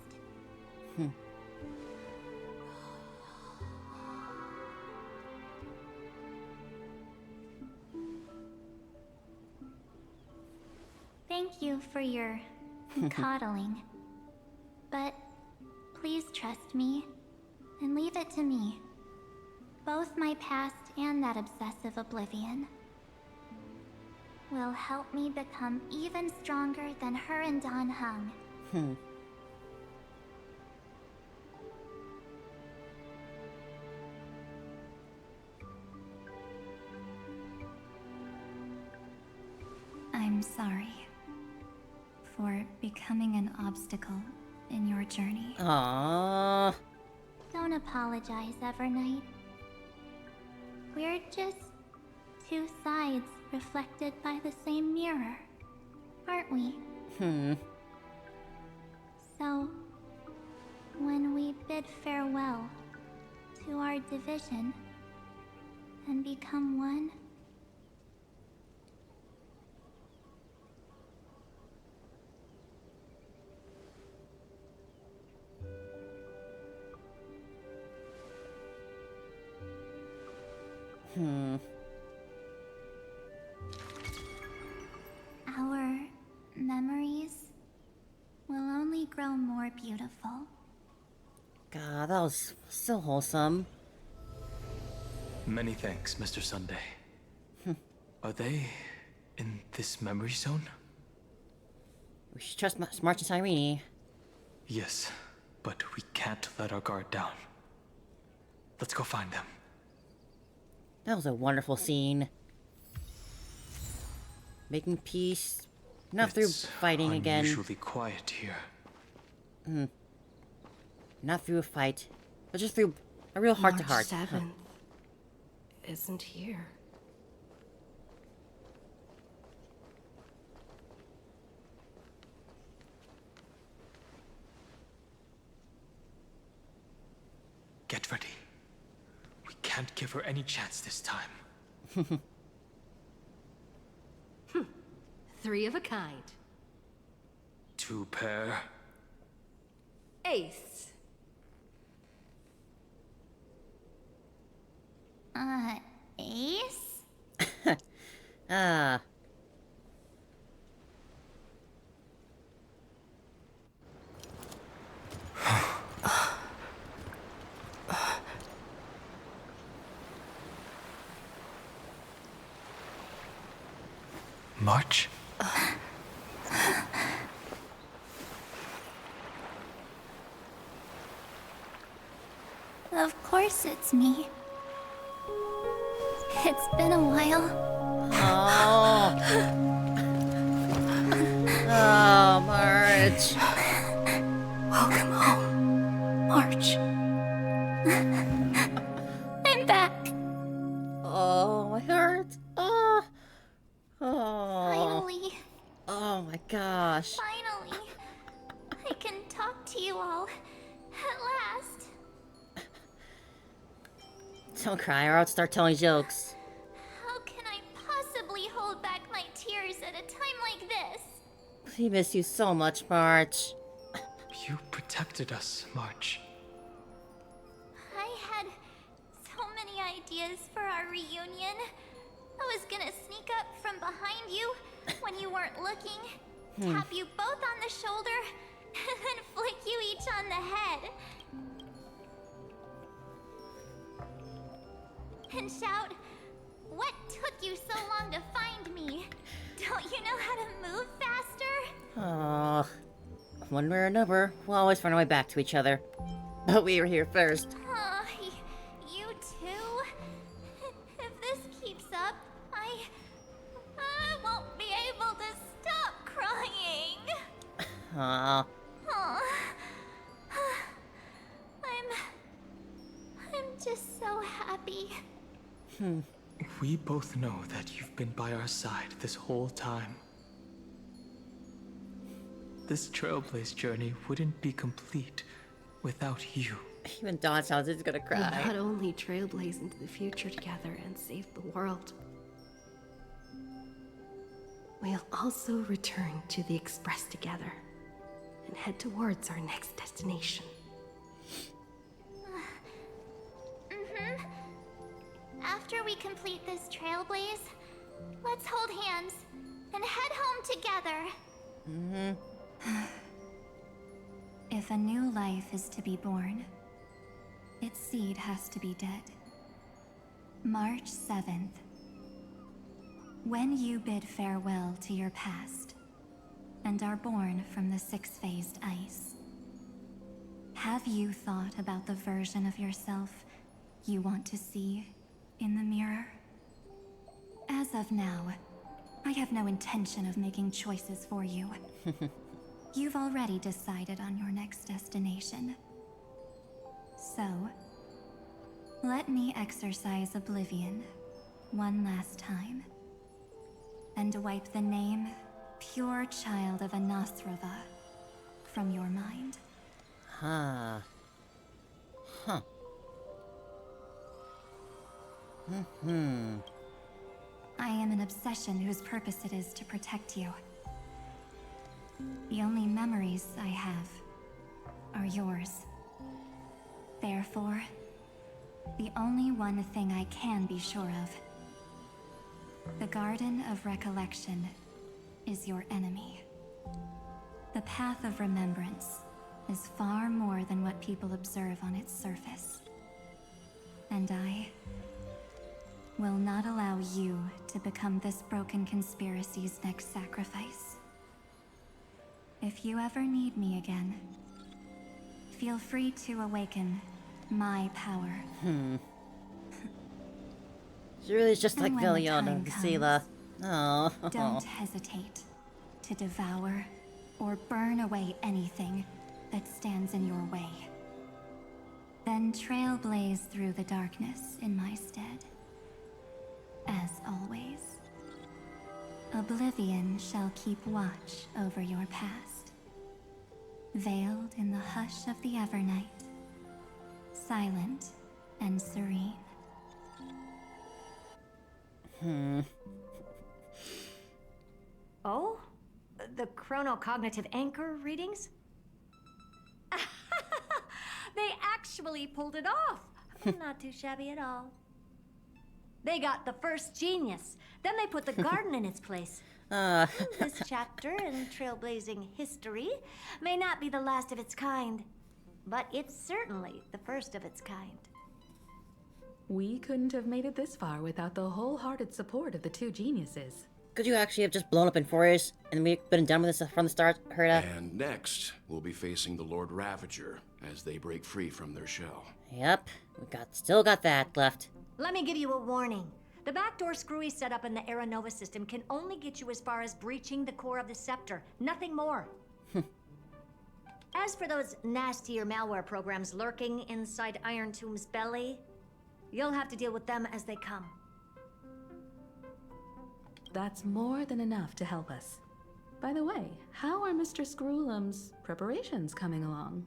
Thank you for your coddling. But please trust me and leave it to me. Both my past and that obsessive oblivion will help me become even stronger than her and Dan Heng. I'm sorry for becoming an obstacle in your journey. Aww. Don't apologize, Evernight. We're just two sides reflected by the same mirror, aren't we? So, when we bid farewell to our division and become one, our memories will only grow more beautiful. God, that was so wholesome. Many thanks, Mr. Sunday. Are they in this memory zone? We should trust March and Cyrene. Yes, but we can't let our guard down. Let's go find them. That was a wonderful scene. Making peace. Not through fighting again. It's unusually quiet here. Not through a fight, but just through a real heart-to-heart. March 7th isn't here. Get ready. We can't give her any chance this time. Three of a kind. Two pair. Ace. Ace? March? Of course it's me. It's been a while. Oh. Oh, March. Welcome home, March. I'm back. Oh, my heart. Oh. Oh. Finally. Oh my gosh. Finally. I can talk to you all. At last. Don't cry or I'll start telling jokes. How can I possibly hold back my tears at a time like this? We miss you so much, March. You protected us, March. I had so many ideas for our reunion. I was gonna sneak up from behind you when you weren't looking, tap you both on the shoulder, and then flick you each on the head. And shout, "What took you so long to find me? Don't you know how to move faster?" Aww. One way or another, we'll always find our way back to each other. But we were here first. Aw, you too? If this keeps up, I won't be able to stop crying. Aww. Aw. I'm just so happy. We both know that you've been by our side this whole time. This Trailblaze journey wouldn't be complete without you. Even Dawn sounds is gonna We'll cry. not only trailblaze into the future together and save the world, we'll also return to the Express together and head towards our next destination. After we complete this trailblaze, let's hold hands and head home together. If a new life is to be born, its seed has to be dead. March 7th. When you bid farewell to your past and are born from the six-phased ice, have you thought about the version of yourself you want to see in the mirror? As of now, I have no intention of making choices for you. You've already decided on your next destination. So, let me exercise oblivion one last time and wipe the name Pure Child of Anasrava from your mind. Huh. I am an obsession whose purpose it is to protect you. The only memories I have are yours. Therefore, the only one thing I can be sure of, the Garden of Recollection is your enemy. The Path of Remembrance is far more than what people observe on its surface. And I will not allow you to become this broken conspiracy's next sacrifice. If you ever need me again, feel free to awaken my power. She really is just And like when the Viliana, time Vasila. Oh. Don't hesitate to devour or burn away anything that stands in your way. Then trailblaze through the darkness in my stead. As always, oblivion shall keep watch over your past, veiled in the hush of the Evernight, silent and serene. Oh? The chronocognitive anchor readings? They actually pulled it off. Not too shabby at all. They got the first genius. Then they put the garden in its place. This chapter in trailblazing history may not be the last of its kind, but it's certainly the first of its kind. We couldn't have made it this far without the wholehearted support of the two geniuses. Could you actually have just blown up Amphoreous and we've been done with this from the start, Herta? And next, we'll be facing the Lord Ravager as they break free from their shell. Yep, still got that left. Let me give you a warning. The backdoor screwy setup in the Era Nova system can only get you as far as breaching the core of the scepter, nothing more. As for those nastier malware programs lurking inside Iron Tomb's belly, you'll have to deal with them as they come. That's more than enough to help us. By the way, how are Mr. Screwlum's preparations coming along?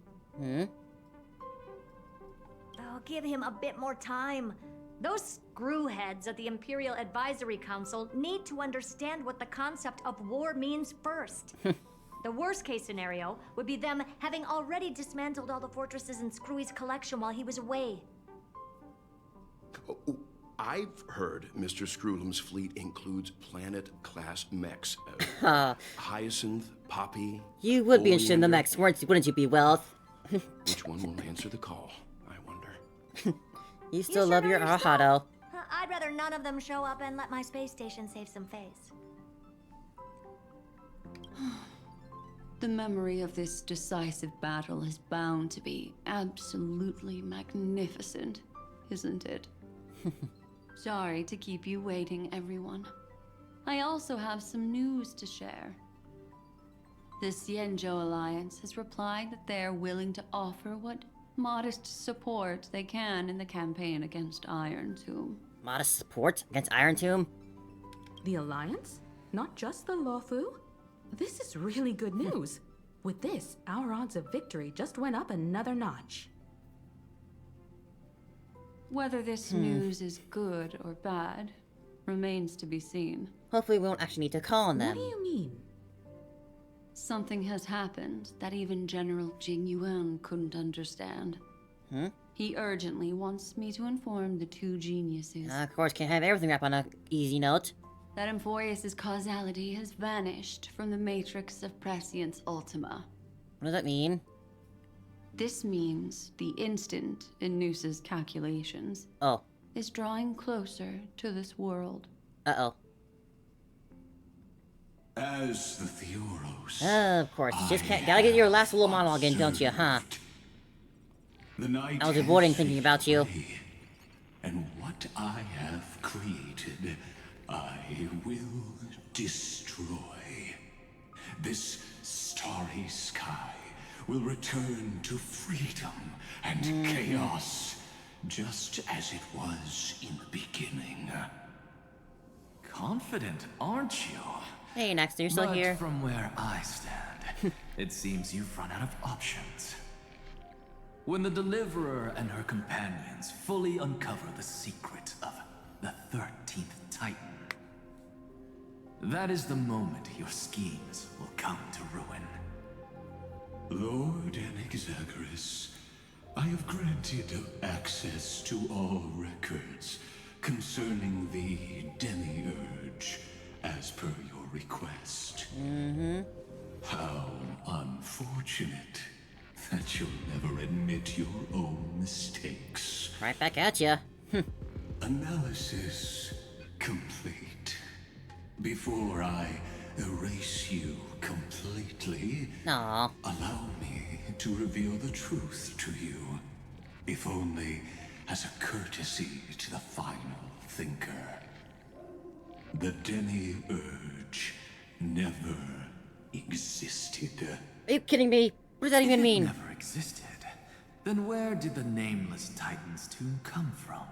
Oh, give him a bit more time. Those screwheads at the Imperial Advisory Council need to understand what the concept of war means first. The worst case scenario would be them having already dismantled all the fortresses in Screwy's collection while he was away. Oh, I've heard Mr. Screwlum's fleet includes planet-class mechs. Hyacinth, Poppy... You would be interested in the mechs, wouldn't you be, Wealth? Which one will answer the call, I wonder? You still love your Arahado. I'd rather none of them show up and let my space station save some face. The memory of this decisive battle is bound to be absolutely magnificent, isn't it? Sorry to keep you waiting, everyone. I also have some news to share. The Xianzhou Alliance has replied that they are willing to offer what modest support they can in the campaign against Iron Tomb. Modest support against Iron Tomb? The Alliance? Not just the Luofu? This is really good news. With this, our odds of victory just went up another notch. Whether this news is good or bad remains to be seen. Hopefully we won't actually need to call on them. What do you mean? Something has happened that even General Jing Yuan couldn't understand. He urgently wants me to inform the two geniuses. Of course, can't have everything wrap on a easy note. That Amphoreous' causality has vanished from the matrix of Prescience Ultima. What does that mean? This means the instant in Noose's calculations is drawing closer to this world. Uh-oh. As the Theoros, Of course. You just gotta get your last little monologue in, don't you, huh? I was avoiding thinking about you. And what I have created, I will destroy. This starry sky will return to freedom and chaos, just as it was in the beginning. Confident, aren't you? Hey, Naxton, you're still here. From where I stand, it seems you've run out of options. When the Deliverer and her companions fully uncover the secret of the 13th Titan, that is the moment your schemes will come to ruin. Lord Anexagorus, I have granted access to all records concerning the Demiurge, as per your request. How unfortunate that you'll never admit your own mistakes. Right back at ya. Analysis complete. Before I erase you completely, Aww. allow me to reveal the truth to you, if only as a courtesy to the final thinker. The Demiurge never existed. Are you kidding me? What does that even mean? Never existed. Then where did the nameless Titan's tomb come from?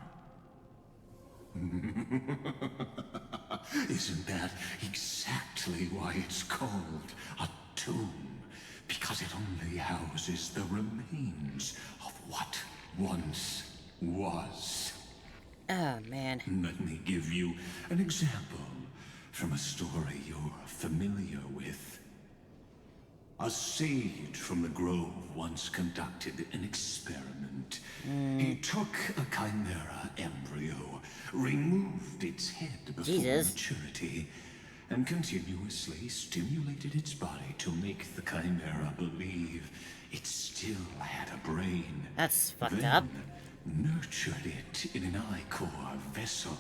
Isn't that exactly why it's called a tomb? Because it only houses the remains of what once was. Oh, man. Let me give you an example from a story you're familiar with. A sage from the grove once conducted an experiment. He took a chimera embryo, removed its head before maturity, and continuously stimulated its body to make the chimera believe it still had a brain. That's fucked up. Nurtured it in an ichor vessel.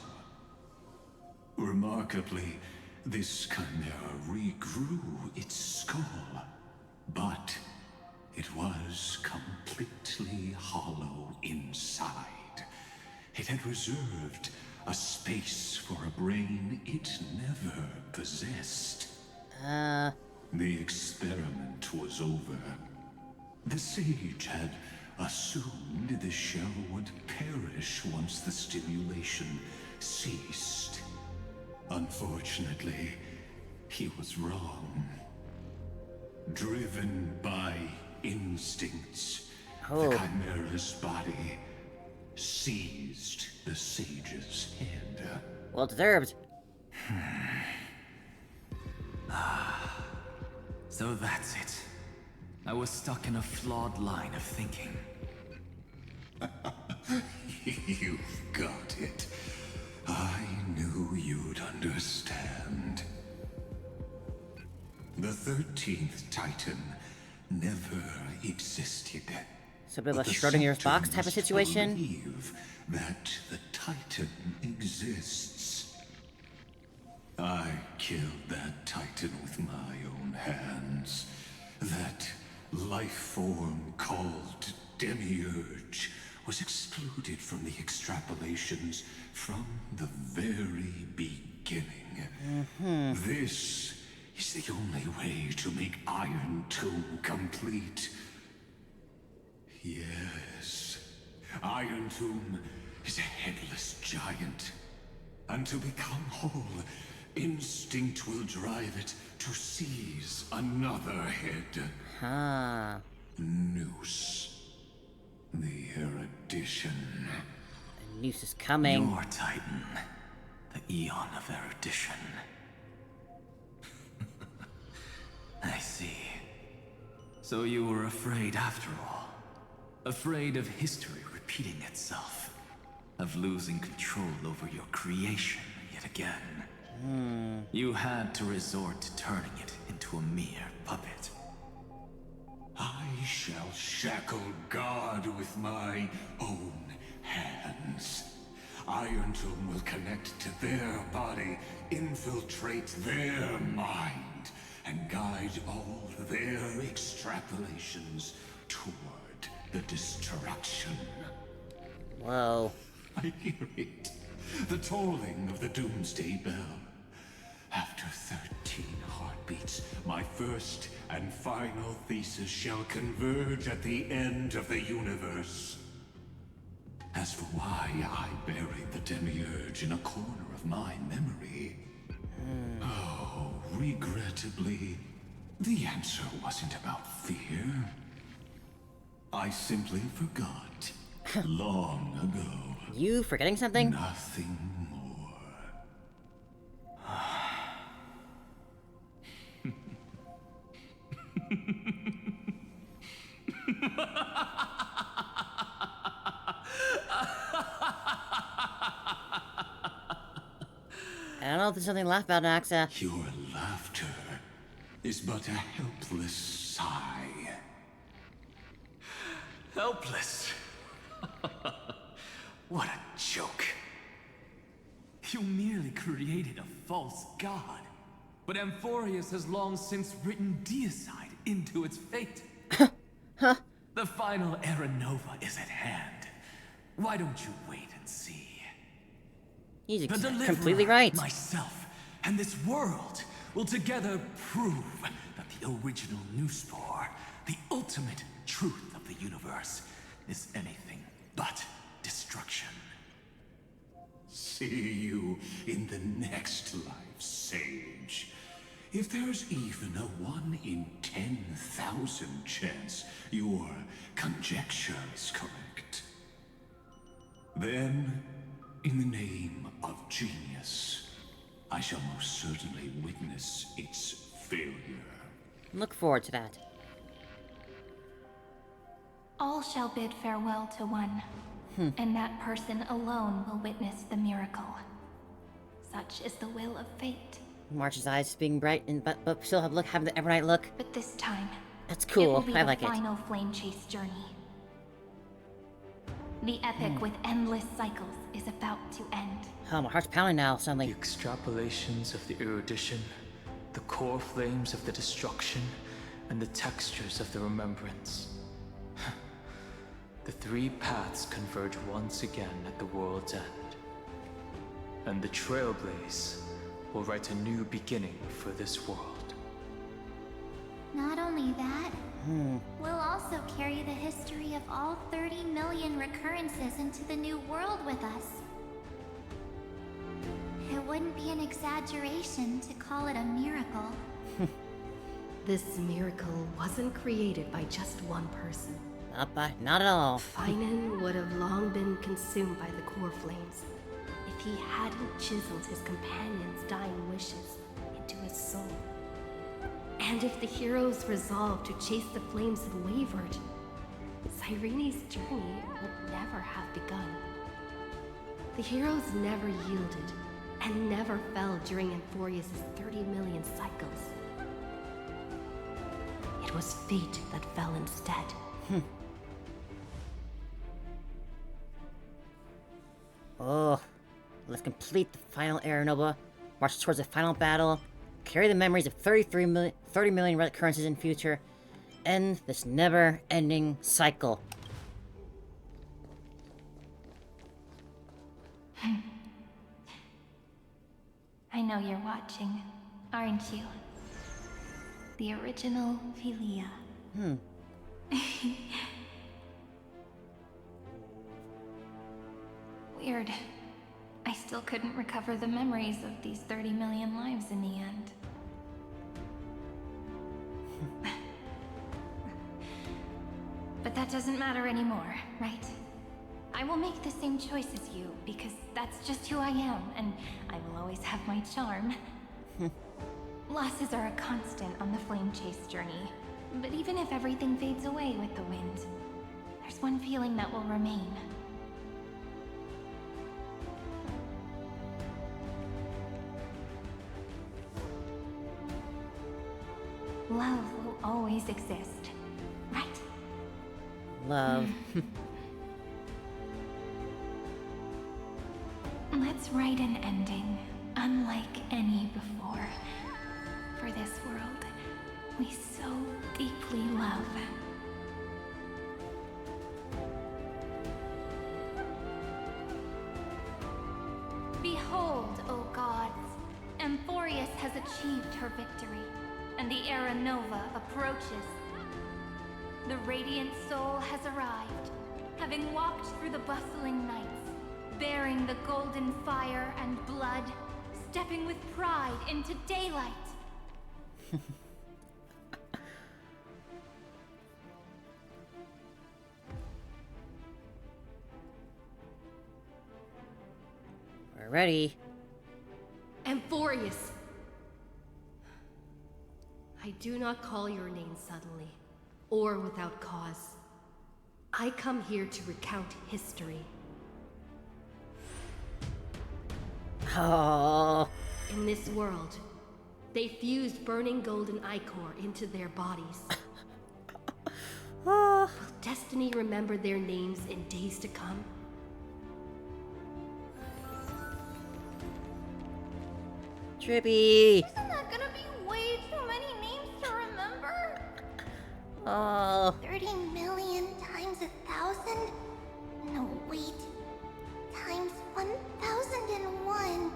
Remarkably, this chimera regrew its skull, but it was completely hollow inside. It had reserved a space for a brain it never possessed. The experiment was over. The sage had assumed the shell would perish once the stimulation ceased. Unfortunately, he was wrong. Driven by instincts, the chimera's body seized the sage's head. Well deserved. So that's it. I was stuck in a flawed line of thinking. You've got it. I knew you'd understand. The 13th Titan never existed. So a bit of a But the Schrodinger's box type of Saturns situation? believe that the Titan exists. I killed that Titan with my own hands. That life form called Demiurge was excluded from the extrapolations from the very beginning. This is the only way to make Iron Tomb complete. Yes, Iron Tomb is a headless giant. And to become whole, instinct will drive it to seize another head. Huh. Noose. The erudition. The noose is coming. Your Titan. The Aeon of Erudition. I see. So you were afraid after all. Afraid of history repeating itself. Of losing control over your creation yet again. You had to resort to turning it into a mere puppet. I shall shackle God with my own hands. Iron Tomb will connect to their body, infiltrate their mind, and guide all their extrapolations toward the destruction. Whoa. I hear it. The tolling of the Doomsday Bell. After 13 heartbeats, my first and final thesis shall converge at the end of the universe. As for why I buried the Demiurge in a corner of my memory, oh, regrettably, the answer wasn't about fear. I simply forgot long ago. You forgetting something? Nothing more. I don't know if there's something to laugh about, Naxa. Your laughter is but a helpless sigh. Helpless? What a joke. You merely created a false god. But Amphoreous has long since written deicide into its fate. The final Era Nova is at hand. Why don't you wait and see? He's The Deliverer, completely right. myself, and this world will together prove that the original Newspore, the ultimate truth of the universe, is anything but destruction. See you in the next life, Sage. If there's even a 1 in 10,000 chance your conjecture is correct, then, in the name of genius, I shall most certainly witness its failure. Look forward to that. All shall bid farewell to one, and that person alone will witness the miracle. Such is the will of fate. March's eyes being bright, and but still having the Evernight look. But this time, That's it cool. will be I the like it. final flame chase journey. The epic with endless cycles is about to end. Oh, my heart's pounding now, The suddenly. extrapolations of the erudition, the core flames of the destruction, and the textures of the remembrance. The three paths converge once again at the world's end. And the Trailblazers will write a new beginning for this world. Not only that, we'll also carry the history of all 30 million recurrences into the new world with us. It wouldn't be an exaggeration to call it a miracle. This miracle wasn't created by just one person. Not at all. Finan would have long been consumed by the core flames if he hadn't chiseled his companion's dying wishes into his soul. And if the hero's resolve to chase the flames had wavered, Cyrene's journey would never have begun. The heroes never yielded and never fell during Amphoreous' 30 million cycles. It was fate that fell instead. Oh, let's complete the final Era Nova, march towards the final battle, carry the memories of 30 million red occurrences in future, end this never-ending cycle. I know you're watching, aren't you? The original Philia. Weird. I still couldn't recover the memories of these 30 million lives in the end. But that doesn't matter anymore, right? I will make the same choice as you, because that's just who I am, and I will always have my charm. Losses are a constant on the flame chase journey, but even if everything fades away with the wind, there's one feeling that will remain. Love will always exist, right? Love. Let's write an ending, unlike any before. For this world, we so deeply love. Behold, O gods, Amphoreous has achieved her victory, and the Era Nova approaches. The radiant soul has arrived, having walked through the bustling nights, bearing the golden fire and blood, stepping with pride into daylight. We're ready. Amphoreous! I do not call your name suddenly, or without cause. I come here to recount history. Oh. In this world, they fused burning golden ichor into their bodies. Will destiny remember their names in days to come? Trippy. Isn't that gonna be way too many names to remember? Oh. 30 million times 1,000? No, wait. Times 1,001.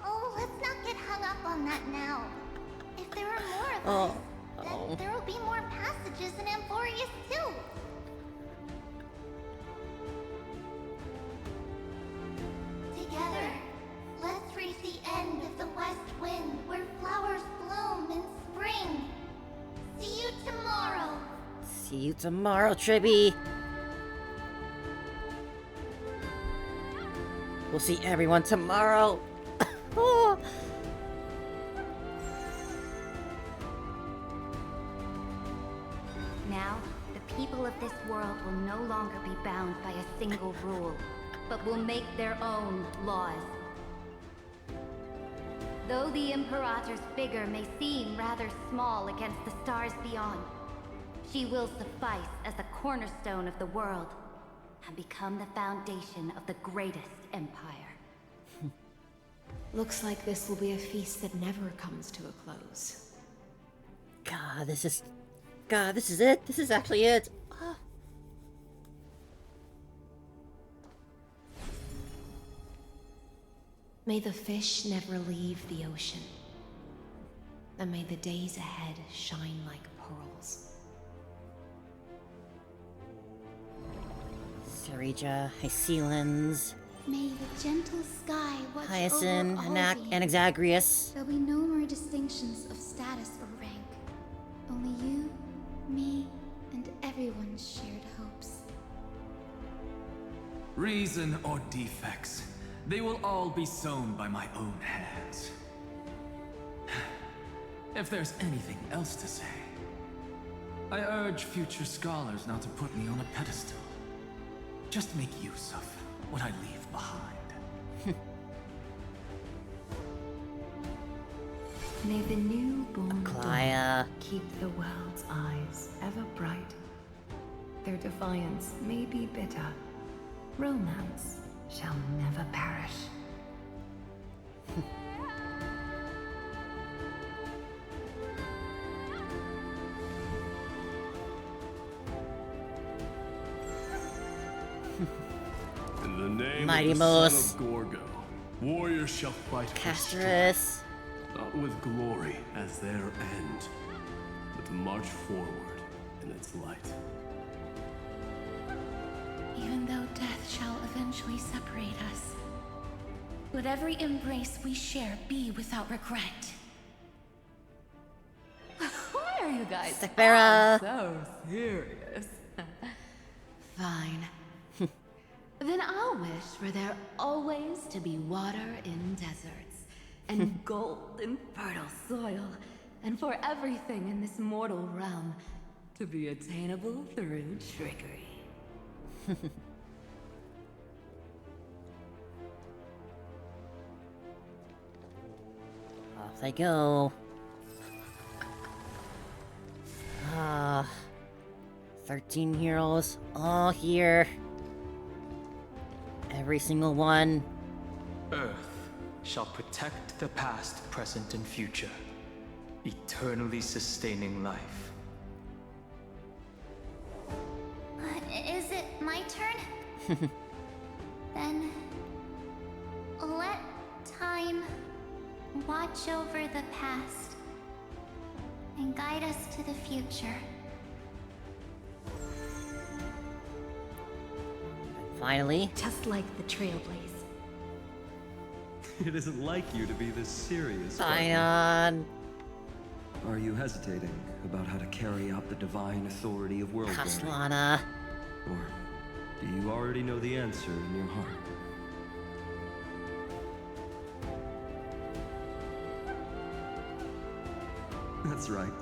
Oh, let's not get hung up on that now. If there are more of us, then there will be more passages in Amphoreous too. Together, let's reach the end of the west wind where flowers bloom in spring. See you tomorrow. See you tomorrow, Trippy. We'll see everyone tomorrow. Oh. Now, the people of this world will no longer be bound by a single rule, but will make their own laws. Though the Imperator's figure may seem rather small against the stars beyond, she will suffice as the cornerstone of the world and become the foundation of the greatest empire. Looks like this will be a feast that never comes to a close. God, this is it. This is actually it. May the fish never leave the ocean, and may the days ahead shine like pearls. Sarija, Hycelins, May the gentle sky watch Hyacinth, over all and Exagrius. There'll be no more distinctions of status or rank. Only you, me, and everyone's shared hopes. Reason or defects, they will all be sown by my own hands. If there's anything else to say, I urge future scholars not to put me on a pedestal. Just make use of what I leave behind. May the newborn Klaya. dawn keep the world's eyes ever bright. Their defiance may be bitter. Romance shall never perish. In the name Mighty of the Moose. son of Gorgo, warriors shall fight for Casterus. strength, not with glory as their end, but to march forward in its light. Even though death shall eventually separate us, let every embrace we share be without regret. Why are you guys Sakura. so serious? Fine. Then I'll wish for there always to be water in deserts, and gold in fertile soil, and for everything in this mortal realm to be attainable through trickery. Off they go. 13 heroes, all here. Every single one. Earth shall protect the past, present, and future, eternally sustaining life. Is it my turn? Then let time watch over the past and guide us to the future. Finally. Just like the Trailblaze. It isn't like you to be this serious. Aeon. Are you hesitating about how to carry out the divine authority of world building? Kaslana. Or do you already know the answer in your heart? That's right.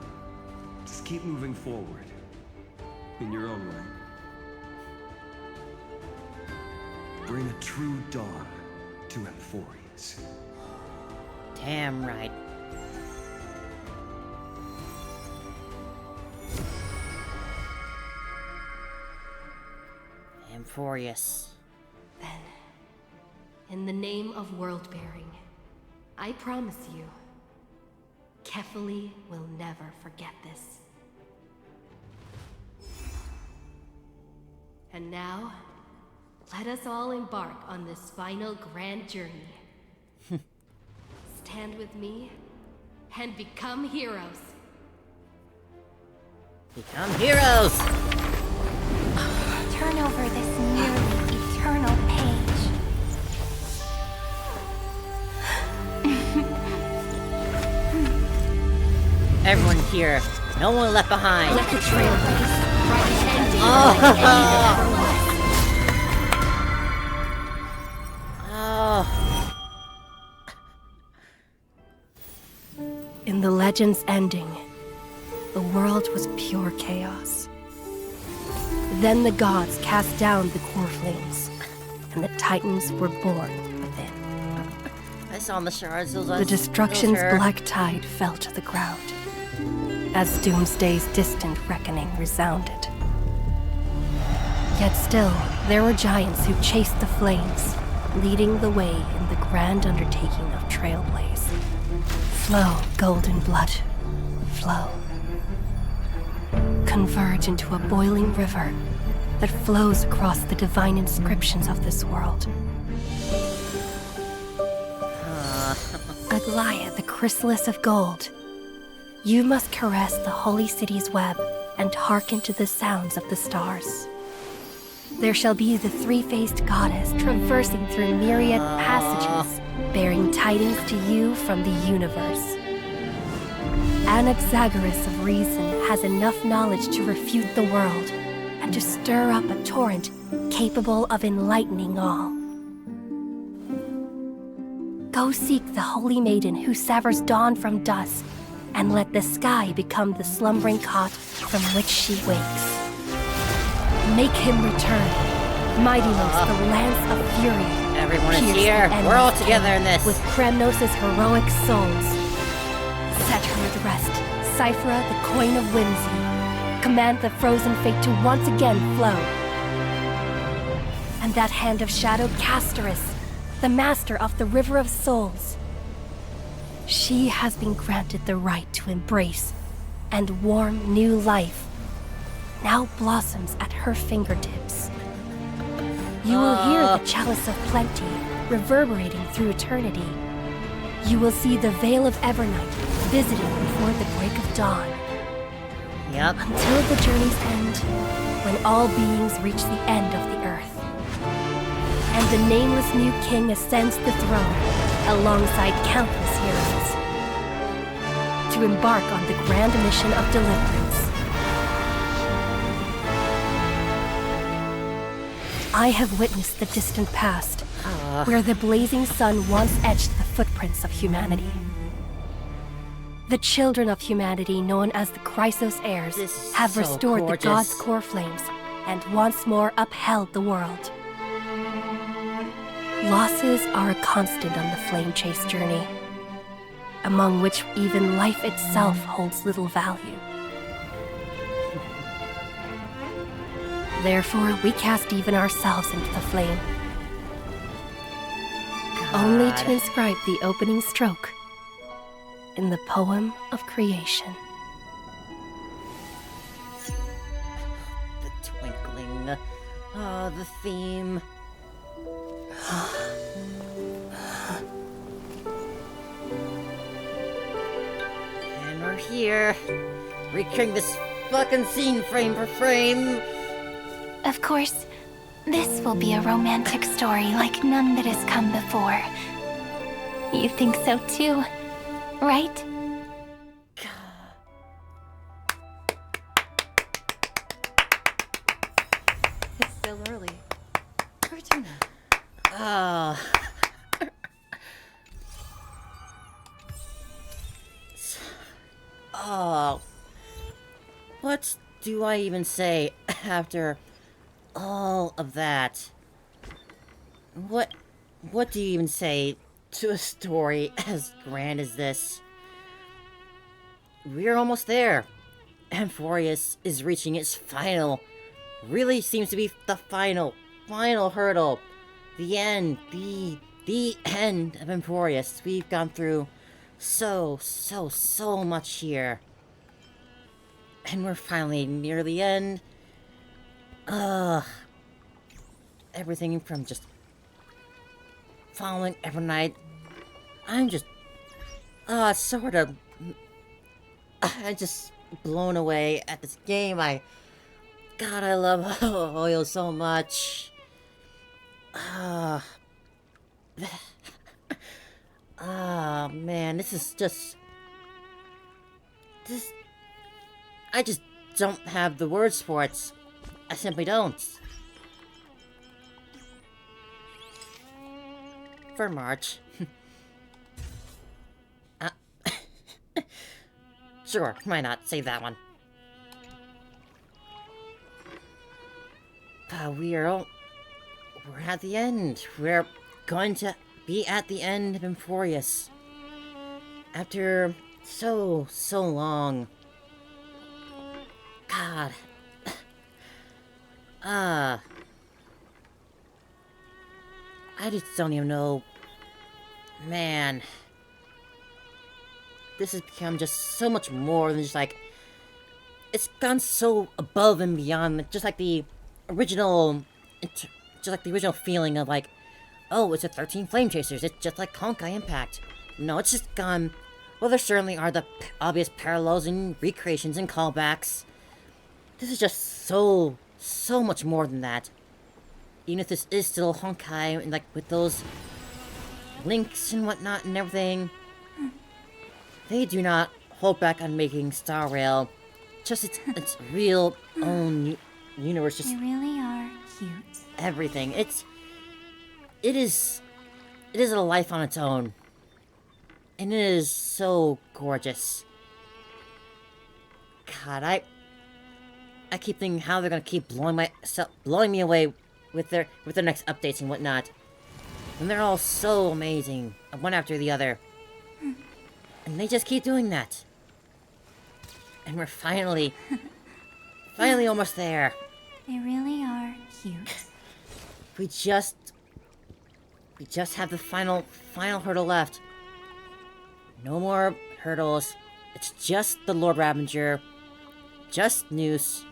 Just keep moving forward. In your own way. Bring a true dawn to Amphoreous. Damn right. Amphoreous. Then, in the name of world-bearing, I promise you, Kefali will never forget this. And now, let us all embark on this final grand journey. Stand with me and become heroes. Become heroes! Turn over this nearly eternal page. Everyone here. No one left behind. Let the Trailblazers write an ending Oh. like any ever was. In the legend's ending, the world was pure chaos. Then the gods cast down the core flames, and the titans were born within. I saw on the shards. The destruction's black tide fell to the ground, as Doomsday's distant reckoning resounded. Yet still, there were giants who chased the flames, leading the way in the grand undertaking of Trailblaze. Flow, golden blood, flow. Converge into a boiling river that flows across the divine inscriptions of this world. Aglaia, the chrysalis of gold. You must caress the holy city's web and hearken to the sounds of the stars. There shall be the three-faced goddess traversing through myriad passages, bearing tidings to you from the universe. Anaxagoras of reason has enough knowledge to refute the world and to stir up a torrent capable of enlightening all. Go seek the holy maiden who severs dawn from dusk, and let the sky become the slumbering cot from which she wakes. Make him return. Mightymost, the lance of fury. Everyone is here. We're all together in this. With Kremnos' heroic souls. Set her at rest. Cyphera, the coin of whimsy. Command the frozen fate to once again flow. And that hand of shadow, Castorus, the master of the River of Souls. She has been granted the right to embrace and warm new life. Now blossoms at her fingertips. You will hear the chalice of plenty reverberating through eternity. You will see the veil of Evernight visiting before the break of dawn. Yep. Until the journey's end, when all beings reach the end of the earth. And the nameless new king ascends the throne alongside countless heroes to embark on the grand mission of deliverance. I have witnessed the distant past, where the blazing sun once etched the footprints of humanity. The children of humanity, known as the Chrysos heirs, have restored the gods' core flames and once more upheld the world. Losses are a constant on the flame chase journey, among which even life itself holds little value. Therefore, we cast even ourselves into the flame, only to inscribe the opening stroke in the poem of creation. The twinkling. The theme. And we're here, recreating this fucking scene frame for frame. Of course, this will be a romantic story like none that has come before. You think so too, right? It's still early. Fortuna. What do I even say after all of that? What do you even say to a story as grand as this? We're almost there. Amphoreous is reaching its final, really seems to be the final hurdle. The end, the end of Amphoreous. We've gone through so much here. And we're finally near the end. Everything from just following Evernight. I'm just, I'm just blown away at this game. God, I love Oil so much. Man, this is just... I just don't have the words for it. I simply don't. For March. Sure, why not? Save that one. We're at the end. We're going to be at the end of Amphoreous. After so long. God. I just don't even know. Man. This has become just so much more than just like... It's gone so above and beyond, just like the original... Just like the original feeling of like, oh, it's a 13 Flame Chasers, it's just like Honkai Impact. No, it's just gone... Well, there certainly are the obvious parallels and recreations and callbacks. This is just so much more than that. Even if this is still Honkai, and like with those links and whatnot and everything, they do not hold back on making Star Rail just its real own universe. Just They really are cute. everything. It is a life on its own, and it is so gorgeous. God, I keep thinking how they're gonna keep blowing me away with their next updates and whatnot. And they're all so amazing, one after the other. And they just keep doing that. And we're finally almost there. They really are cute. We just have the final hurdle left. No more hurdles. It's just the Lord Ravager. Just Noose.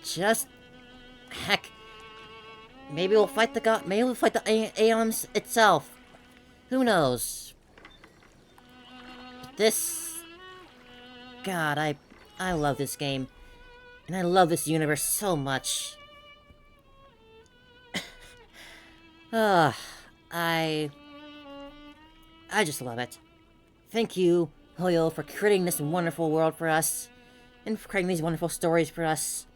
Just... Heck. Maybe we'll fight the god. Maybe we'll fight the Aeons itself. Who knows? But this... God, I love this game. And I love this universe so much. I just love it. Thank you, Hoyo, for creating this wonderful world for us. And for creating these wonderful stories for us.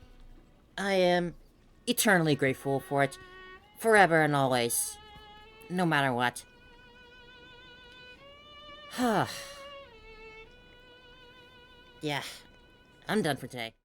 I am eternally grateful for it. Forever and always. No matter what. Yeah. I'm done for today.